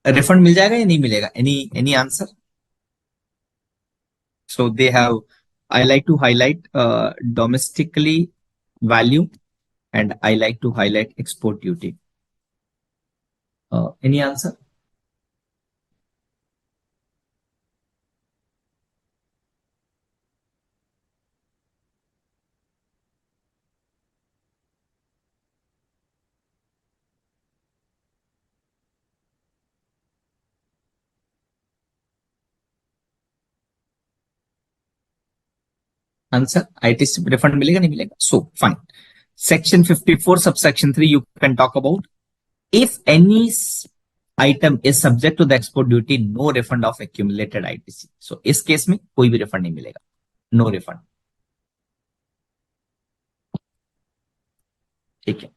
Refund मिल जाएगा या नहीं मिलेगा? Any answer? So they have, I like to highlight domestically value and I like to highlight export duty. Any answer? Answer, ITC refund मिलेगा नहीं मिलेगा? So fine. Section 54 subsection 3 you can talk about. If any item is subject to the export duty, no refund of accumulated ITC. So इस case में कोई भी refund नहीं मिलेगा, no refund. ठीक है.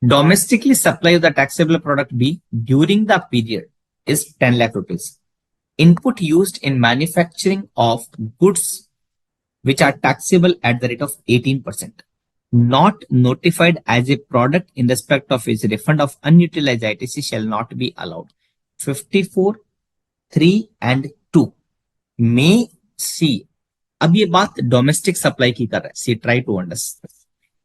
Domestically supply of the taxable product B during the period is 10 lakh rupees. Input used in manufacturing of goods which are taxable at the rate of 18%. Not notified as a product in respect of its refund of unutilized ITC shall not be allowed. 54, 3 and 2 may see. अब ये बात domestic supply की कर रहा है. सी try to understand.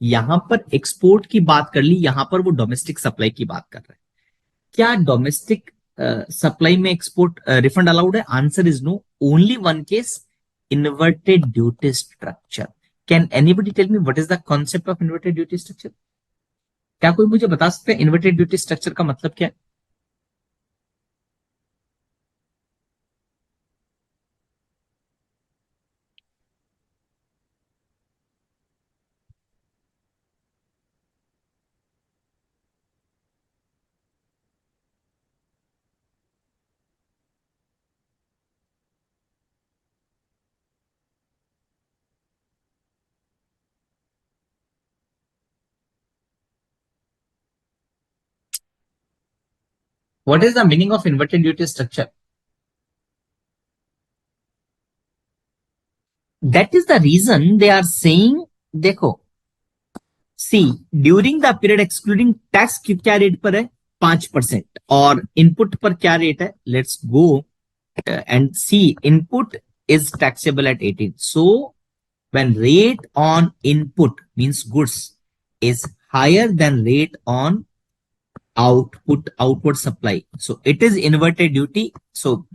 यहां पर export की बात कर ली, यहां पर वो डोमेस्टिक सप्लाई की बात कर रहा है. क्या डोमेस्टिक सप्लाई में एक्सपोर्ट रिफंड अलाउड है? Answer is no. Only one case, inverted duty structure. Can anybody tell me what is the concept of inverted duty structure? क्या कोई मुझे बता सकते हैं इन्वर्टेड ड्यूटी स्ट्रक्चर का मतलब क्या है? What is the meaning of inverted duty structure? That is the reason they are saying, देखो, see during the period excluding tax क्या रेट पर है? 5%. और इनपुट पर क्या रेट है? Let's go and see. Input is taxable at 18. So when rate on input means goods is higher than rate on outward supply, so it is inverted duty. So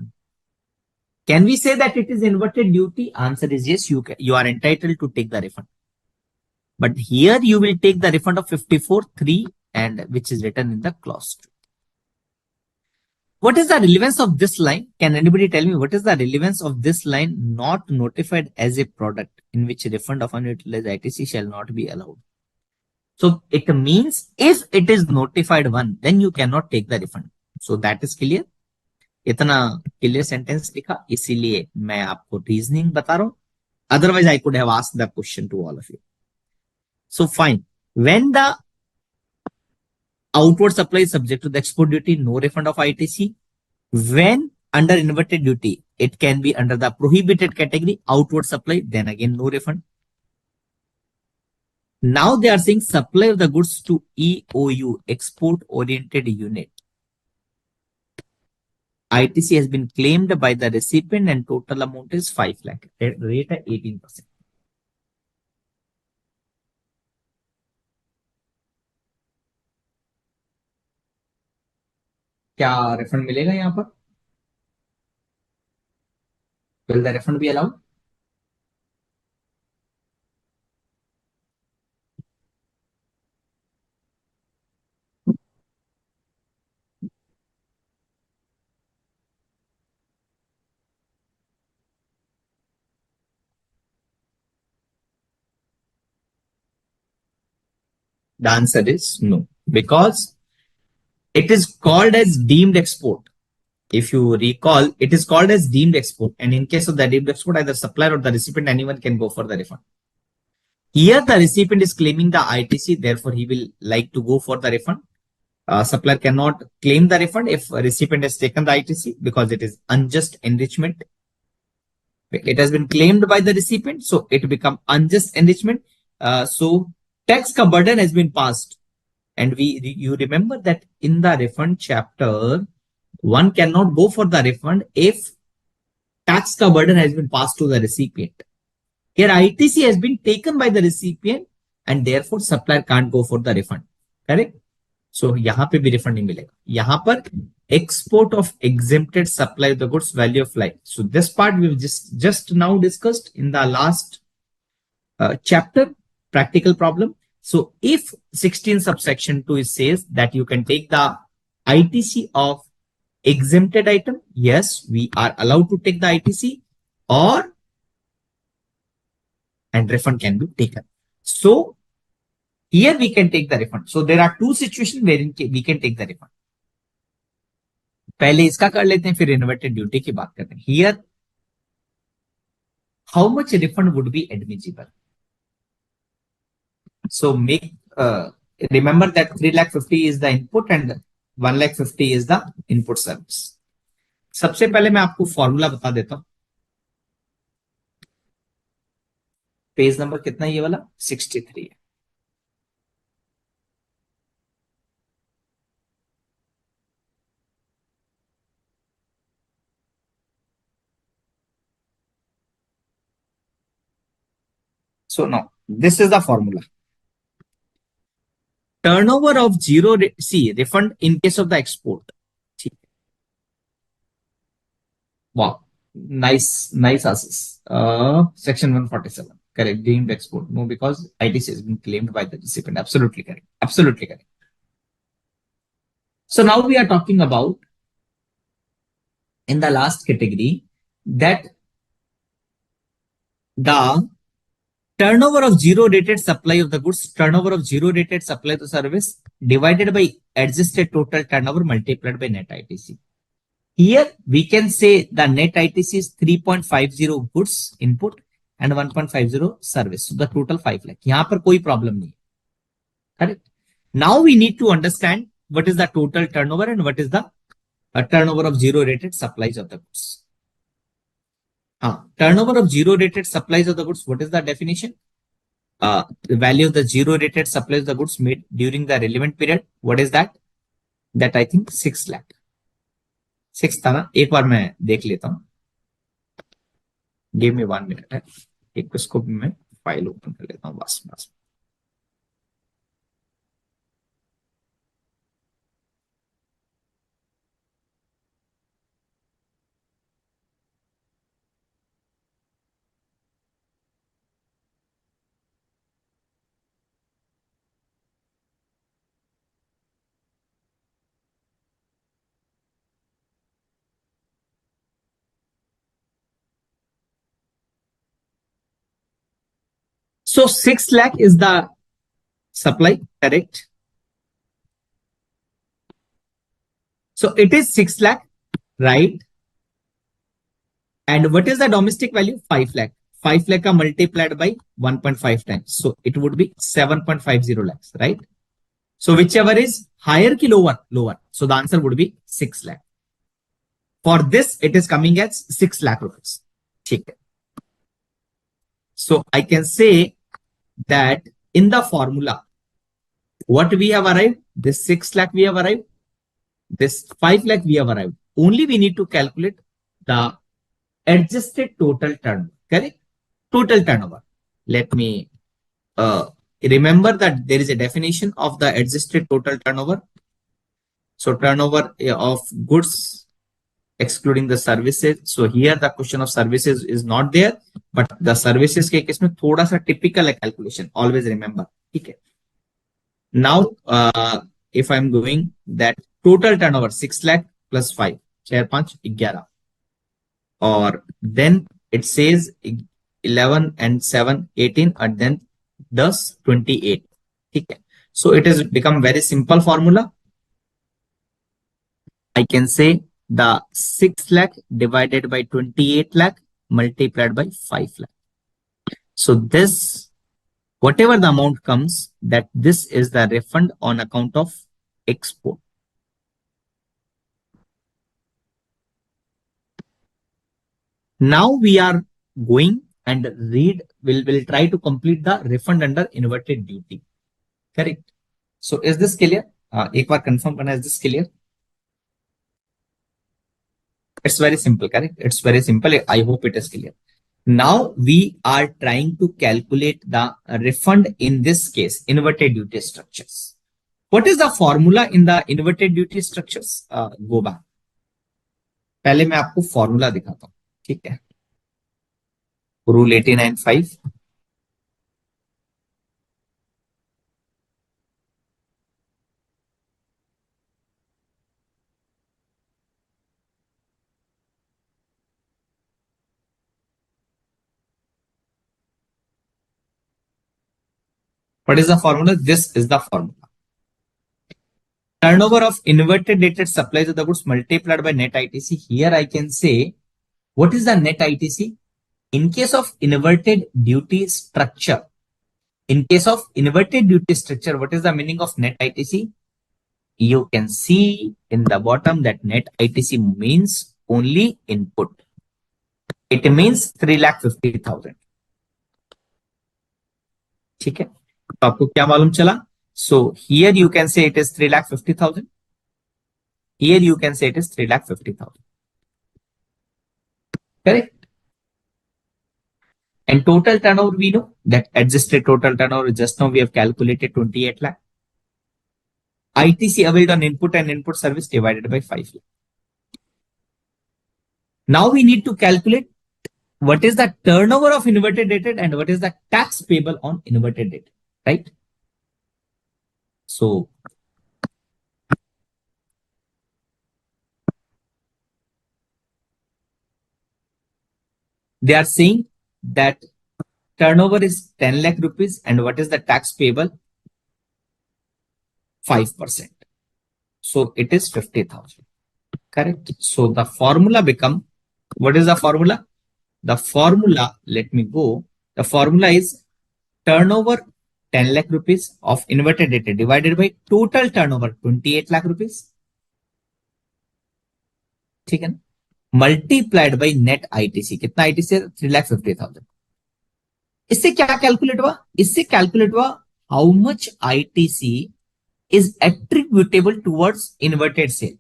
can we say that it is inverted duty? Answer is yes. You are entitled to take the refund. But here you will take the refund of 54(3) and which is written in the clause 2. What is the relevance of this line? Can anybody tell me what is the relevance of this line? Not notified as a product in which refund of unutilized ITC shall not be allowed. So it means if it is notified one, then you cannot take the refund. So that is clear. इतना clear sentence लिखा, इसीलिए मैं आपको reasoning बता रहा हूं. Otherwise I could have asked the question to all of you. So fine. When the outward supply is subject to the export duty, no refund of ITC. When under inverted duty, it can be under the prohibited category, outward supply, then again no refund. Now they are saying supply of the goods to EOU, export oriented unit. ITC has been claimed by the recipient and total amount is 5 lakh. Rate है 18%. क्या refund मिलेगा यहाँ पर? Will the refund be allowed? The answer is no, because it is called as deemed export. If you recall, it is called as deemed export, and in case of the deemed export, either supplier or the recipient, anyone can go for the refund. Here, the recipient is claiming the ITC, therefore he will like to go for the refund. Supplier cannot claim the refund if a recipient has taken the ITC because it is unjust enrichment. It has been claimed by the recipient, so it become unjust enrichment. So tax ka burden has been passed, and you remember that in the refund chapter, one cannot go for the refund if tax ka burden has been passed to the recipient. Here ITC has been taken by the recipient and therefore supplier can't go for the refund. Correct? So यहाँ पे भी refund नहीं मिलेगा. यहाँ पर export of exempted supply of the goods value of life. So this part we've just now discussed in the last chapter, practical problem. So if 16 subsection 2 says that you can take the ITC of exempted item, yes, we are allowed to take the ITC, or and refund can be taken. So here we can take the refund. So there are two situations wherein we can take the refund. पहले इसका कर लेते हैं, फिर inverted duty की बात करते हैं. Here how much refund would be admissible. So make remember that 3,50,000 is the input and 1,50,000 is the input service. सबसे पहले मैं आपको फॉर्मूला बता देता हूं. पेज नंबर कितना है ये वाला? 63 है. So now this is the formula. Turnover of zero see refund in case of the export. Wow, nice asses. Section 147. Correct. Deemed export. No, because ITC has been claimed by the recipient. Absolutely correct. Absolutely correct. So now we are talking about in the last category that the turnover of zero rated supply of the goods, turnover of zero rated supply to service divided by adjusted total turnover multiplied by net ITC. Here we can say the net ITC is 3.50 goods input and 1.50 service. So the total 5 lakh. यहाँ पर कोई problem नहीं. Correct. Now we need to understand what is the total turnover and what is the turnover of zero rated supplies of the goods. Turnover of zero rated supplies of the goods. What is the definition? The value of the zero rated supplies of the goods made during the relevant period. What is that? That I think 6 lakh. 6 था ना. एक बार मैं देख लेता हूँ. Give me 1 minute है. एक उसको मैं फाइल ओपन कर लेता हूँ. बस. So 6 lakh is the supply, correct? So it is 6 lakh, right? And what is the domestic value? 5 lakh. 5 lakh multiplied by 1.5 times. So it would be 7.50 lakhs, right? So whichever is higher ki lower. So the answer would be 6 lakh. For this, it is coming as 6 lakh rupees. Okay. So I can say that in the formula, what we have arrived, this 6 lakh we have arrived, this 5 lakh we have arrived. Only we need to calculate the adjusted total turnover, correct? Total turnover. Let me remember that there is a definition of the adjusted total turnover. So turnover of goods excluding the services. So here the question of services is not there, but the services के case में थोड़ा सा typical है calculation. Always remember. ठीक है. Now if I'm going that total turnover 6 lakh plus 5, 4 5 11, or then it says 11 and 7 18 and then 10 28. Okay. So it has become very simple formula. I can say the 6 lakh divided by 28 lakh multiplied by 5 lakh. So this, whatever the amount comes, that this is the refund on account of export. Now we are going and we'll try to complete the refund under inverted duty. Correct. So is this clear? एक बार confirm करना, is this clear? It's very simple, correct? It's very simple. I hope it is clear. Now we are trying to calculate the refund in this case, inverted duty structures. What is the formula in the inverted duty structures? Go back. पहले मैं आपको formula दिखाता हूँ. ठीक है. Rule 89.5. What is the formula? This is the formula. turnover of inverted dated supplies of the goods multiplied by net ITC. Here I can say, what is the net ITC? In case of inverted duty structure, what is the meaning of net ITC? You can see in the bottom that net ITC means only input. It means 3,50,000. ठीक है, तो आपको क्या मालूम चला? So here you can say it is 3,50,000. Here you can say it is 3,50,000. Correct? And total turnover, we know that adjusted total turnover, just now we have calculated 28 lakh. ITC availed on input and input service divided by 5 lakh. Now we need to calculate what is the turnover of inverted dated and what is the tax payable on inverted dated, right? So they are saying that turnover is 10 lakh rupees and what is the tax payable? 5%. So it is 50,000. Correct. So the formula become, what is the formula? The formula, let me go. The formula is turnover 10 lakh rupees of inverted dated divided by total turnover 28 lakh rupees. ठीक है ना? Multiplied by net ITC. कितना ITC? 3,50,000. इससे क्या calculate हुआ? इससे calculate हुआ how much ITC is attributable towards inverted sale.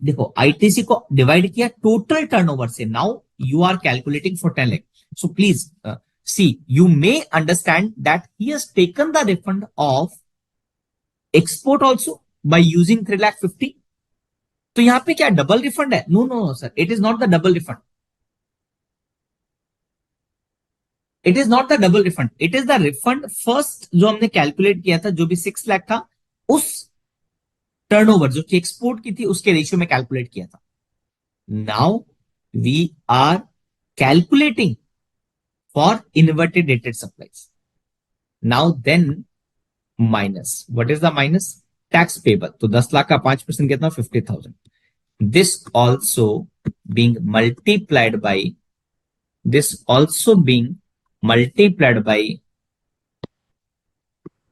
देखो ITC को डिवाइड किया टोटल टर्नओवर से. Now you are calculating for 10 lakh. So please see, you may understand that he has taken the refund of export also by using 3,50,000. तो यहां पे क्या double refund है? No no sir, it is not the double refund. It is not the double refund. It is the refund first जो हमने calculate किया था, जो भी 6 लाख था, उस टर्नओवर जो कि एक्सपोर्ट की थी उसके रेशियो में कैलकुलेट किया था. Now we are calculating for inverted dated supplies. Now then minus, what is the minus? Tax payable. तो 10 लाख का 5% कितना? 50,000. This also being multiplied by, this also being multiplied by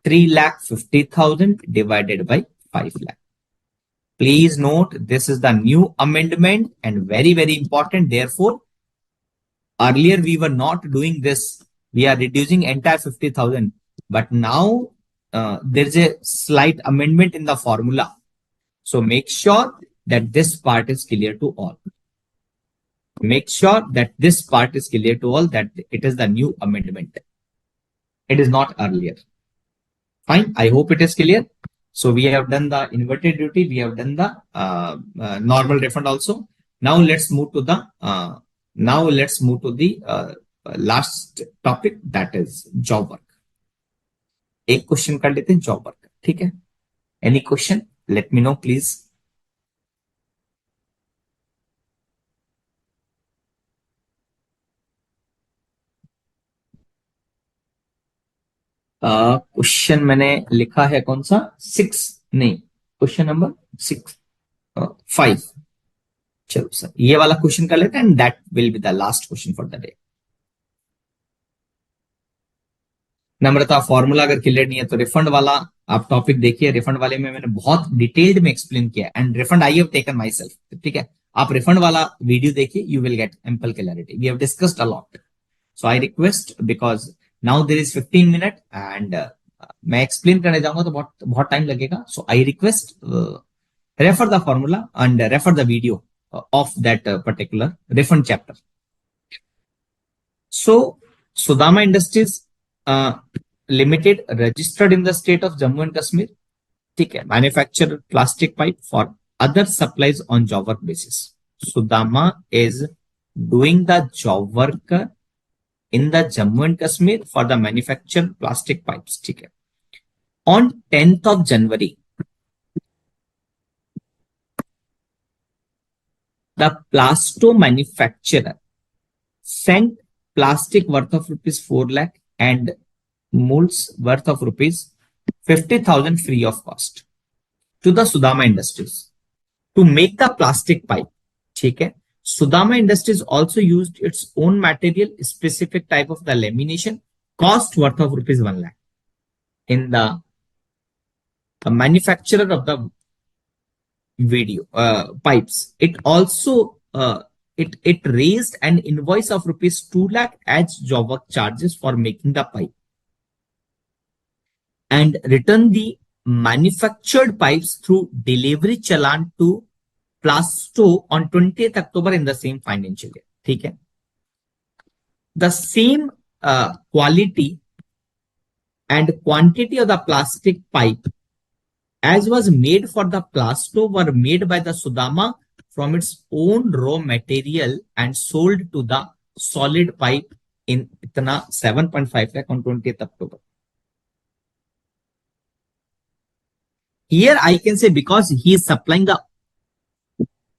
3,50,000 divided by 5 lakh. Please note, this is the new amendment and very, very important. Therefore, earlier we were not doing this. We are reducing entire 50,000. But now there is a slight amendment in the formula. So make sure that this part is clear to all. Make sure that this part is clear to all, that it is the new amendment. It is not earlier. Fine. I hope it is clear. So we have done the inverted duty. We have done the normal refund also. Now let's move to the last topic, that is job work. एक question कर लेते हैं job work. ठीक है? Any question? Let me know, please. Question मैंने लिखा है कौन सा? 6 नहीं, क्वेश्चन नंबर 6 5. चलो सर, ये वाला क्वेश्चन कर लेते हैं and that will be the last question for the day. Namrata, formula अगर क्लियर नहीं है तो रिफंड वाला आप टॉपिक देखिए. रिफंड वाले में मैंने बहुत डिटेल्ड में एक्सप्लेन किया and refund I have taken myself. ठीक है, आप रिफंड वाला वीडियो देखिए, you will get ample clarity. We have discussed a lot. So I request, because now there is 15 minute and मैं एक्सप्लेन करने जाऊंगा तो बहुत टाइम लगेगा. So I request, refer the formula and refer the video of that particular refund chapter. So Sudama Industries Limited, registered in the state of Jammu and Kashmir. ठीक है, manufacture plastic pipe for other supplies on job work basis. Sudama is doing the job work in the Jammu and Kashmir for the manufacture plastic pipes. ठीक है, on 10th of January, the plasto manufacturer sent plastic worth of rupees 4 lakh and molds worth of rupees 50,000 free of cost to the Sudama Industries to make the plastic pipe. ठीक है. Sudama Industries also used its own material, specific type of the lamination, cost worth of rupees 1 lakh. In the manufacturer of the video pipes, it also it raised an invoice of rupees 2 lakh as job work charges for making the pipe and returned the manufactured pipes through delivery challan to Plasto on 20th October in the same financial year. ठीक है. The same quality and quantity of the plastic pipe as was made for the Plasto were made by the Sudama from its own raw material and sold to the solid pipe in itna 7.5 lakh on 20th October. Here I can say because he is supplying the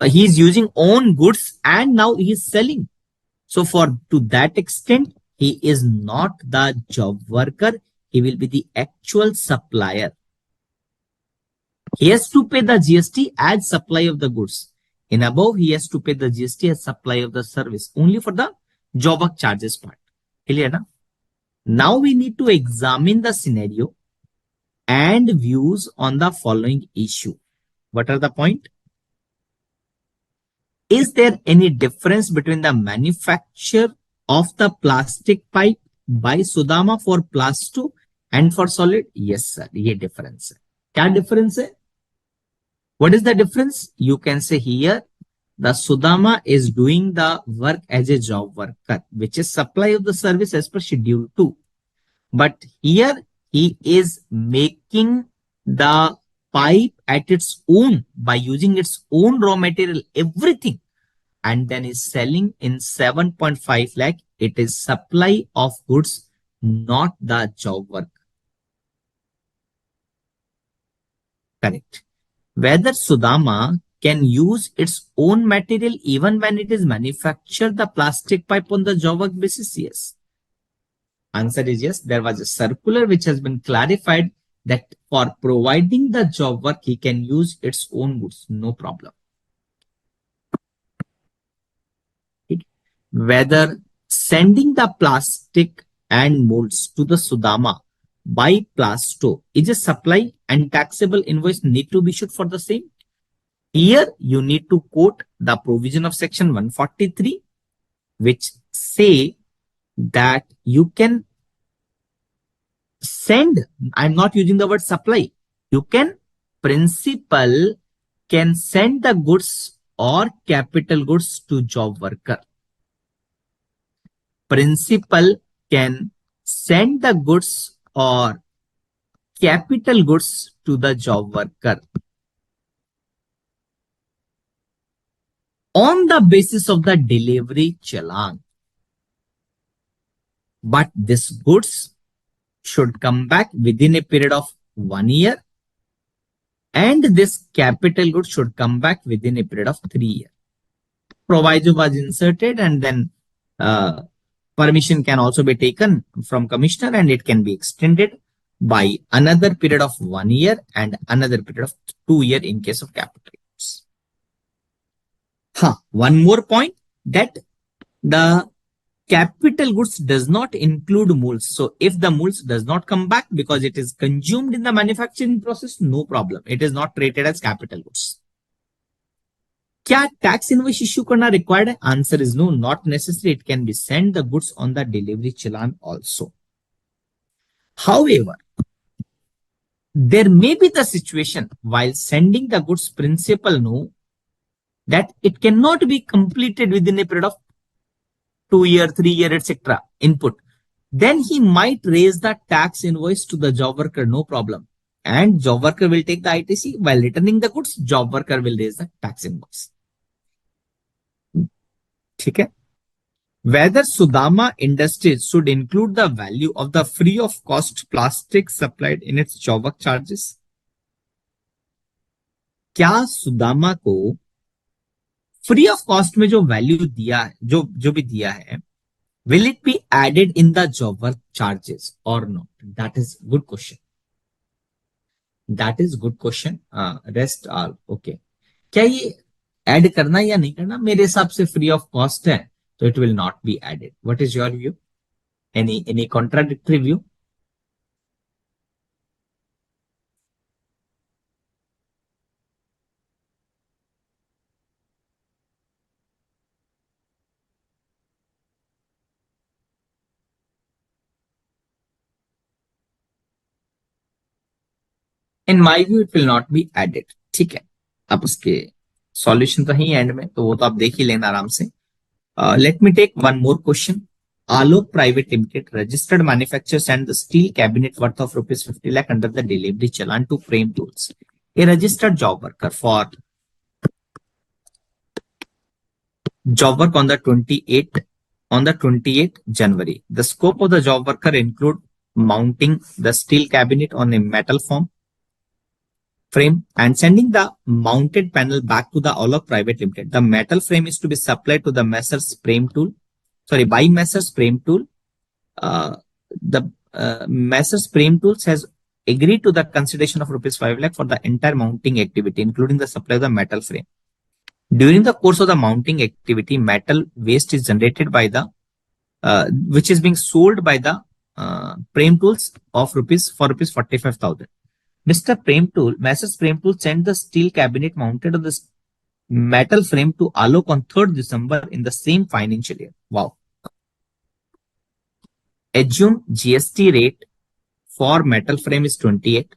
he is using own goods and now he is selling. So for to that extent, he is not the job worker. He will be the actual supplier. He has to pay the GST as supply of the goods. In above, he has to pay the GST as supply of the service only for the job work charges part. Clear na? Now we need to examine the scenario and views on the following issue. What are the point? Is there any difference between the manufacture of the plastic pipe by Sudama for Plasto and for solid? Yes, sir. ये difference है. क्या difference है? What is the difference? You can say here, the Sudama is doing the work as a job worker, which is supply of the service as per schedule 2. But here he is making the pipe at its own by using its own raw material, everything, and then is selling in 7.5 lakh. It is supply of goods, not the job work. Correct. Whether Sudama can use its own material even when it is manufactured the plastic pipe on the job work basis? Yes. Answer is yes. There was a circular which has been clarified that for providing the job work, he can use its own goods. No problem. Whether sending the plastic and molds to the Sudama by Plasto is a supply and taxable invoice need to be issued for the same. Here you need to quote the provision of section 143, which say that you can send, I'm not using the word supply, you can, principal can send the goods or capital goods to job worker. Principal can send the goods or capital goods to the job worker on the basis of the delivery challan. But this goods should come back within a period of 1 year and this capital goods should come back within a period of 3 years. Proviso was inserted and then permission can also be taken from commissioner and it can be extended by another period of 1 year and another period of 2 years in case of capital goods. One more point, that the capital goods does not include molds. So if the molds does not come back because it is consumed in the manufacturing process, no problem. It is not treated as capital goods. क्या tax invoice issue करना required है? Answer is no, not necessary. It can be send the goods on the delivery challan also. However, there may be the situation while sending the goods, principal know that it cannot be completed within a period of 2 year, 3 year, etc. input. Then he might raise the tax invoice to the job worker, no problem. And job worker will take the ITC. While returning the goods, job worker will raise the tax invoice. ठीक है. Whether Sudama Industries should include the value of the free of cost plastic supplied in its job work charges? क्या सुदामा को free of cost में जो value दिया है, जो भी दिया है, will it be added in the job work charges or not? That is good question. That is good question. Rest all okay. क्या ये ऐड करना या नहीं करना? मेरे हिसाब से फ्री ऑफ कॉस्ट है, तो it will not be added. What is your view? Any contradictory view? In my view it will not be added. ठीक है, अब उसके सॉल्यूशन तो है एंड में, तो वो तो आप देख ही लेना आराम से। Let me take one more question. Alok Private Limited registered manufactures and the steel cabinet worth of rupees 50 lakh under the delivery challan to Prem Tools, a registered job worker, for job work on the 28th January. The scope of the job worker include mounting the steel cabinet on a metal frame and sending the mounted panel back to the Alok Private Limited. The metal frame is to be supplied to the Messrs Prem Tool, sorry, by Messrs Prem Tool. The Messrs Prem Tools has agreed to the consideration of rupees 5 lakh for the entire mounting activity, including the supply of the metal frame. During the course of the mounting activity, metal waste is generated by the which is being sold by the Prem Tools of rupees 45,000. Mr. Prem Tool, Messrs Prem Tool sent the steel cabinet mounted on the metal frame to Alok on 3rd December in the same financial year. Wow. Assume GST rate for metal frame is 28,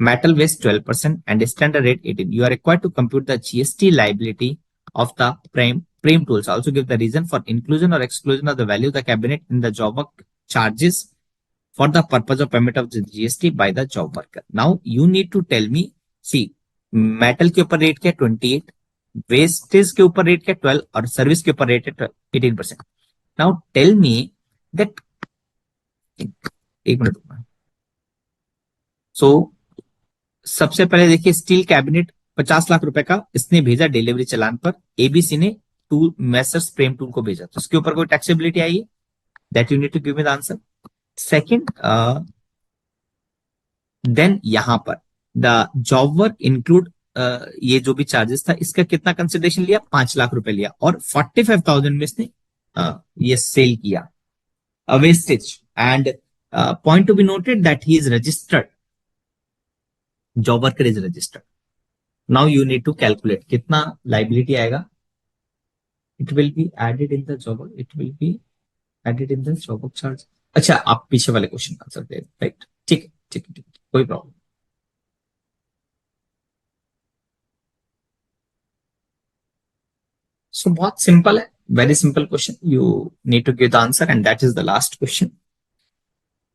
metal waste 12%, and standard rate 18. You are required to compute the GST liability of the Prem Tools. Also give the reason for inclusion or exclusion of the value of the cabinet in the job work charges for the purpose of payment of the GST by the job worker. Now you need to tell me, see, metal के ऊपर rate क्या 28, wastage के ऊपर rate क्या 12 और service के ऊपर rate है 18%. नाउ टेल मी दैट, एक मिनट सो सबसे पहले देखिए, स्टील कैबिनेट 50 लाख रुपए का इसने भेजा डिलीवरी चलान पर, एबीसी ने टू मैसर्स प्रेम टूल को भेजा, तो इसके ऊपर कोई टैक्सेबिलिटी आई है? That you need to give me the answer. Second, then यहां पर द जॉब वर्क इंक्लूड ये जो भी चार्जेस था इसका कितना कंसिडरेशन लिया? 5 लाख रुपए लिया, और 45,000 में इसने ये सेल किया wastage. And point to be noted that he is registered, job worker is registered. Now you need to calculate कितना लाइबिलिटी आएगा. It will be added in the job, it will be added in the job work charge. अच्छा, आप पीछे वाले question का answer दे, right? ठीक है, ठीक है, ठीक है, कोई प्रॉब्लम. सो बहुत सिंपल है, very simple question. You need to give the answer and that is the last question.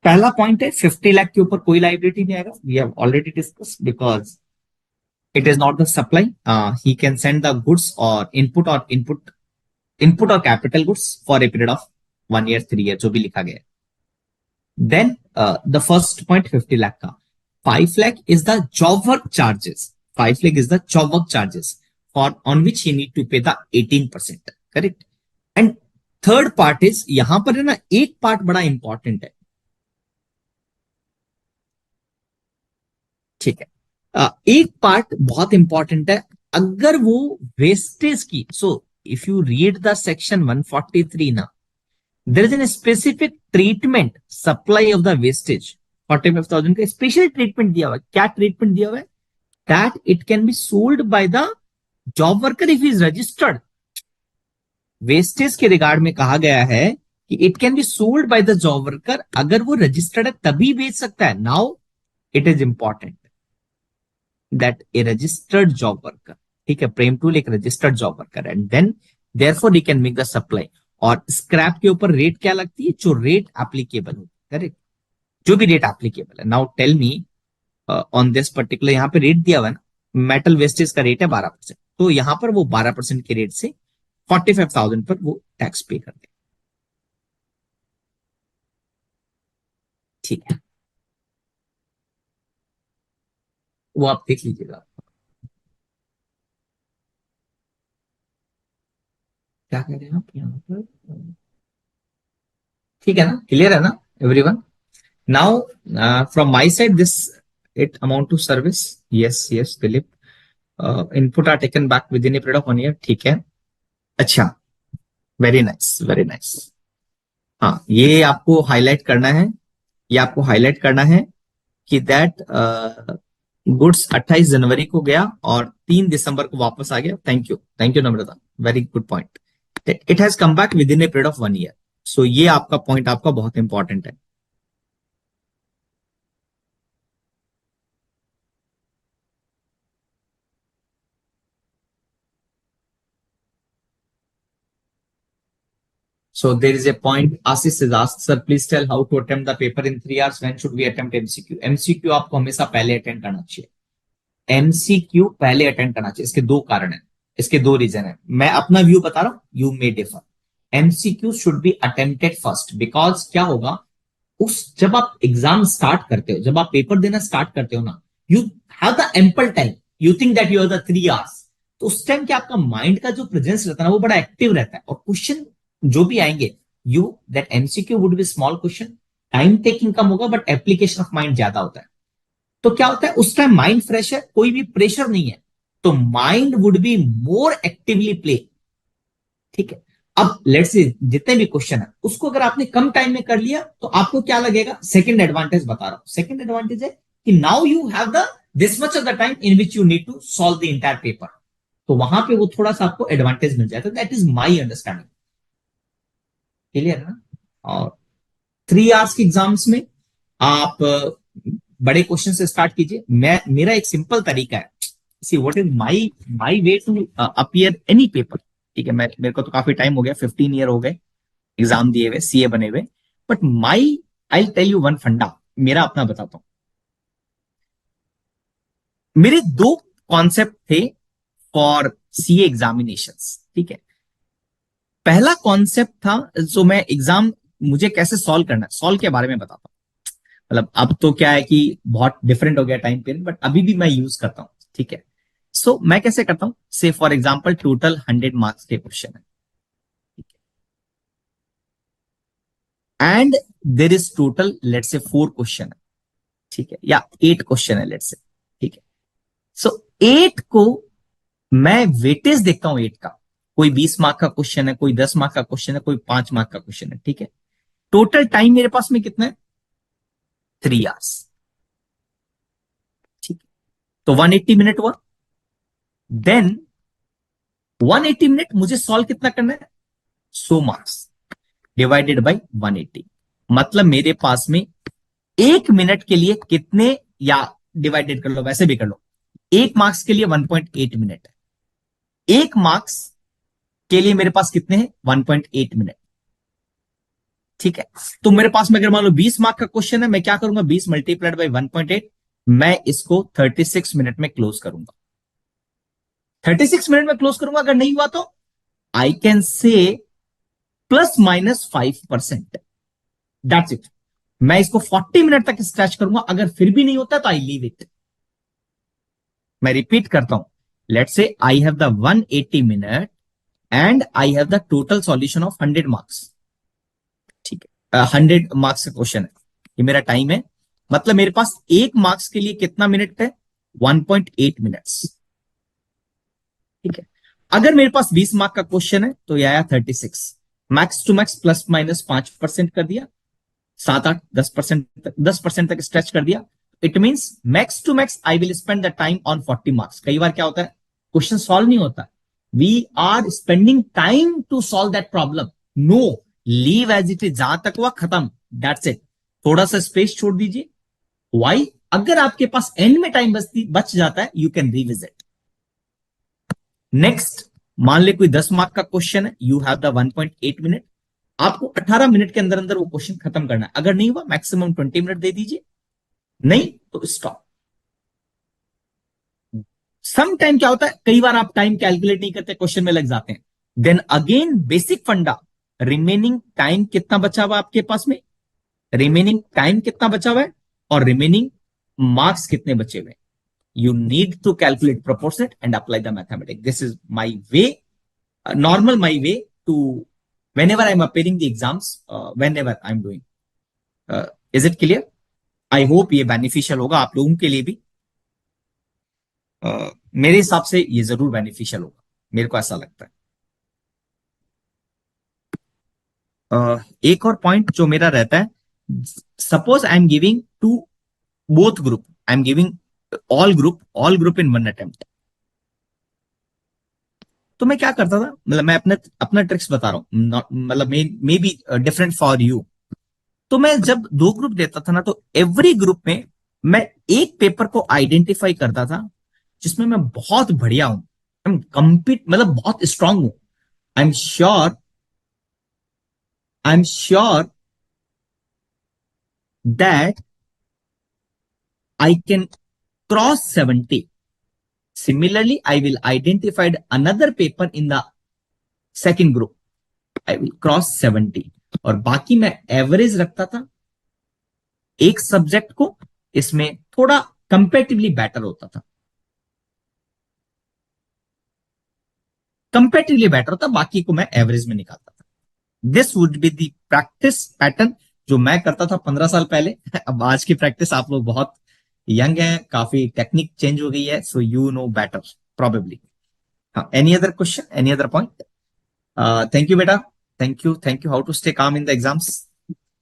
पहला पॉइंट है 50 लाख के ऊपर कोई लाइबिलिटी नहीं आएगा. We have already discuss because it is not the supply. He can send the goods और input और capital goods for a period of 1 year 3 year, जो भी लिखा गया है. Then the first point 50 lakh का, 5 lakh is the job work charges. 5 lakh is the job work charges for on which he need to pay the 18%. Correct. And third part is, यहां पर है ना, एक पार्ट बड़ा इंपॉर्टेंट है. ठीक है, एक पार्ट बहुत इंपॉर्टेंट है. अगर वो वेस्टेज की, so if you read the section 143 ना, there is an specific treatment supply of the wastage. 45,000 का स्पेशल ट्रीटमेंट दिया हुआ है. क्या ट्रीटमेंट दिया हुआ है? That it can be sold by the job worker if is registered. Wastage के रिगार्ड में कहा गया है कि it can be sold by the job worker, अगर वो रजिस्टर्ड है तभी बेच सकता है. Now it is important that a registered job worker, ठीक है, प्रेम टूल एक registered job worker, and then therefore he can make the supply. और स्क्रैप के ऊपर रेट क्या लगती है? जो रेट एप्लीकेबल हो, करेक्ट, जो भी रेट एप्लीकेबल है. Now tell me on this particular, यहाँ पे रेट दिया हुआ है ना, मेटल वेस्टेज का रेट है 12%, तो यहां पर वो 12% के रेट से 45,000 पर वो टैक्स पे कर दे. ठीक है, वो आप देख लीजिएगा. क्या कह रहे हैं आप यहाँ पर? ठीक है ना, क्लियर है ना everyone? Now from my side this it amount to service? Yes, Dilip. Input are taken back within a period of 1 year. ठीक है. अच्छा, वेरी नाइस, वेरी नाइस. हाँ, ये आपको हाईलाइट करना है. ये आपको हाईलाइट करना है कि दैट गुड्स 28 जनवरी को गया और 3 दिसंबर को वापस आ गया. Thank you Namrata, very good point. It has come back within a period of 1 year. So ये आपका पॉइंट आपका बहुत इंपॉर्टेंट है. So there is a point. Asis is asked, sir, please tell how to attempt the paper in 3 hours. When should we attempt MCQ? MCQ आपको हमेशा पहले attend करना चाहिए. एमसीक्यू पहले अटेंड करना चाहिए. इसके दो कारण है, इसके दो रीजन है. मैं अपना व्यू बता रहा हूं, you may differ. MCQ should be attempted first. Because क्या होगा, उस जब आप एग्जाम स्टार्ट करते हो, जब आप पेपर देना स्टार्ट करते हो ना, you have the ample time. You think that you have the 3 hours. तो उस टाइम क्या आपका माइंड का जो प्रेजेंस रहता है ना, वो बड़ा एक्टिव रहता है. और क्वेश्चन जो भी आएंगे, you that MCQ would be small question. Time taking कम होगा बट एप्लीकेशन ऑफ माइंड ज्यादा होता है. तो क्या होता है, उस टाइम माइंड फ्रेश है, कोई भी प्रेशर नहीं है, तो mind would be more actively play. ठीक है. अब लेट्स से जितने भी क्वेश्चन है उसको अगर आपने कम टाइम में कर लिया तो आपको क्या लगेगा. सेकंड एडवांटेज बता रहा हूं. सेकंड एडवांटेज है कि now you have the this much of the time in which you need to solve the entire paper. तो वहां पे वो थोड़ा सा आपको एडवांटेज मिल जाता है. That is my understanding. Clear है ना. और 3 hours के एग्जाम्स में आप बड़े क्वेश्चन से स्टार्ट कीजिए. मैं मेरा एक सिंपल तरीका है. See what is my way to appear any paper. ठीक है, मैं मेरे को तो काफी टाइम हो गया, 15 ईयर हो गए एग्जाम दिए हुए, सीए बने हुए. But my I tell you one funda, मेरा अपना बताता हूं. मेरे दो कॉन्सेप्ट थे फॉर सीए एग्जामिनेशंस. ठीक है. पहला कॉन्सेप्ट था जो मैं एग्जाम मुझे कैसे सॉल्व करना है, सॉल्व के बारे में बताता हूं. मतलब अब तो क्या है कि बहुत डिफरेंट हो गया टाइम पीरियड, बट अभी भी मैं यूज करता हूं. ठीक है. सो मैं कैसे करता हूं, say for example total 100 marks के क्वेश्चन है and there is total let say 4 question है. ठीक है, या 8 क्वेश्चन है लेट से. ठीक है. सो 8 को मैं वेटेज देखता हूं. 8 का कोई 20 मार्क का क्वेश्चन है, कोई 10 मार्क का क्वेश्चन है, कोई 5 मार्क का क्वेश्चन है. ठीक है. टोटल टाइम मेरे पास में कितना है, 3 hours. ठीक है. तो 180 मिनट हुआ. देन 180 मिनट मुझे सॉल्व कितना करना है, 100 मार्क्स डिवाइडेड बाई 180. मतलब मेरे पास में 1 मिनट के लिए कितने, या डिवाइडेड कर लो, वैसे भी कर लो. 1 मार्क्स के लिए 1.8 मिनट है. 1 मार्क्स के लिए मेरे पास कितने हैं, 1.8 मिनट. ठीक है. तो मेरे पास में अगर मान लो 20 मार्क का क्वेश्चन है, मैं क्या करूंगा, 20 मल्टीप्लाइड बाई 1.8, मैं इसको 36 मिनट में क्लोज करूंगा. 36 मिनट में क्लोज करूंगा. अगर नहीं हुआ तो I can say ±5%. That's it. मैं इसको 40 मिनट तक स्ट्रेच करूंगा. अगर फिर भी नहीं होता तो आई लीव इट. मैं रिपीट करता हूं. Let's say I have the 180 minute and I have the total solution of 100 marks. ठीक है. 100 मार्क्स का क्वेश्चन है, ये मेरा टाइम है. मतलब मेरे पास 1 मार्क्स के लिए कितना मिनट है, 1.8 मिनट्स. ठीक है. अगर मेरे पास 20 मार्क का क्वेश्चन है तो यह आया 36. मैक्स टू मैक्स ±5% कर दिया, 7 8 10% 10% तक स्ट्रेच कर दिया. It means max to max I will spend the time on 40 marks. कई बार क्या होता है, क्वेश्चन सॉल्व नहीं होता, we are spending time to solve that problem. No, leave as it is, जहां तक हुआ खत्म, दैट्स इट. थोड़ा सा स्पेस छोड़ दीजिए. वाई, अगर आपके पास एंड में टाइम बच जाता है, यू कैन रिविजिट. नेक्स्ट, मान ले कोई 10 मार्क का क्वेश्चन है, यू हैव द 1.8 मिनट. आपको 18 मिनट के अंदर अंदर वो क्वेश्चन खत्म करना है. अगर नहीं हुआ, मैक्सिमम 20 मिनट दे दीजिए, नहीं तो स्टॉप. सम टाइम क्या होता है, कई बार आप टाइम कैलकुलेट नहीं करते, क्वेश्चन में लग जाते हैं. देन अगेन बेसिक फंडा, रिमेनिंग टाइम कितना बचा हुआ आपके पास में, रिमेनिंग टाइम कितना बचा हुआ है, और रिमेनिंग मार्क्स कितने बचे हुए. You need to calculate proportionate and apply the mathematics. This is my way, normal my way to whenever I'm appearing the exams, whenever I'm doing. Is it clear? I hope ये beneficial होगा आप लोगों के लिए भी। मेरे हिसाब से ये जरूर बेनिफिशियल होगा, मेरे को ऐसा लगता है। एक और पॉइंट जो मेरा रहता है, suppose I am giving to both group, I am giving all group in one attempt. तो मैं क्या करता था, मतलब मैं अपने अपना ट्रिक्स बता रहा हूँ, मतलब may be different for you. तो मैं जब दो ग्रुप देता था ना, तो एवरी ग्रुप में मैं एक पेपर को आइडेंटिफाई करता था जिसमें मैं बहुत बढ़िया हूं, आई एम कम्पीट, मतलब बहुत स्ट्रांग हूं। I am sure, I am sure that I can cross 70। Similarly, I will identified another paper in the second group. I will cross 70। और बाकी मैं एवरेज रखता था एक सब्जेक्ट को, इसमें थोड़ा कंपेटिवली बेटर होता था, कंपेटिवली बेटर होता, बाकी को मैं एवरेज में निकालता था। This would be the practice pattern जो मैं करता था 15 साल पहले। अब आज की प्रैक्टिस, आप लोग बहुत यंग हैं, काफी टेक्निक चेंज हो गई है, so you know better probably. हाँ, any other question, any other point? Thank you बेटा, thank you, thank you. How to stay calm in the exams?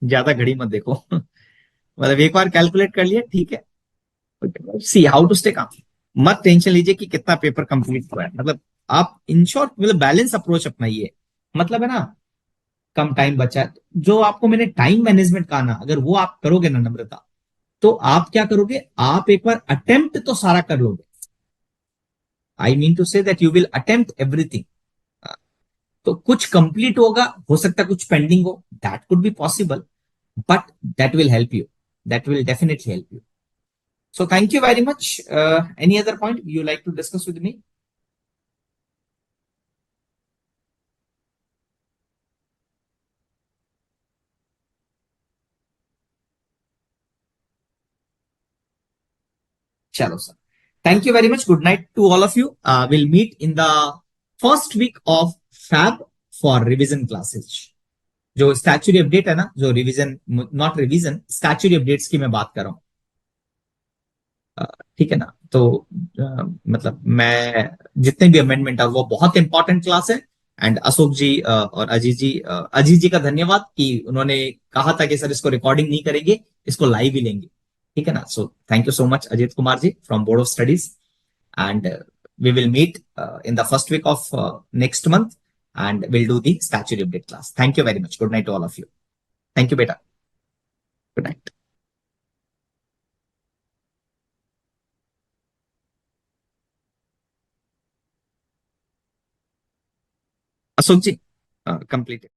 ज्यादा घड़ी मत देखो। मतलब एक बार कैलकुलेट कर लिया, ठीक है। सी हाउ टू स्टे काम। मत टेंशन लीजिए कि कितना पेपर कंप्लीट हुआ है, मतलब आप इन शॉर्ट मतलब बैलेंस अप्रोच अपनाइए। मतलब है ना, कम टाइम बचा है, जो आपको मैंने टाइम मैनेजमेंट कहा ना, अगर वो आप करोगे ना नम्रता, तो आप क्या करोगे, आप एक बार अटेम्प्ट तो सारा कर लोगे। I mean to say that you will attempt everything. तो कुछ कंप्लीट होगा, हो सकता है कुछ पेंडिंग हो, that could be possible, but that will help you, that will definitely help you. So thank you very much. Any other point you like to discuss with me? चलो sir, thank you very much, good night to all of you. Will meet in the first week of Feb for revision classes. जो statutory update है ना, जो revision, not revision, statutory updates की मैं बात कर रहा हूँ। ठीक है ना, तो मतलब मैं जितने भी अमेंडमेंट है वो बहुत इंपॉर्टेंट क्लास है। एंड अशोक जी और अजीत जी का धन्यवाद कि उन्होंने कहा था कि सर इसको रिकॉर्डिंग नहीं करेंगे, इसको लाइव ही लेंगे। ठीक है ना, so thank you so much Ajit Kumar ji from board of studies. And we will meet in the first week of next month and will do the statutory update class. Thank you very much, good night to all of you. Thank you बेटा, good night. Ashok ji complete.